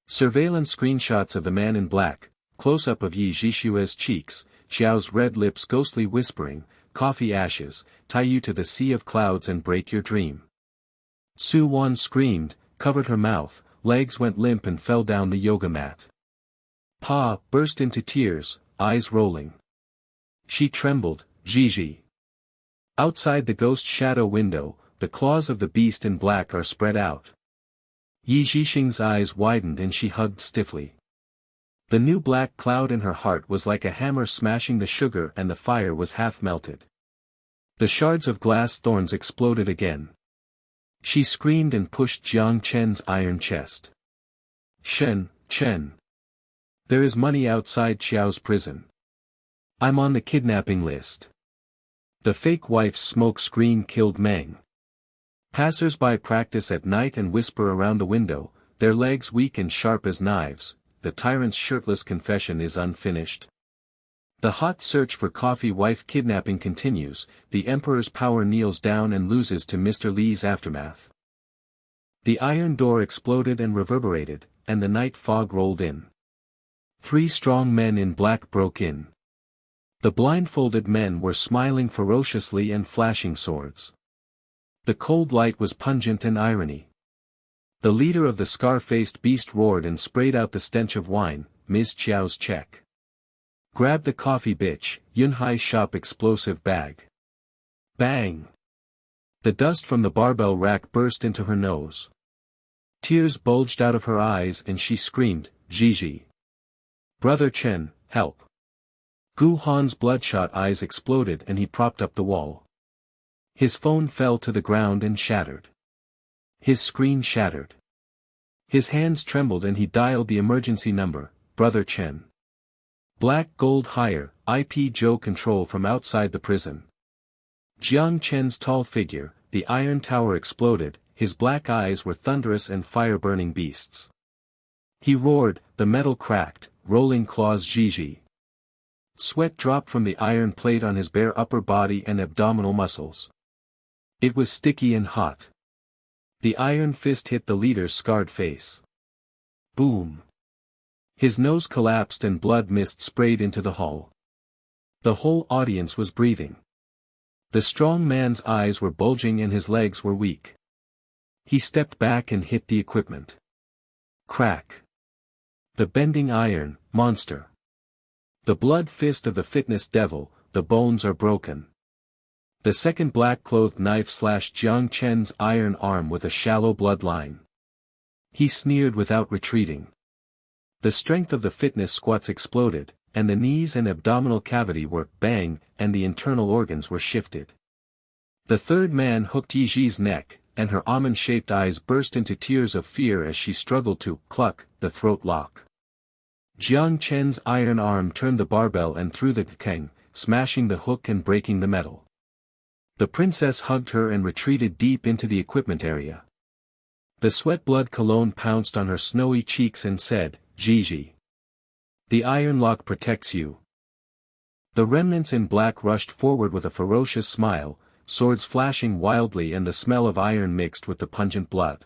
Surveillance screenshots of the man in black, close-up of Yi Zhishua's cheeks, Xiao's red lips ghostly whispering, coffee ashes, tie you to the sea of clouds and break your dream. Su Wan screamed, covered her mouth, legs went limp and fell down the yoga mat. Pa burst into tears, eyes rolling. She trembled, Gigi. Outside the ghost shadow window, the claws of the beast in black are spread out. Yi Zhixing's eyes widened and she hugged stiffly. The new black cloud in her heart was like a hammer smashing the sugar and the fire was half melted. The shards of glass thorns exploded again. She screamed and pushed Jiang Chen's iron chest. Chen. There is money outside Xiao's prison. I'm on the kidnapping list. The fake wife's smoke screen killed Meng. Passers-by practice at night and whisper around the window, their legs weak and sharp as knives, the tyrant's shirtless confession is unfinished. The hot search for coffee wife kidnapping continues, the emperor's power kneels down and loses to Mr. Li's aftermath. The iron door exploded and reverberated, and the night fog rolled in. 3 strong men in black broke in. The blindfolded men were smiling ferociously and flashing swords. The cold light was pungent and irony. The leader of the scar-faced beast roared and sprayed out the stench of wine, Ms. Qiao's check. Grab the coffee bitch, Yunhai shop explosive bag. Bang! The dust from the barbell rack burst into her nose. Tears bulged out of her eyes and she screamed, Gigi. Brother Chen, help. Gu Han's bloodshot eyes exploded and he propped up the wall. His phone fell to the ground and shattered. His screen shattered. His hands trembled and he dialed the emergency number, Brother Chen. Black Gold Hire, IP Joe control from outside the prison. Jiang Chen's tall figure, the iron tower exploded, his black eyes were thunderous and fire-burning beasts. He roared, the metal cracked, rolling claws Gigi. Sweat dropped from the iron plate on his bare upper body and abdominal muscles. It was sticky and hot. The iron fist hit the leader's scarred face. Boom. His nose collapsed and blood mist sprayed into the hall. The whole audience was breathing. The strong man's eyes were bulging and his legs were weak. He stepped back and hit the equipment. Crack. The bending iron, monster. The blood fist of the fitness devil, the bones are broken. The second black-clothed knife slashed Jiang Chen's iron arm with a shallow blood line. He sneered without retreating. The strength of the fitness squats exploded, and the knees and abdominal cavity were bang, and the internal organs were shifted. The third man hooked Yiji's neck, and her almond-shaped eyes burst into tears of fear as she struggled to cluck the throat lock. Jiang Chen's iron arm turned the barbell and threw the keng, smashing the hook and breaking the metal. The princess hugged her and retreated deep into the equipment area. The sweat-blood cologne pounced on her snowy cheeks and said, Gigi. The iron lock protects you. The remnants in black rushed forward with a ferocious smile, swords flashing wildly and the smell of iron mixed with the pungent blood.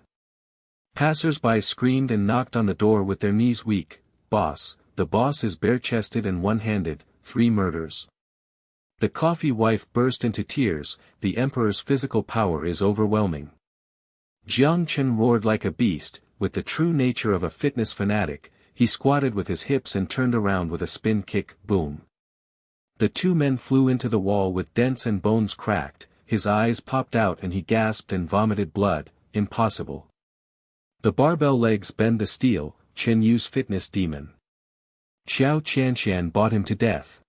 Passers-by screamed and knocked on the door with their knees weak. Boss, the boss is bare-chested and one-handed, 3 murders. The coffee wife burst into tears, the emperor's physical power is overwhelming. Jiang Chen roared like a beast, with the true nature of a fitness fanatic, he squatted with his hips and turned around with a spin kick, boom. The 2 men flew into the wall with dents and bones cracked, his eyes popped out and he gasped and vomited blood, impossible. The barbell legs bend the steel, Chen Yu's fitness demon. Xiao Qianxian bought him to death.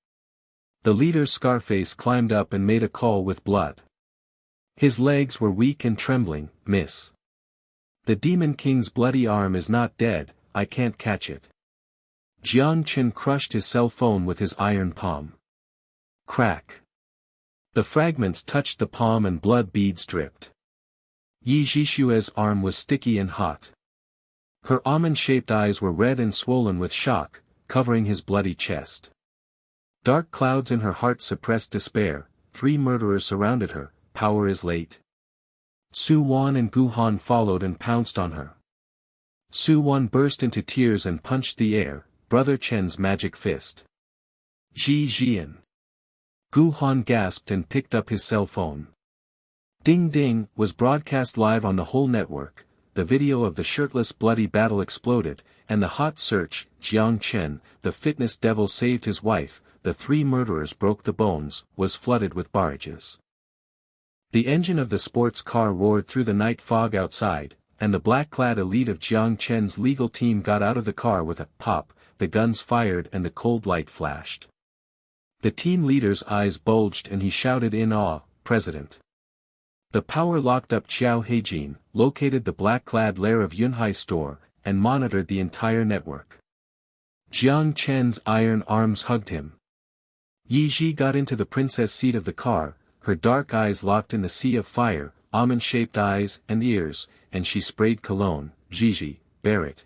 The leader's Scarface climbed up and made a call with blood. His legs were weak and trembling, miss. The Demon King's bloody arm is not dead, I can't catch it. Jiang Chen crushed his cell phone with his iron palm. Crack. The fragments touched the palm and blood beads dripped. Yi Zhishue's arm was sticky and hot. Her almond-shaped eyes were red and swollen with shock, covering his bloody chest. Dark clouds in her heart suppressed despair, 3 murderers surrounded her, power is late. Su Wan and Gu Han followed and pounced on her. Su Wan burst into tears and punched the air, Brother Chen's magic fist. Ji Jian. Gu Han gasped and picked up his cell phone. Ding Ding was broadcast live on the whole network, the video of the shirtless bloody battle exploded, and the hot search, Jiang Chen, the fitness devil saved his wife, the 3 murderers broke the bones, was flooded with barrages. The engine of the sports car roared through the night fog outside, and the black-clad elite of Jiang Chen's legal team got out of the car with a pop, the guns fired and the cold light flashed. The team leader's eyes bulged and he shouted in awe, President. The power locked up Xiao Heijin, located the black-clad lair of Yunhai store, and monitored the entire network. Jiang Chen's iron arms hugged him. Yi Ji got into the princess seat of the car, her dark eyes locked in the sea of fire, almond-shaped eyes and ears, and she sprayed cologne, Gigi, bear it.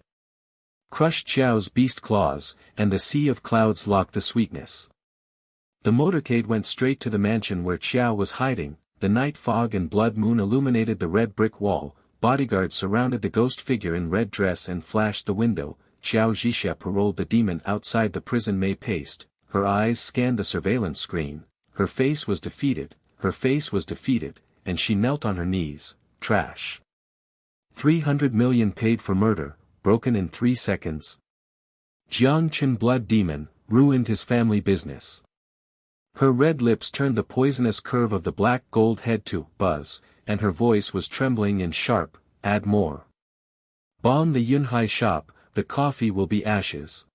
Crushed Xiao's beast claws, and the sea of clouds locked the sweetness. The motorcade went straight to the mansion where Xiao was hiding, the night fog and blood moon illuminated the red brick wall, bodyguards surrounded the ghost figure in red dress and flashed the window, Xiao Zhixia paroled the demon outside the prison May paced, her eyes scanned the surveillance screen, her face was defeated, and she knelt on her knees, trash. 300 million paid for murder, broken in 3 seconds. Jiang Chen blood demon, ruined his family business. Her red lips turned the poisonous curve of the black gold head to buzz, and her voice was trembling and sharp, add more. Bomb the Yunhai shop, the coffee will be ashes.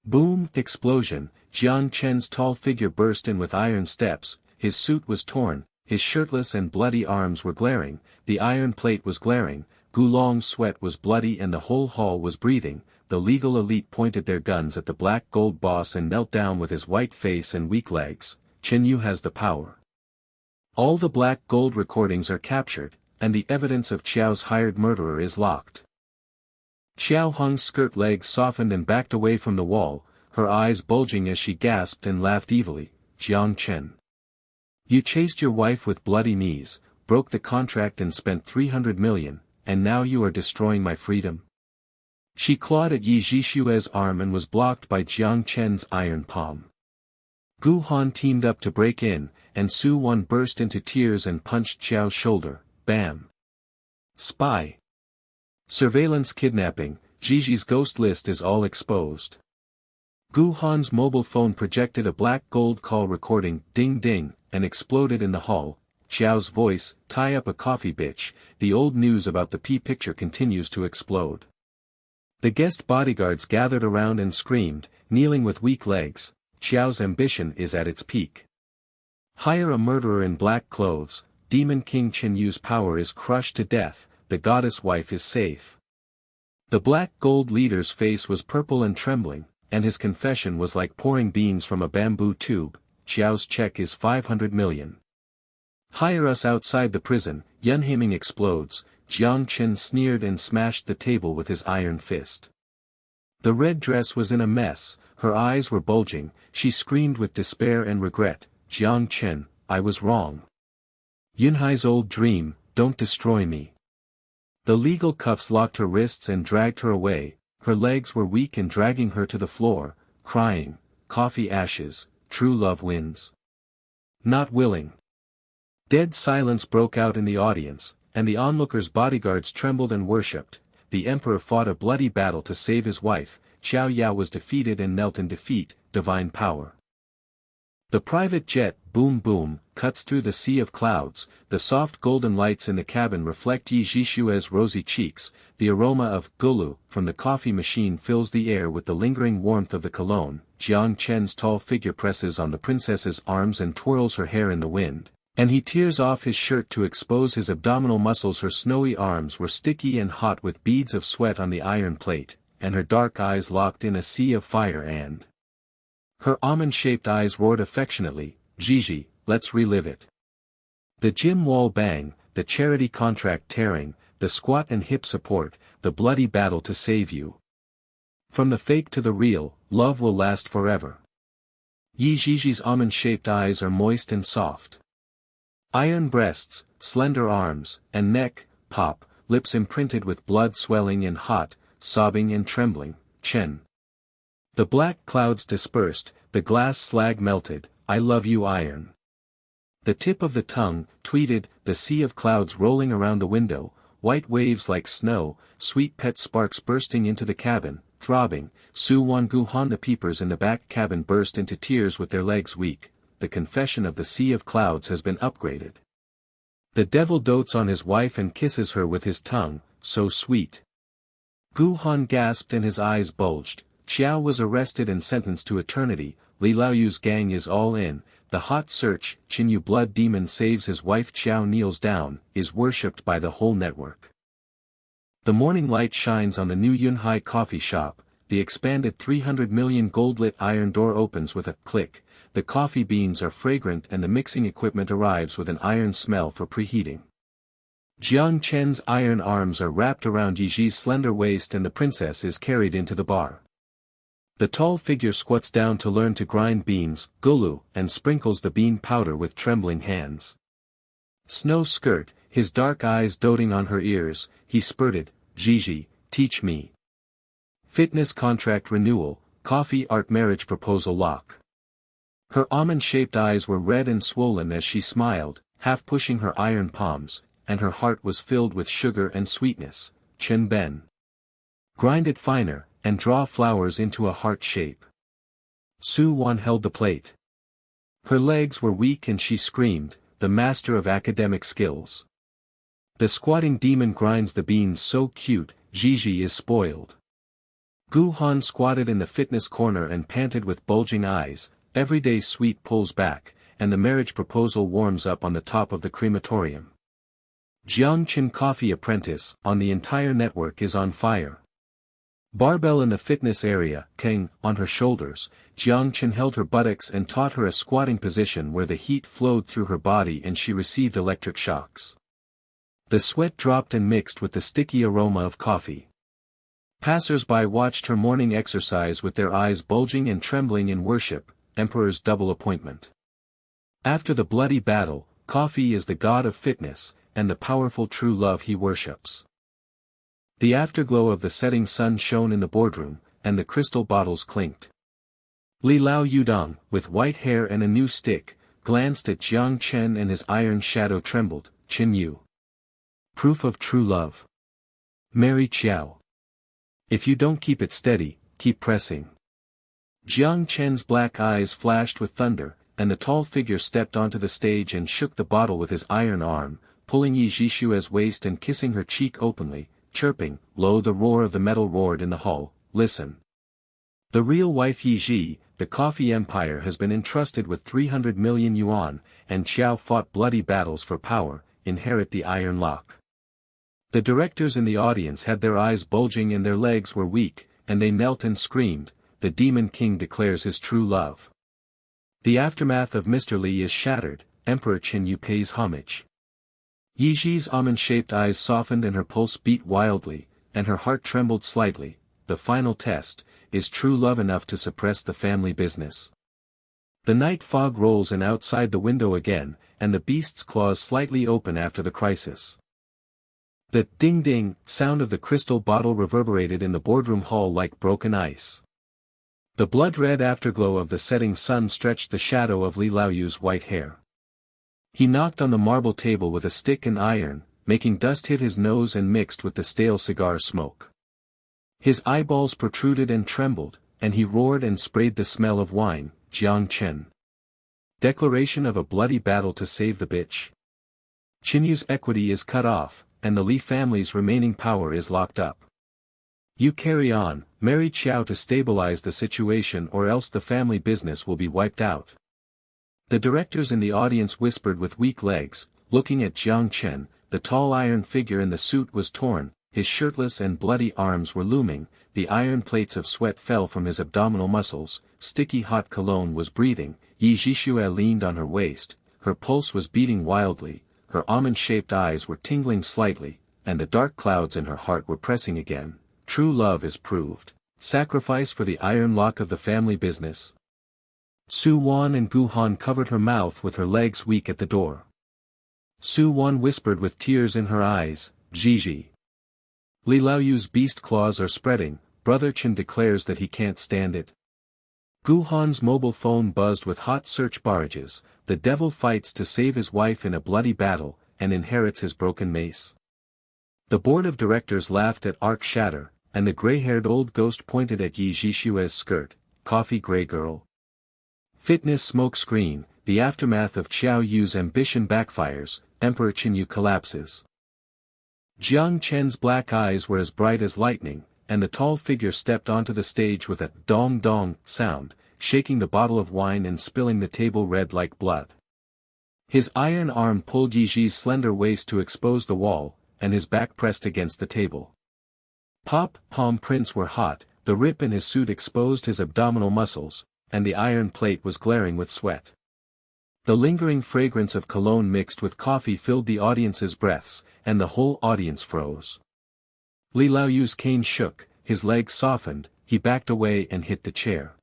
Boom! Explosion! Jiang Chen's tall figure burst in with iron steps, his suit was torn, his shirtless and bloody arms were glaring, the iron plate was glaring, Gulong's sweat was bloody and the whole hall was breathing. The legal elite pointed their guns at the black gold boss and knelt down with his white face and weak legs. Chen Yu has the power. All the black gold recordings are captured, and the evidence of Qiao's hired murderer is locked. Qiao Hong's skirt legs softened and backed away from the wall, her eyes bulging as she gasped and laughed evilly. Jiang Chen. You chased your wife with bloody knees, broke the contract and spent 300 million, and now you are destroying my freedom? She clawed at Yi Zhishue's arm and was blocked by Jiang Chen's iron palm. Gu Han teamed up to break in, and Su Wan burst into tears and punched Qiao's shoulder. Bam! Spy! Surveillance kidnapping, Gigi's ghost list is all exposed. Gu Han's mobile phone projected a black gold call recording, ding ding, and exploded in the hall. Qiao's voice, tie up a coffee bitch, the old news about the P-picture continues to explode. The guest bodyguards gathered around and screamed, kneeling with weak legs, Qiao's ambition is at its peak. Hire a murderer in black clothes, Demon King Chen Yu's power is crushed to death, the goddess wife is safe. The black gold leader's face was purple and trembling, and his confession was like pouring beans from a bamboo tube. Qiao's check is 500 million. Hire us outside the prison. Yunhai explodes. Jiang Chen sneered and smashed the table with his iron fist. The red dress was in a mess, her eyes were bulging, she screamed with despair and regret. Jiang Chen, I was wrong. Yunhai's old dream, don't destroy me. The legal cuffs locked her wrists and dragged her away, her legs were weak and dragging her to the floor, crying, coffee ashes, true love wins. Not willing. Dead silence broke out in the audience, and the onlookers' bodyguards trembled and worshipped. The emperor fought a bloody battle to save his wife, Xiao Yao was defeated and knelt in defeat, divine power. The private jet, boom boom, cuts through the sea of clouds, the soft golden lights in the cabin reflect Yi Zhishue's rosy cheeks, the aroma of gulu from the coffee machine fills the air with the lingering warmth of the cologne. Jiang Chen's tall figure presses on the princess's arms and twirls her hair in the wind. And he tears off his shirt to expose his abdominal muscles. Her snowy arms were sticky and hot with beads of sweat on the iron plate, and her dark eyes locked in a sea of fire and her almond-shaped eyes roared affectionately, Gigi, let's relive it. The gym wall bang, the charity contract tearing, the squat and hip support, the bloody battle to save you. From the fake to the real, love will last forever. Yi Gigi's almond-shaped eyes are moist and soft. Iron breasts, slender arms, and neck, pop, lips imprinted with blood swelling and hot, sobbing and trembling, Chen. The black clouds dispersed, the glass slag melted, I love you iron. The tip of the tongue, tweeted, the sea of clouds rolling around the window, white waves like snow, sweet pet sparks bursting into the cabin, throbbing, Su Wan Gu Han. The peepers in the back cabin burst into tears with their legs weak. The confession of the sea of clouds has been upgraded. The devil dotes on his wife and kisses her with his tongue, so sweet. Gu Han gasped and his eyes bulged. Qiao was arrested and sentenced to eternity. Li Laoyu's gang is all in. The hot search, Qin Yu blood demon saves his wife. Qiao kneels down, is worshipped by the whole network. The morning light shines on the new Yunhai coffee shop. The expanded 300 million gold-lit iron door opens with a click. The coffee beans are fragrant and the mixing equipment arrives with an iron smell for preheating. Jiang Chen's iron arms are wrapped around Yiji's slender waist and the princess is carried into the bar. The tall figure squats down to learn to grind beans, gulu, and sprinkles the bean powder with trembling hands. Snow skirt, his dark eyes doting on her ears, he spurted, Gigi, teach me. Fitness contract renewal, coffee art marriage proposal lock. Her almond-shaped eyes were red and swollen as she smiled, half pushing her iron palms, and her heart was filled with sugar and sweetness. Chen Ben. Grind it finer, and draw flowers into a heart shape. Su Wan held the plate. Her legs were weak and she screamed, the master of academic skills. The squatting demon grinds the beans so cute, Gigi is spoiled. Guhan squatted in the fitness corner and panted with bulging eyes, everyday sweet pulls back, and the marriage proposal warms up on the top of the crematorium. Jiang Qin coffee apprentice, on the entire network is on fire. Barbell in the fitness area, Kang, on her shoulders, Jiang Qin held her buttocks and taught her a squatting position where the heat flowed through her body and she received electric shocks. The sweat dropped and mixed with the sticky aroma of coffee. Passers-by watched her morning exercise with their eyes bulging and trembling in worship, Emperor's double appointment. After the bloody battle, coffee is the god of fitness, and the powerful true love he worships. The afterglow of the setting sun shone in the boardroom, and the crystal bottles clinked. Li Lao Yudong, with white hair and a new stick, glanced at Jiang Chen and his iron shadow trembled, Qin Yu. Proof of true love. Mary Chiao. If you don't keep it steady, keep pressing. Jiang Chen's black eyes flashed with thunder, and the tall figure stepped onto the stage and shook the bottle with his iron arm, pulling Yi Jishua's waist and kissing her cheek openly, chirping, "Lo!" The roar of the metal roared in the hall, "Listen. The real wife Yi Ji, the coffee empire has been entrusted with 300 million yuan, and Qiao fought bloody battles for power, inherit the iron lock." The directors in the audience had their eyes bulging and their legs were weak, and they knelt and screamed, "The Demon King declares his true love." The aftermath of Mr. Li is shattered, Emperor Qin Yu pays homage. Yi Ji's almond-shaped eyes softened and her pulse beat wildly, and her heart trembled slightly. The final test, is true love enough to suppress the family business? The night fog rolls in outside the window again, and the beast's claws slightly open after the crisis. The ding-ding sound of the crystal bottle reverberated in the boardroom hall like broken ice. The blood-red afterglow of the setting sun stretched the shadow of Li Laoyu's white hair. He knocked on the marble table with a stick and iron, making dust hit his nose and mixed with the stale cigar smoke. His eyeballs protruded and trembled, and he roared and sprayed the smell of wine, Jiang Chen. Declaration of a bloody battle to save the bitch. Qinyu's equity is cut off, and the Li family's remaining power is locked up. You carry on, marry Qiao to stabilize the situation or else the family business will be wiped out. The directors in the audience whispered with weak legs, looking at Jiang Chen. The tall iron figure in the suit was torn, his shirtless and bloody arms were looming, the iron plates of sweat fell from his abdominal muscles, sticky hot cologne was breathing, Yi Jishua leaned on her waist, her pulse was beating wildly, her almond-shaped eyes were tingling slightly, and the dark clouds in her heart were pressing again. True love is proved. Sacrifice for the iron lock of the family business. Su Wan and Gu Han covered her mouth with her legs weak at the door. Su Wan whispered with tears in her eyes, "Gigi. Li Laoyu's beast claws are spreading, Brother Chen declares that he can't stand it." Gu Han's mobile phone buzzed with hot search barrages, the devil fights to save his wife in a bloody battle, and inherits his broken mace. The board of directors laughed at Arc Shatter, and the gray-haired old ghost pointed at Yi Jishua's skirt, "Coffee gray girl." Fitness smoke screen, the aftermath of Qiao Yu's ambition backfires, Emperor Qinyu collapses. Jiang Chen's black eyes were as bright as lightning, and the tall figure stepped onto the stage with a dong-dong sound, shaking the bottle of wine and spilling the table red like blood. His iron arm pulled Yi Ji's slender waist to expose the wall, and his back pressed against the table. Palm prints were hot, the rip in his suit exposed his abdominal muscles, and the iron plate was glaring with sweat. The lingering fragrance of cologne mixed with coffee filled the audience's breaths, and the whole audience froze. Li Laoyu's cane shook, his legs softened, he backed away and hit the chair.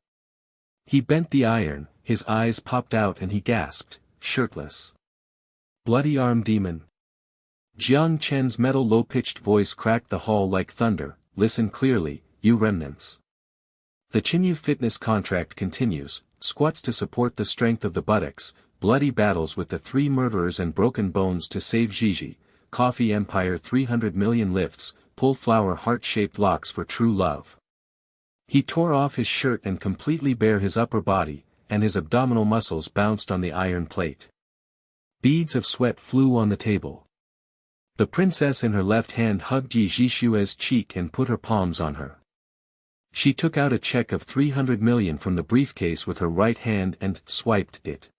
He bent the iron, his eyes popped out and he gasped, "Shirtless. Bloody arm demon." Jiang Chen's metal low-pitched voice cracked the hall like thunder, "Listen clearly, you remnants. The Qinyu fitness contract continues, squats to support the strength of the buttocks, bloody battles with the three murderers and broken bones to save Gigi, coffee empire 300 million lifts, pull flower heart-shaped locks for true love." He tore off his shirt and completely bare his upper body, and his abdominal muscles bounced on the iron plate. Beads of sweat flew on the table. The princess in her left hand hugged Yi Jishue's cheek and put her palms on her. She took out a check of 300 million from the briefcase with her right hand and swiped it.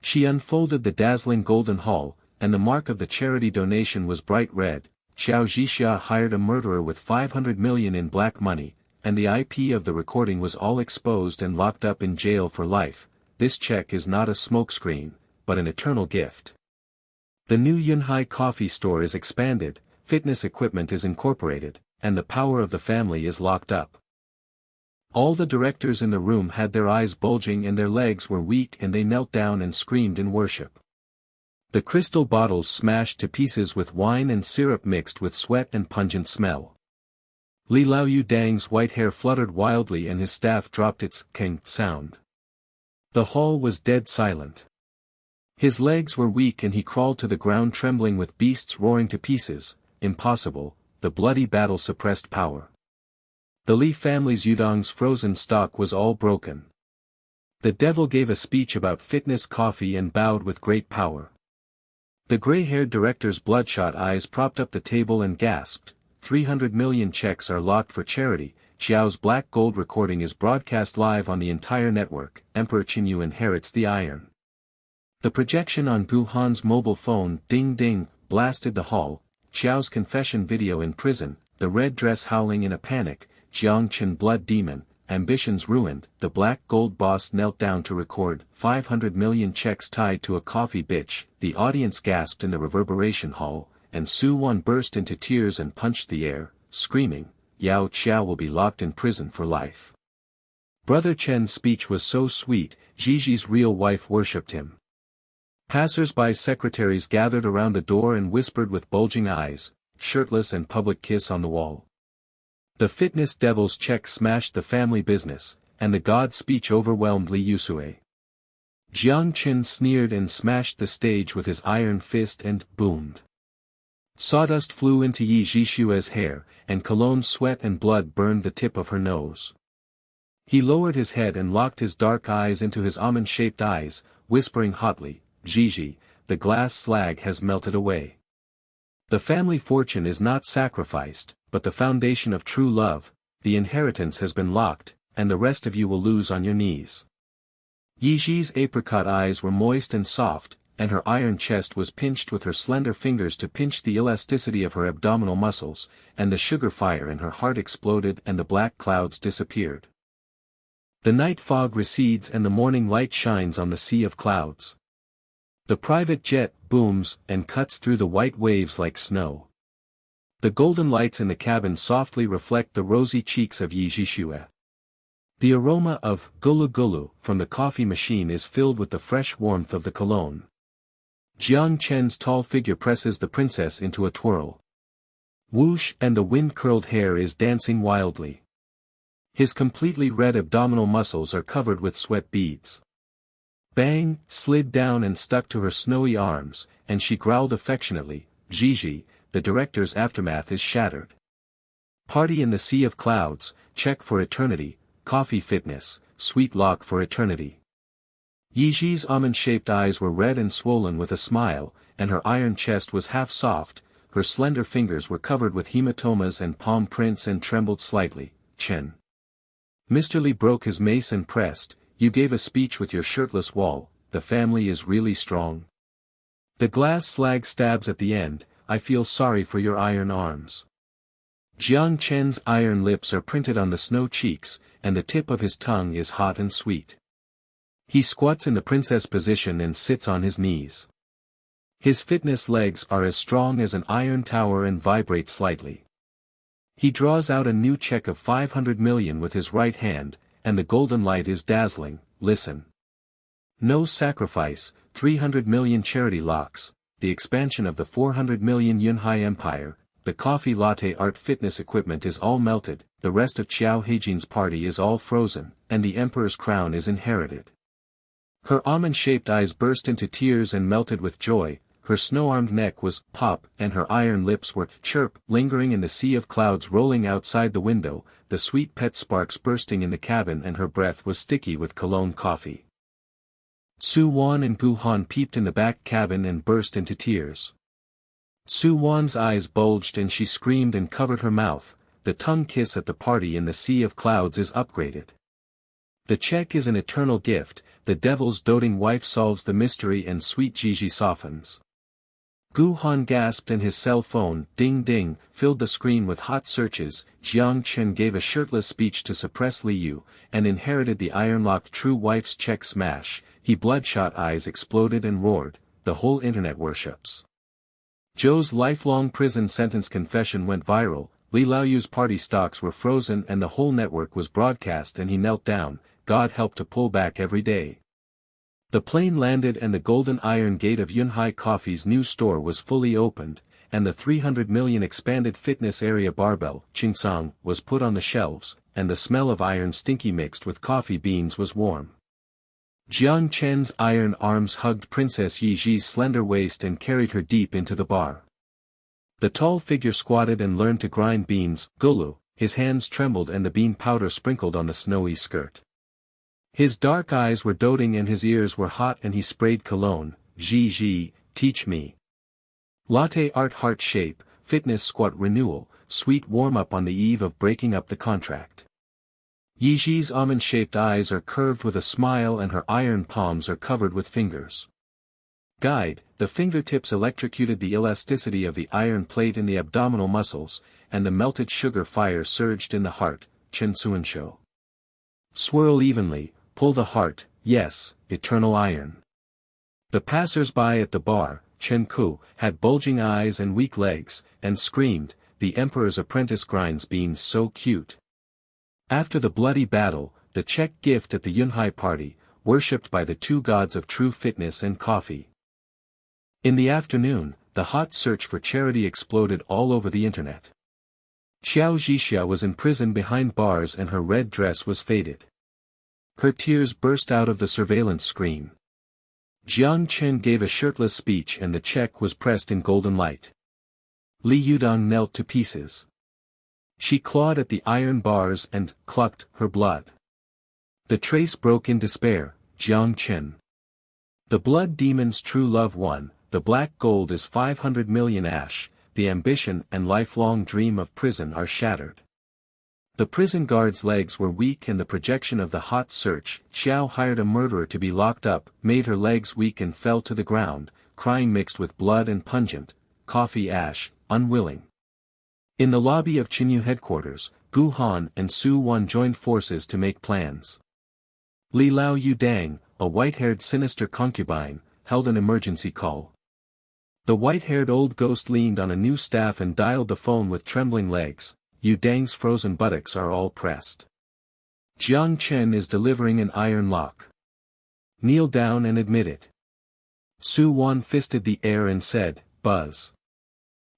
She unfolded the dazzling golden haul, and the mark of the charity donation was bright red. Xiao Zhixia hired a murderer with 500 million in black money, and the IP of the recording was all exposed and locked up in jail for life. This check is not a smokescreen, but an eternal gift. The new Yunhai coffee store is expanded, fitness equipment is incorporated, and the power of the family is locked up. All the directors in the room had their eyes bulging and their legs were weak, and they knelt down and screamed in worship. The crystal bottles smashed to pieces with wine and syrup mixed with sweat and pungent smell. Li Laoyu Dang's white hair fluttered wildly and his staff dropped its keng sound. The hall was dead silent. His legs were weak and he crawled to the ground trembling with beasts roaring to pieces. Impossible, the bloody battle suppressed power. The Li family's Yudong's frozen stock was all broken. The devil gave a speech about fitness coffee and bowed with great power. The gray-haired director's bloodshot eyes propped up the table and gasped, 300 million checks are locked for charity. Xiao's black gold recording is broadcast live on the entire network. Emperor Qinyu inherits the iron. The projection on Gu Han's mobile phone, ding ding, blasted the hall. Xiao's confession video in prison, the red dress howling in a panic. Jiang Chen blood demon, ambitions ruined. The black gold boss knelt down to record 500 million checks tied to a coffee bitch. The audience gasped in the reverberation hall, and Su Wan burst into tears and punched the air, screaming, Yao Qiao will be locked in prison for life. Brother Chen's speech was so sweet, Gigi's real wife worshipped him. Passers-by secretaries gathered around the door and whispered with bulging eyes, shirtless and public kiss on the wall. The fitness devil's check smashed the family business, and the God speech overwhelmed Li Yusue. Jiang Qin sneered and smashed the stage with his iron fist and boomed. Sawdust flew into Yi Jishue's hair, and cologne sweat and blood burned the tip of her nose. He lowered his head and locked his dark eyes into his almond-shaped eyes, whispering hotly, Gigi, the glass slag has melted away. The family fortune is not sacrificed, but the foundation of true love. The inheritance has been locked, and the rest of you will lose on your knees. Yiji's apricot eyes were moist and soft, and her iron chest was pinched with her slender fingers to pinch the elasticity of her abdominal muscles, and the sugar fire in her heart exploded and the black clouds disappeared. The night fog recedes and the morning light shines on the sea of clouds. The private jet booms and cuts through the white waves like snow. The golden lights in the cabin softly reflect the rosy cheeks of Yi Jishue. The aroma of gulu gulu from the coffee machine is filled with the fresh warmth of the cologne. Jiang Chen's tall figure presses the princess into a twirl. Whoosh, and the wind-curled hair is dancing wildly. His completely red abdominal muscles are covered with sweat beads. Bang, slid down and stuck to her snowy arms, and she growled affectionately, Gigi, the director's aftermath is shattered. Party in the sea of clouds, check for eternity, coffee fitness, sweet lock for eternity. Yiji's almond-shaped eyes were red and swollen with a smile, and her iron chest was half soft, her slender fingers were covered with hematomas and palm prints and trembled slightly. Chen. Mr. Li broke his mace and pressed, you gave a speech with your shirtless wall, the family is really strong. The glass slag stabs at the end, I feel sorry for your iron arms. Jiang Chen's iron lips are printed on the snow cheeks, and the tip of his tongue is hot and sweet. He squats in the princess position and sits on his knees. His fitness legs are as strong as an iron tower and vibrate slightly. He draws out a new check of 500 million with his right hand, and the golden light is dazzling. Listen. No sacrifice, 300 million charity locks, the expansion of the 400 million Yunhai empire, the coffee latte art fitness equipment is all melted, the rest of Qiao Heijin's party is all frozen, and the emperor's crown is inherited. Her almond-shaped eyes burst into tears and melted with joy, her snow-armed neck was pop and her iron lips were chirp, lingering in the sea of clouds rolling outside the window, the sweet pet sparks bursting in the cabin and her breath was sticky with cologne coffee. Su-won and Gu-han peeped in the back cabin and burst into tears. Su-won's eyes bulged and she screamed and covered her mouth. The tongue kiss at the party in the sea of clouds is upgraded. The check is an eternal gift, the devil's doting wife solves the mystery and sweet Gigi softens. Gu-han gasped and his cell phone, ding ding, filled the screen with hot searches. Jiang Chen gave a shirtless speech to suppress Li Yu, and inherited the iron-locked true wife's check smash. He bloodshot eyes exploded and roared, the whole internet worships. Zhou's lifelong prison sentence confession went viral, Li Laoyu's party stocks were frozen and the whole network was broadcast and he knelt down, God help to pull back every day. The plane landed and the golden iron gate of Yunhai Coffee's new store was fully opened, and the 300 million expanded fitness area barbell, Qingsang, was put on the shelves, and the smell of iron stinky mixed with coffee beans was warm. Jiang Chen's iron arms hugged Princess Yiji's slender waist and carried her deep into the bar. The tall figure squatted and learned to grind beans, gulu, his hands trembled and the bean powder sprinkled on the snowy skirt. His dark eyes were doting and his ears were hot and he sprayed cologne, Ji, teach me. Latte art heart shape, fitness squat renewal, sweet warm-up on the eve of breaking up the contract. Yiji's almond-shaped eyes are curved with a smile and her iron palms are covered with fingers. Guide, the fingertips electrocuted the elasticity of the iron plate in the abdominal muscles, and the melted sugar fire surged in the heart, Chen Suansho. Swirl evenly, pull the heart, yes, eternal iron. The passers-by at the bar, Chen Ku, had bulging eyes and weak legs, and screamed, the Emperor's apprentice grinds beans so cute. After the bloody battle, the Czech gift at the Yunhai party, worshipped by the two gods of true fitness and coffee. In the afternoon, the hot search for charity exploded all over the internet. Xiao Zhixia was in prison behind bars and her red dress was faded. Her tears burst out of the surveillance screen. Jiang Chen gave a shirtless speech and the check was pressed in golden light. Li Yudong knelt to pieces. She clawed at the iron bars and clucked her blood. The trace broke in despair, Jiang Chen. The blood demon's true love won, the black gold is 500 million ash, the ambition and lifelong dream of prison are shattered. The prison guard's legs were weak and the projection of the hot search, Xiao hired a murderer to be locked up, made her legs weak and fell to the ground, crying mixed with blood and pungent, coffee ash, unwilling. In the lobby of Qinyu headquarters, Gu Han and Su Wan joined forces to make plans. Li Lao Yu Dang, a white-haired sinister concubine, held an emergency call. The white-haired old ghost leaned on a new staff and dialed the phone with trembling legs. Yu Dang's frozen buttocks are all pressed. Jiang Chen is delivering an iron lock. Kneel down and admit it. Su Wan fisted the air and said, buzz.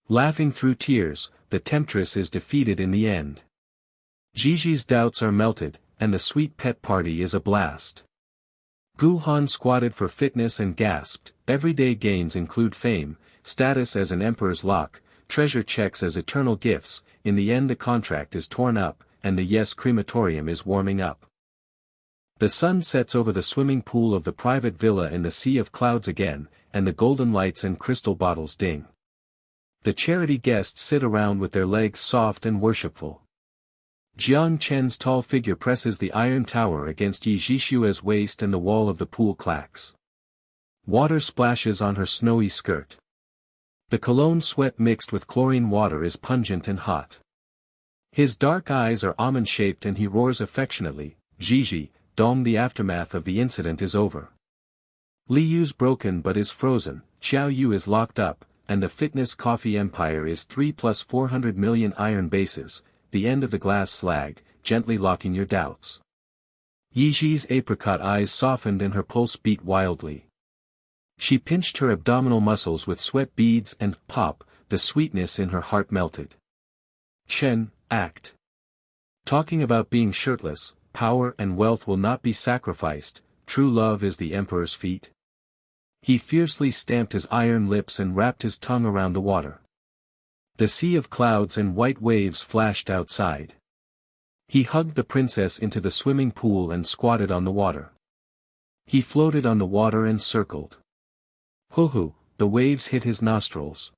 Laughing through tears, the temptress is defeated in the end. Gigi's doubts are melted, and the sweet pet party is a blast. Gu Han squatted for fitness and gasped, everyday gains include fame, status as an emperor's lock, treasure checks as eternal gifts, in the end the contract is torn up, and the yes crematorium is warming up. The sun sets over the swimming pool of the private villa in the sea of clouds again, and the golden lights and crystal bottles ding. The charity guests sit around with their legs soft and worshipful. Jiang Chen's tall figure presses the iron tower against Yi Zhishua's waist and the wall of the pool clacks. Water splashes on her snowy skirt. The cologne sweat mixed with chlorine water is pungent and hot. His dark eyes are almond-shaped and he roars affectionately, Gigi, Dong, the aftermath of the incident is over. Li Yu's broken but is frozen, Xiao Yu is locked up, and the fitness coffee empire is 3 + 400 million iron bases, the end of the glass slag, gently locking your doubts. Yiji's apricot eyes softened and her pulse beat wildly. She pinched her abdominal muscles with sweat beads and, pop, the sweetness in her heart melted. Chen, act. Talking about being shirtless, power and wealth will not be sacrificed, true love is the emperor's feet. He fiercely stamped his iron lips and wrapped his tongue around the water. The sea of clouds and white waves flashed outside. He hugged the princess into the swimming pool and squatted on the water. He floated on the water and circled. Hoo-hoo, the waves hit his nostrils.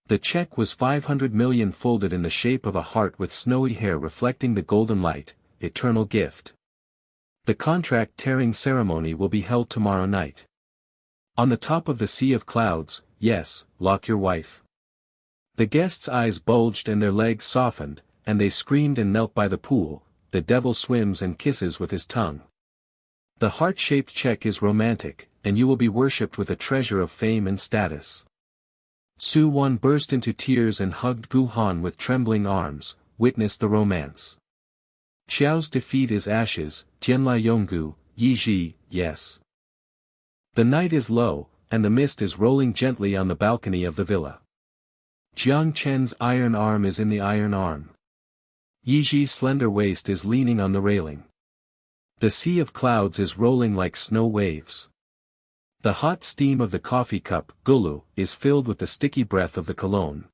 The check was 500 million folded in the shape of a heart with snowy hair reflecting the golden light, eternal gift. The contract-tearing ceremony will be held tomorrow night. On the top of the sea of clouds, yes, lock your wife. The guests' eyes bulged and their legs softened, and they screamed and knelt by the pool. The devil swims and kisses with his tongue. The heart-shaped check is romantic, and you will be worshipped with a treasure of fame and status. Su-won burst into tears and hugged Gu-han with trembling arms. Witness the romance. Xiao's defeat is ashes, Tianlai Yonggu, Yi-ji, yes. The night is low, and the mist is rolling gently on the balcony of the villa. Jiang Chen's iron arm is in the iron arm. Yi-ji's slender waist is leaning on the railing. The sea of clouds is rolling like snow waves. The hot steam of the coffee cup, gulu, is filled with the sticky breath of the cologne.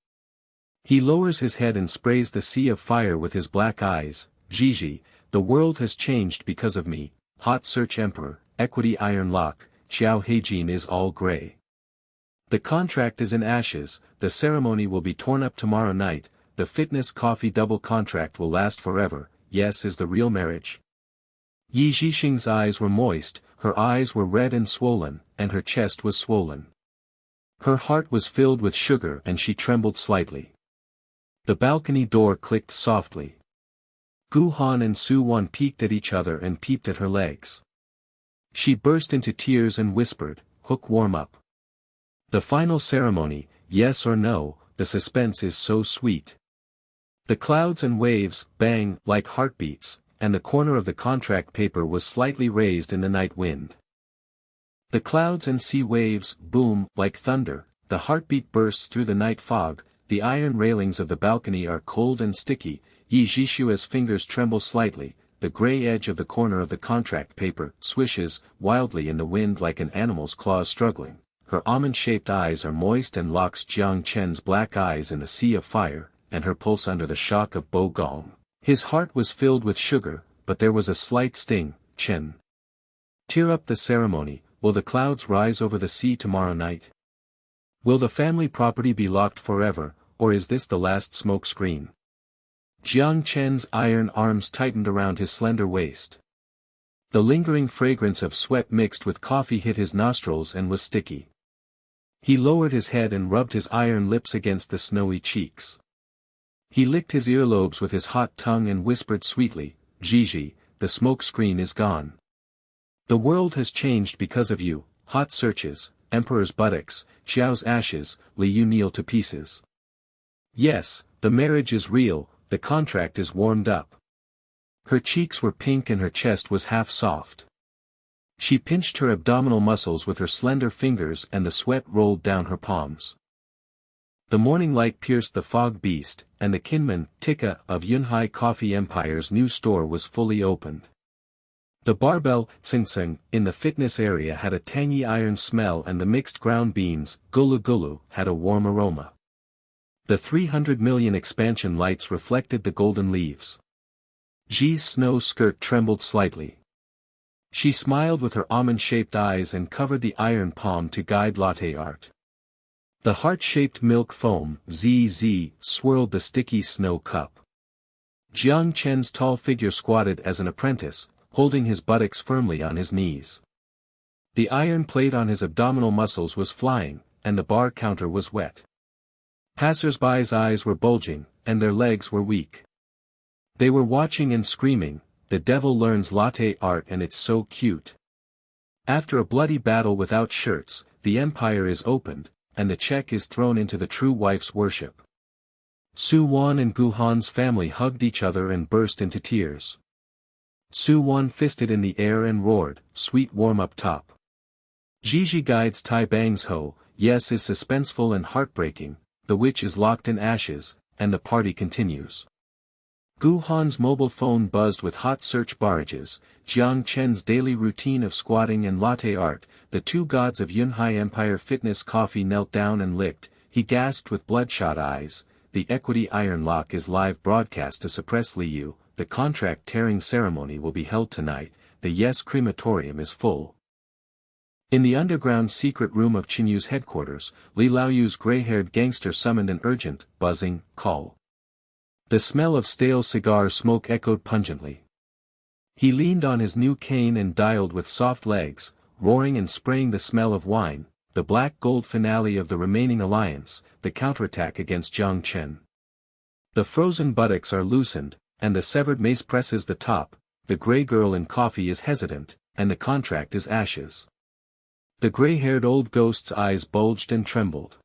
He lowers his head and sprays the sea of fire with his black eyes. Gigi, the world has changed because of me. Hot search emperor, equity iron lock, Xiao Heijin is all gray. The contract is in ashes, the ceremony will be torn up tomorrow night, the fitness coffee double contract will last forever. Yes, is the real marriage. Yi Zhixing's eyes were moist, her eyes were red and swollen, and her chest was swollen. Her heart was filled with sugar and she trembled slightly. The balcony door clicked softly. Gu-han and Su-won peeked at each other and peeped at her legs. She burst into tears and whispered, "Hook warm up." The final ceremony, yes or no, the suspense is so sweet. The clouds and waves bang like heartbeats, and the corner of the contract paper was slightly raised in the night wind. The clouds and sea waves boom like thunder, the heartbeat bursts through the night fog, the iron railings of the balcony are cold and sticky, Yi Zhishua's fingers tremble slightly, the gray edge of the corner of the contract paper swishes wildly in the wind like an animal's claws struggling. Her almond-shaped eyes are moist and locks Jiang Chen's black eyes in a sea of fire, and her pulse under the shock of Bo Gong. His heart was filled with sugar, but there was a slight sting. Chen. Tear up the ceremony. Will the clouds rise over the sea tomorrow night? Will the family property be locked forever, or is this the last smoke screen? Jiang Chen's iron arms tightened around his slender waist. The lingering fragrance of sweat mixed with coffee hit his nostrils and was sticky. He lowered his head and rubbed his iron lips against the snowy cheeks. He licked his earlobes with his hot tongue and whispered sweetly, "Gigi, the smoke screen is gone. The world has changed because of you, hot searches, emperor's buttocks, Xiao's ashes, Li Yu kneel to pieces. Yes, the marriage is real, the contract is warmed up." Her cheeks were pink and her chest was half soft. She pinched her abdominal muscles with her slender fingers and the sweat rolled down her palms. The morning light pierced the fog beast, and the Kinmen, Tikka, of Yunhai Coffee Empire's new store was fully opened. The barbell, tsing-tsing, in the fitness area had a tangy iron smell and the mixed ground beans, gulu-gulu, had a warm aroma. The 300 million expansion lights reflected the golden leaves. Ji's snow skirt trembled slightly. She smiled with her almond-shaped eyes and covered the iron palm to guide latte art. The heart-shaped milk foam, ZZ, swirled the sticky snow cup. Jiang Chen's tall figure squatted as an apprentice, holding his buttocks firmly on his knees. The iron plate on his abdominal muscles was flying, and the bar counter was wet. Passers-by's eyes were bulging, and their legs were weak. They were watching and screaming, "The devil learns latte art and it's so cute." After a bloody battle without shirts, the empire is opened, and the check is thrown into the true wife's worship. Su-won and Gu-han's family hugged each other and burst into tears. Su-won fisted in the air and roared, "Sweet warm up top." Gigi guides Tai Bang's ho, yes is suspenseful and heartbreaking, the witch is locked in ashes, and the party continues. Gu Han's mobile phone buzzed with hot search barrages, Jiang Chen's daily routine of squatting and latte art, the two gods of Yunhai Empire Fitness Coffee knelt down and licked, he gasped with bloodshot eyes, the equity iron lock is live broadcast to suppress Liu, the contract-tearing ceremony will be held tonight, the Yes crematorium is full. In the underground secret room of Qinyu's headquarters, Li Laoyu's gray-haired gangster summoned an urgent, buzzing, call. The smell of stale cigar smoke echoed pungently. He leaned on his new cane and dialed with soft legs, roaring and spraying the smell of wine, the black gold finale of the remaining alliance, the counterattack against Jiang Chen. The frozen buttocks are loosened, and the severed mace presses the top, the gray girl in coffee is hesitant, and the contract is ashes. The gray-haired old ghost's eyes bulged and trembled.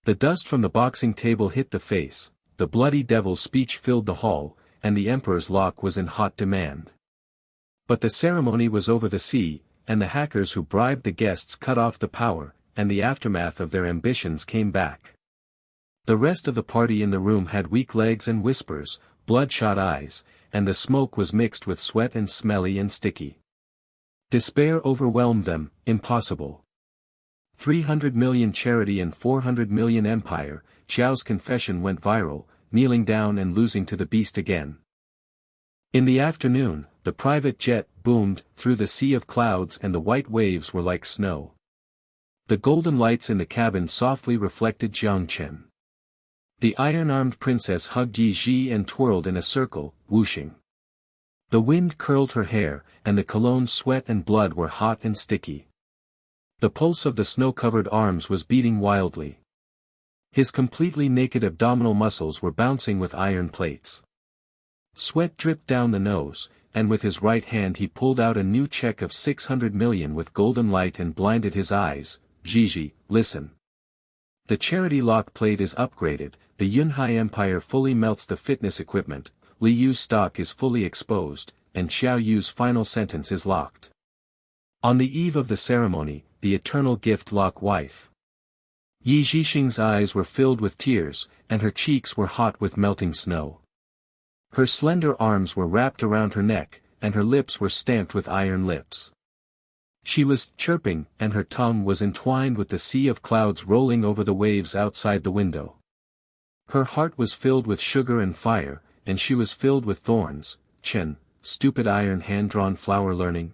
The dust from the boxing table hit the face, the bloody devil's speech filled the hall, and the emperor's lock was in hot demand. But the ceremony was over the sea, and the hackers who bribed the guests cut off the power, and the aftermath of their ambitions came back. The rest of the party in the room had weak legs and whispers, bloodshot eyes, and the smoke was mixed with sweat and smelly and sticky. Despair overwhelmed them, impossible. 300 million charity and 400 million empire, Xiao's confession went viral, kneeling down and losing to the beast again. In the afternoon, the private jet boomed through the sea of clouds and the white waves were like snow. The golden lights in the cabin softly reflected Jiang Chen. The iron-armed princess hugged Yi Ji and twirled in a circle, whooshing. The wind curled her hair, and the cologne's sweat and blood were hot and sticky. The pulse of the snow-covered arms was beating wildly. His completely naked abdominal muscles were bouncing with iron plates. Sweat dripped down the nose, and with his right hand he pulled out a new check of 600 million with golden light and blinded his eyes. Gigi, listen. The charity lock plate is upgraded, the Yunhai Empire fully melts the fitness equipment, Li Yu's stock is fully exposed, and Xiao Yu's final sentence is locked. On the eve of the ceremony, the eternal gift lock wife. Yi Zhixing's eyes were filled with tears, and her cheeks were hot with melting snow. Her slender arms were wrapped around her neck, and her lips were stamped with iron lips. She was chirping, and her tongue was entwined with the sea of clouds rolling over the waves outside the window. Her heart was filled with sugar and fire, and she was filled with thorns. Chen, stupid iron hand-drawn flower learning.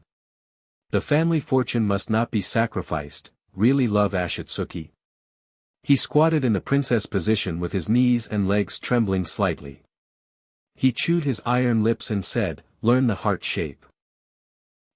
The family fortune must not be sacrificed, really love Ashitsuki. He squatted in the princess position with his knees and legs trembling slightly. He chewed his iron lips and said, learn the heart shape.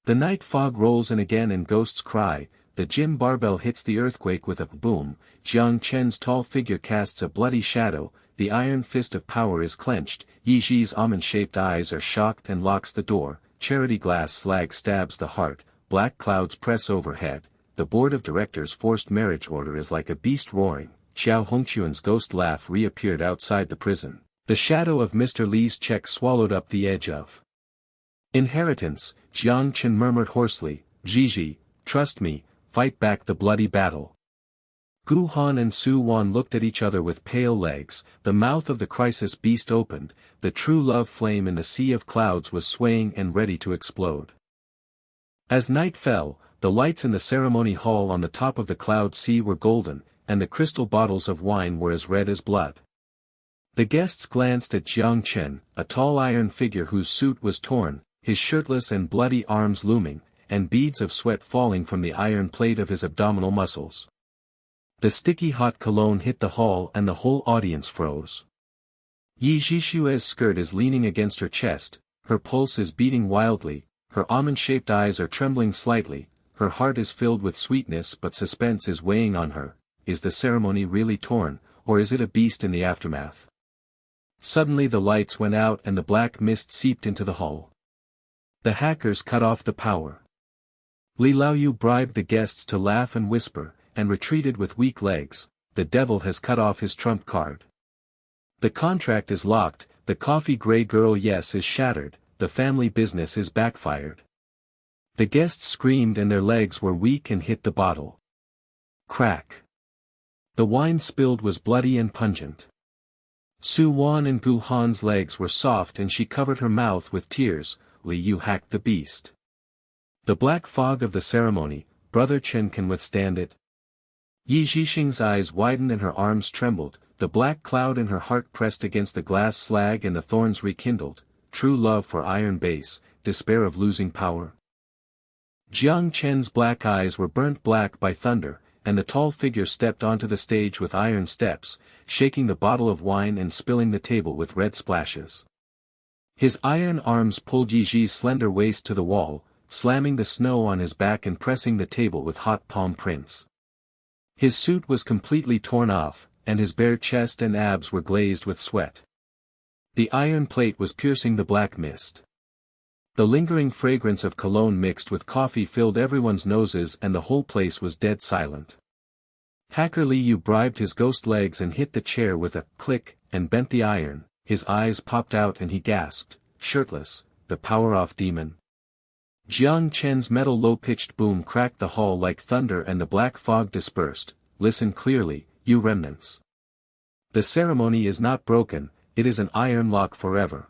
The night fog rolls in again and ghosts cry, the gym barbell hits the earthquake with a boom, Jiang Chen's tall figure casts a bloody shadow, the iron fist of power is clenched, Yi Ji's almond-shaped eyes are shocked and locks the door, charity glass slag stabs the heart, black clouds press overhead, the board of directors' forced marriage order is like a beast roaring, Xiao Hongquan's ghost laugh reappeared outside the prison, the shadow of Mr. Li's check swallowed up the edge of inheritance, Jiang Chen murmured hoarsely, Gigi, trust me, fight back the bloody battle. Gu Han and Su Wan looked at each other with pale legs, the mouth of the crisis beast opened, the true love flame in the sea of clouds was swaying and ready to explode. As night fell, the lights in the ceremony hall on the top of the cloud sea were golden, and the crystal bottles of wine were as red as blood. The guests glanced at Jiang Chen, a tall iron figure whose suit was torn, his shirtless and bloody arms looming, and beads of sweat falling from the iron plate of his abdominal muscles. The sticky hot cologne hit the hall and the whole audience froze. Yi Zhishue's skirt is leaning against her chest, her pulse is beating wildly, her almond-shaped eyes are trembling slightly, her heart is filled with sweetness but suspense is weighing on her, is the ceremony really torn, or is it a beast in the aftermath? Suddenly the lights went out and the black mist seeped into the hall. The hackers cut off the power. Li Laoyu bribed the guests to laugh and whisper, and retreated with weak legs, the devil has cut off his trump card. The contract is locked, the coffee gray girl yes is shattered, the family business is backfired. The guests screamed and their legs were weak and hit the bottle. Crack. The wine spilled was bloody and pungent. Su Wan and Gu Han's legs were soft and she covered her mouth with tears. Li Yu hacked the beast. The black fog of the ceremony, Brother Chen can withstand it. Yi Zhixing's eyes widened and her arms trembled, the black cloud in her heart pressed against the glass slag and the thorns rekindled, true love for iron base, despair of losing power. Jiang Chen's black eyes were burnt black by thunder, and the tall figure stepped onto the stage with iron steps, shaking the bottle of wine and spilling the table with red splashes. His iron arms pulled Yi Zhi's slender waist to the wall, slamming the snow on his back and pressing the table with hot palm prints. His suit was completely torn off, and his bare chest and abs were glazed with sweat. The iron plate was piercing the black mist. The lingering fragrance of cologne mixed with coffee filled everyone's noses and the whole place was dead silent. Hacker Li Yu bribed his ghost legs and hit the chair with a click, and bent the iron, his eyes popped out and he gasped, shirtless, the power-off demon. Jiang Chen's metal low-pitched boom cracked the hall like thunder and the black fog dispersed. Listen clearly, you remnants. The ceremony is not broken, it is an iron lock forever.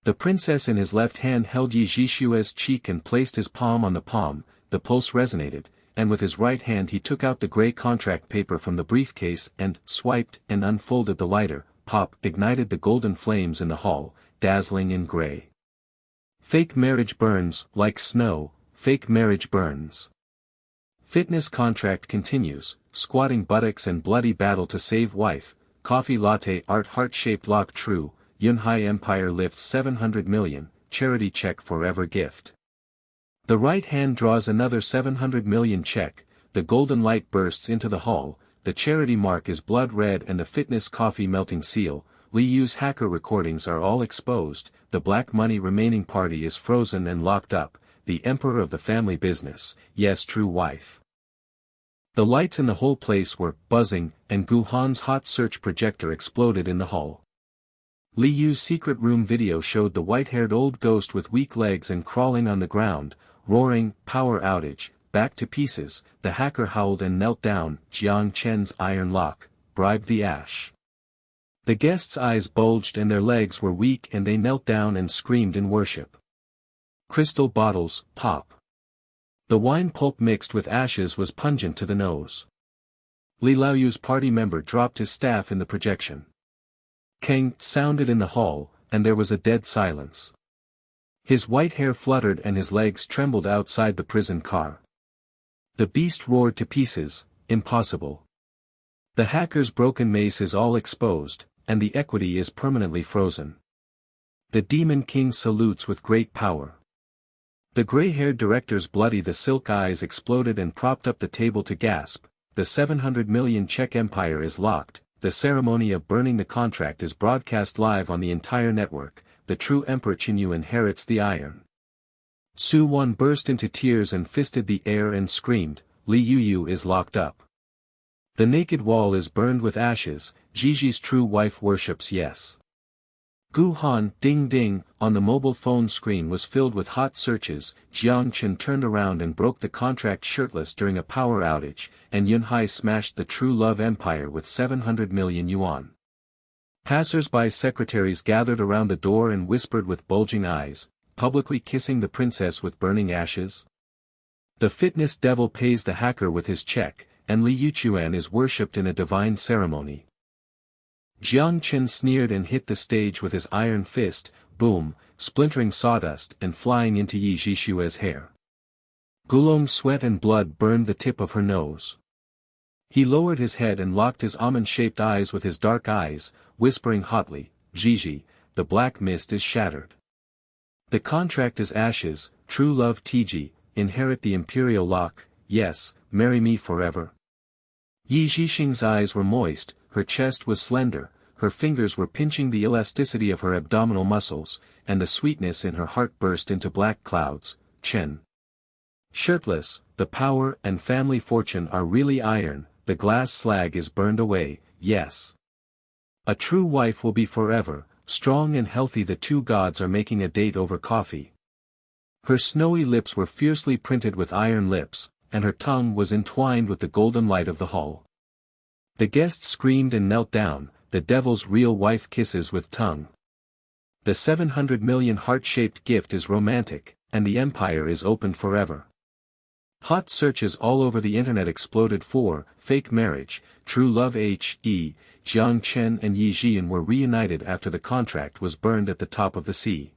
The princess in his left hand held Yi Zhishue's cheek and placed his palm on the palm, the pulse resonated, and with his right hand he took out the gray contract paper from the briefcase and, swiped and unfolded the lighter, pop, ignited the golden flames in the hall, dazzling in gray. Fake marriage burns, like snow, fake marriage burns. Fitness contract continues, squatting buttocks and bloody battle to save wife, coffee latte art heart-shaped lock true, Yunhai Empire lifts 700 million, charity check forever gift. The right hand draws another 700 million check, the golden light bursts into the hall, the charity mark is blood red and the fitness coffee melting seal, Li Yu's hacker recordings are all exposed, the black money remaining party is frozen and locked up, the emperor of the family business, yes true wife. The lights in the whole place were buzzing, and Gu Han's hot search projector exploded in the hall. Li Yu's secret room video showed the white-haired old ghost with weak legs and crawling on the ground, roaring, power outage, back to pieces, the hacker howled and knelt down, Jiang Chen's iron lock, bribed the ash. The guests' eyes bulged and their legs were weak and they knelt down and screamed in worship. Crystal bottles, pop. The wine pulp mixed with ashes was pungent to the nose. Li Laoyu's party member dropped his staff in the projection. Keng sounded in the hall, and there was a dead silence. His white hair fluttered and his legs trembled outside the prison car. The beast roared to pieces, impossible. The hacker's broken mace is all exposed, and the equity is permanently frozen. The Demon King salutes with great power. The gray-haired director's bloody the silk eyes exploded and propped up the table to gasp, the 700 million check empire is locked, the ceremony of burning the contract is broadcast live on the entire network, the true Emperor Qinyu inherits the iron. Su Wan burst into tears and fisted the air and screamed, Li Yu is locked up. The naked wall is burned with ashes, Gigi's true wife worships yes. Gu Han, ding ding, on the mobile phone screen was filled with hot searches, Jiang Chen turned around and broke the contract shirtless during a power outage, and Yunhai smashed the true love empire with 700 million yuan. Passers-by secretaries gathered around the door and whispered with bulging eyes, publicly kissing the princess with burning ashes. The fitness devil pays the hacker with his check, and Li Yuchuan is worshipped in a divine ceremony. Jiang Chen sneered and hit the stage with his iron fist, boom, splintering sawdust and flying into Yi Zhishue's hair. Gulong's sweat and blood burned the tip of her nose. He lowered his head and locked his almond-shaped eyes with his dark eyes, whispering hotly, Gigi, the black mist is shattered. The contract is ashes, true love Tiji, inherit the imperial lock, yes, marry me forever. Yi Zhixing's eyes were moist, her chest was slender, her fingers were pinching the elasticity of her abdominal muscles, and the sweetness in her heart burst into black clouds, Chen. Shirtless, the power and family fortune are really iron, the glass slag is burned away, yes. A true wife will be forever, strong and healthy the two gods are making a date over coffee. Her snowy lips were fiercely printed with iron lips, and her tongue was entwined with the golden light of the hall. The guests screamed and knelt down, the devil's real wife kisses with tongue. The 700 million heart-shaped gift is romantic, and the empire is opened forever. Hot searches all over the internet exploded for fake marriage. True love. Jiang Chen and Yi Jian were reunited after the contract was burned at the top of the sea.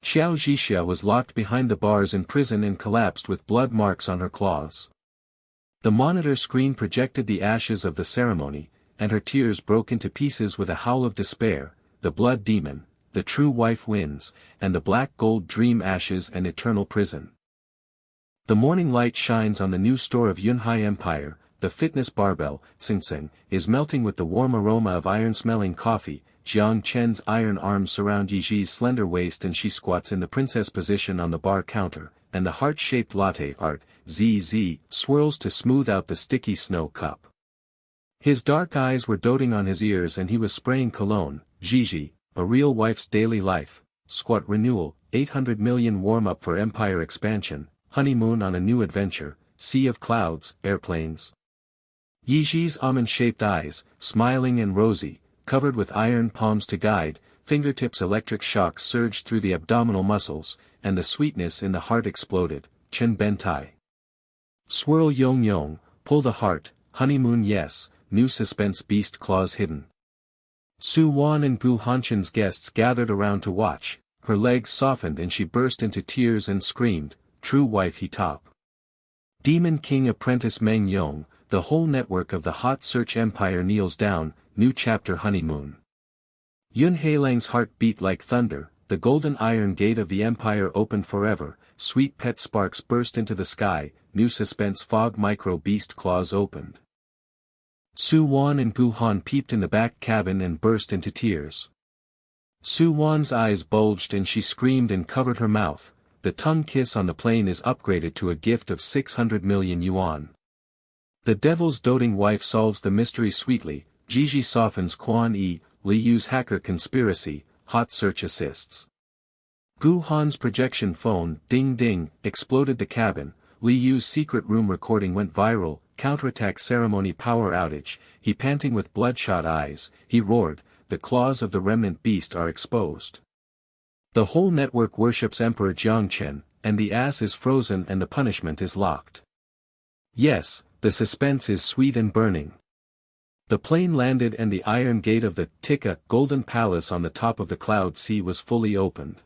Xiao Zhixia was locked behind the bars in prison and collapsed with blood marks on her claws. The monitor screen projected the ashes of the ceremony, and her tears broke into pieces with a howl of despair. The blood demon, the true wife wins, and the black gold dream ashes and eternal prison. The morning light shines on the new store of Yunhai Empire. The fitness barbell, Sing Sing, is melting with the warm aroma of iron-smelling coffee. Jiang Chen's iron arms surround Yiji's slender waist and she squats in the princess position on the bar counter, and the heart-shaped latte art, ZZ, swirls to smooth out the sticky snow cup. His dark eyes were doting on his ears and he was spraying cologne. Gigi, a real wife's daily life, squat renewal, 800 million warm-up for empire expansion, honeymoon on a new adventure, sea of clouds, airplanes. Yiji's almond-shaped eyes, smiling and rosy, covered with iron palms to guide, fingertips electric shocks surged through the abdominal muscles, and the sweetness in the heart exploded. Chen Bentai. Swirl Yong Yong, pull the heart, honeymoon yes, new suspense beast claws hidden. Su Wan and Gu Hanshan's guests gathered around to watch, her legs softened and she burst into tears and screamed, true wife he top. Demon King apprentice Meng Yong, the whole network of the hot search empire kneels down, new chapter honeymoon. Yun Hailang's heart beat like thunder, the golden iron gate of the empire opened forever, sweet pet sparks burst into the sky, new suspense fog micro beast claws opened. Su Wan and Gu Han peeped in the back cabin and burst into tears. Su Wan's eyes bulged and she screamed and covered her mouth. The tongue kiss on the plane is upgraded to a gift of 600 million yuan. The devil's doting wife solves the mystery sweetly. Gigi softens Quan Yi, Li Yu's hacker conspiracy, hot search assists. Gu Han's projection phone, ding ding, exploded the cabin. Li Yu's secret room recording went viral, counterattack ceremony power outage. He panting with bloodshot eyes, he roared, the claws of the remnant beast are exposed. The whole network worships Emperor Jiangchen, and the ass is frozen and the punishment is locked. Yes, the suspense is sweet and burning. The plane landed and the iron gate of the Tikka Golden Palace on the top of the cloud sea was fully opened.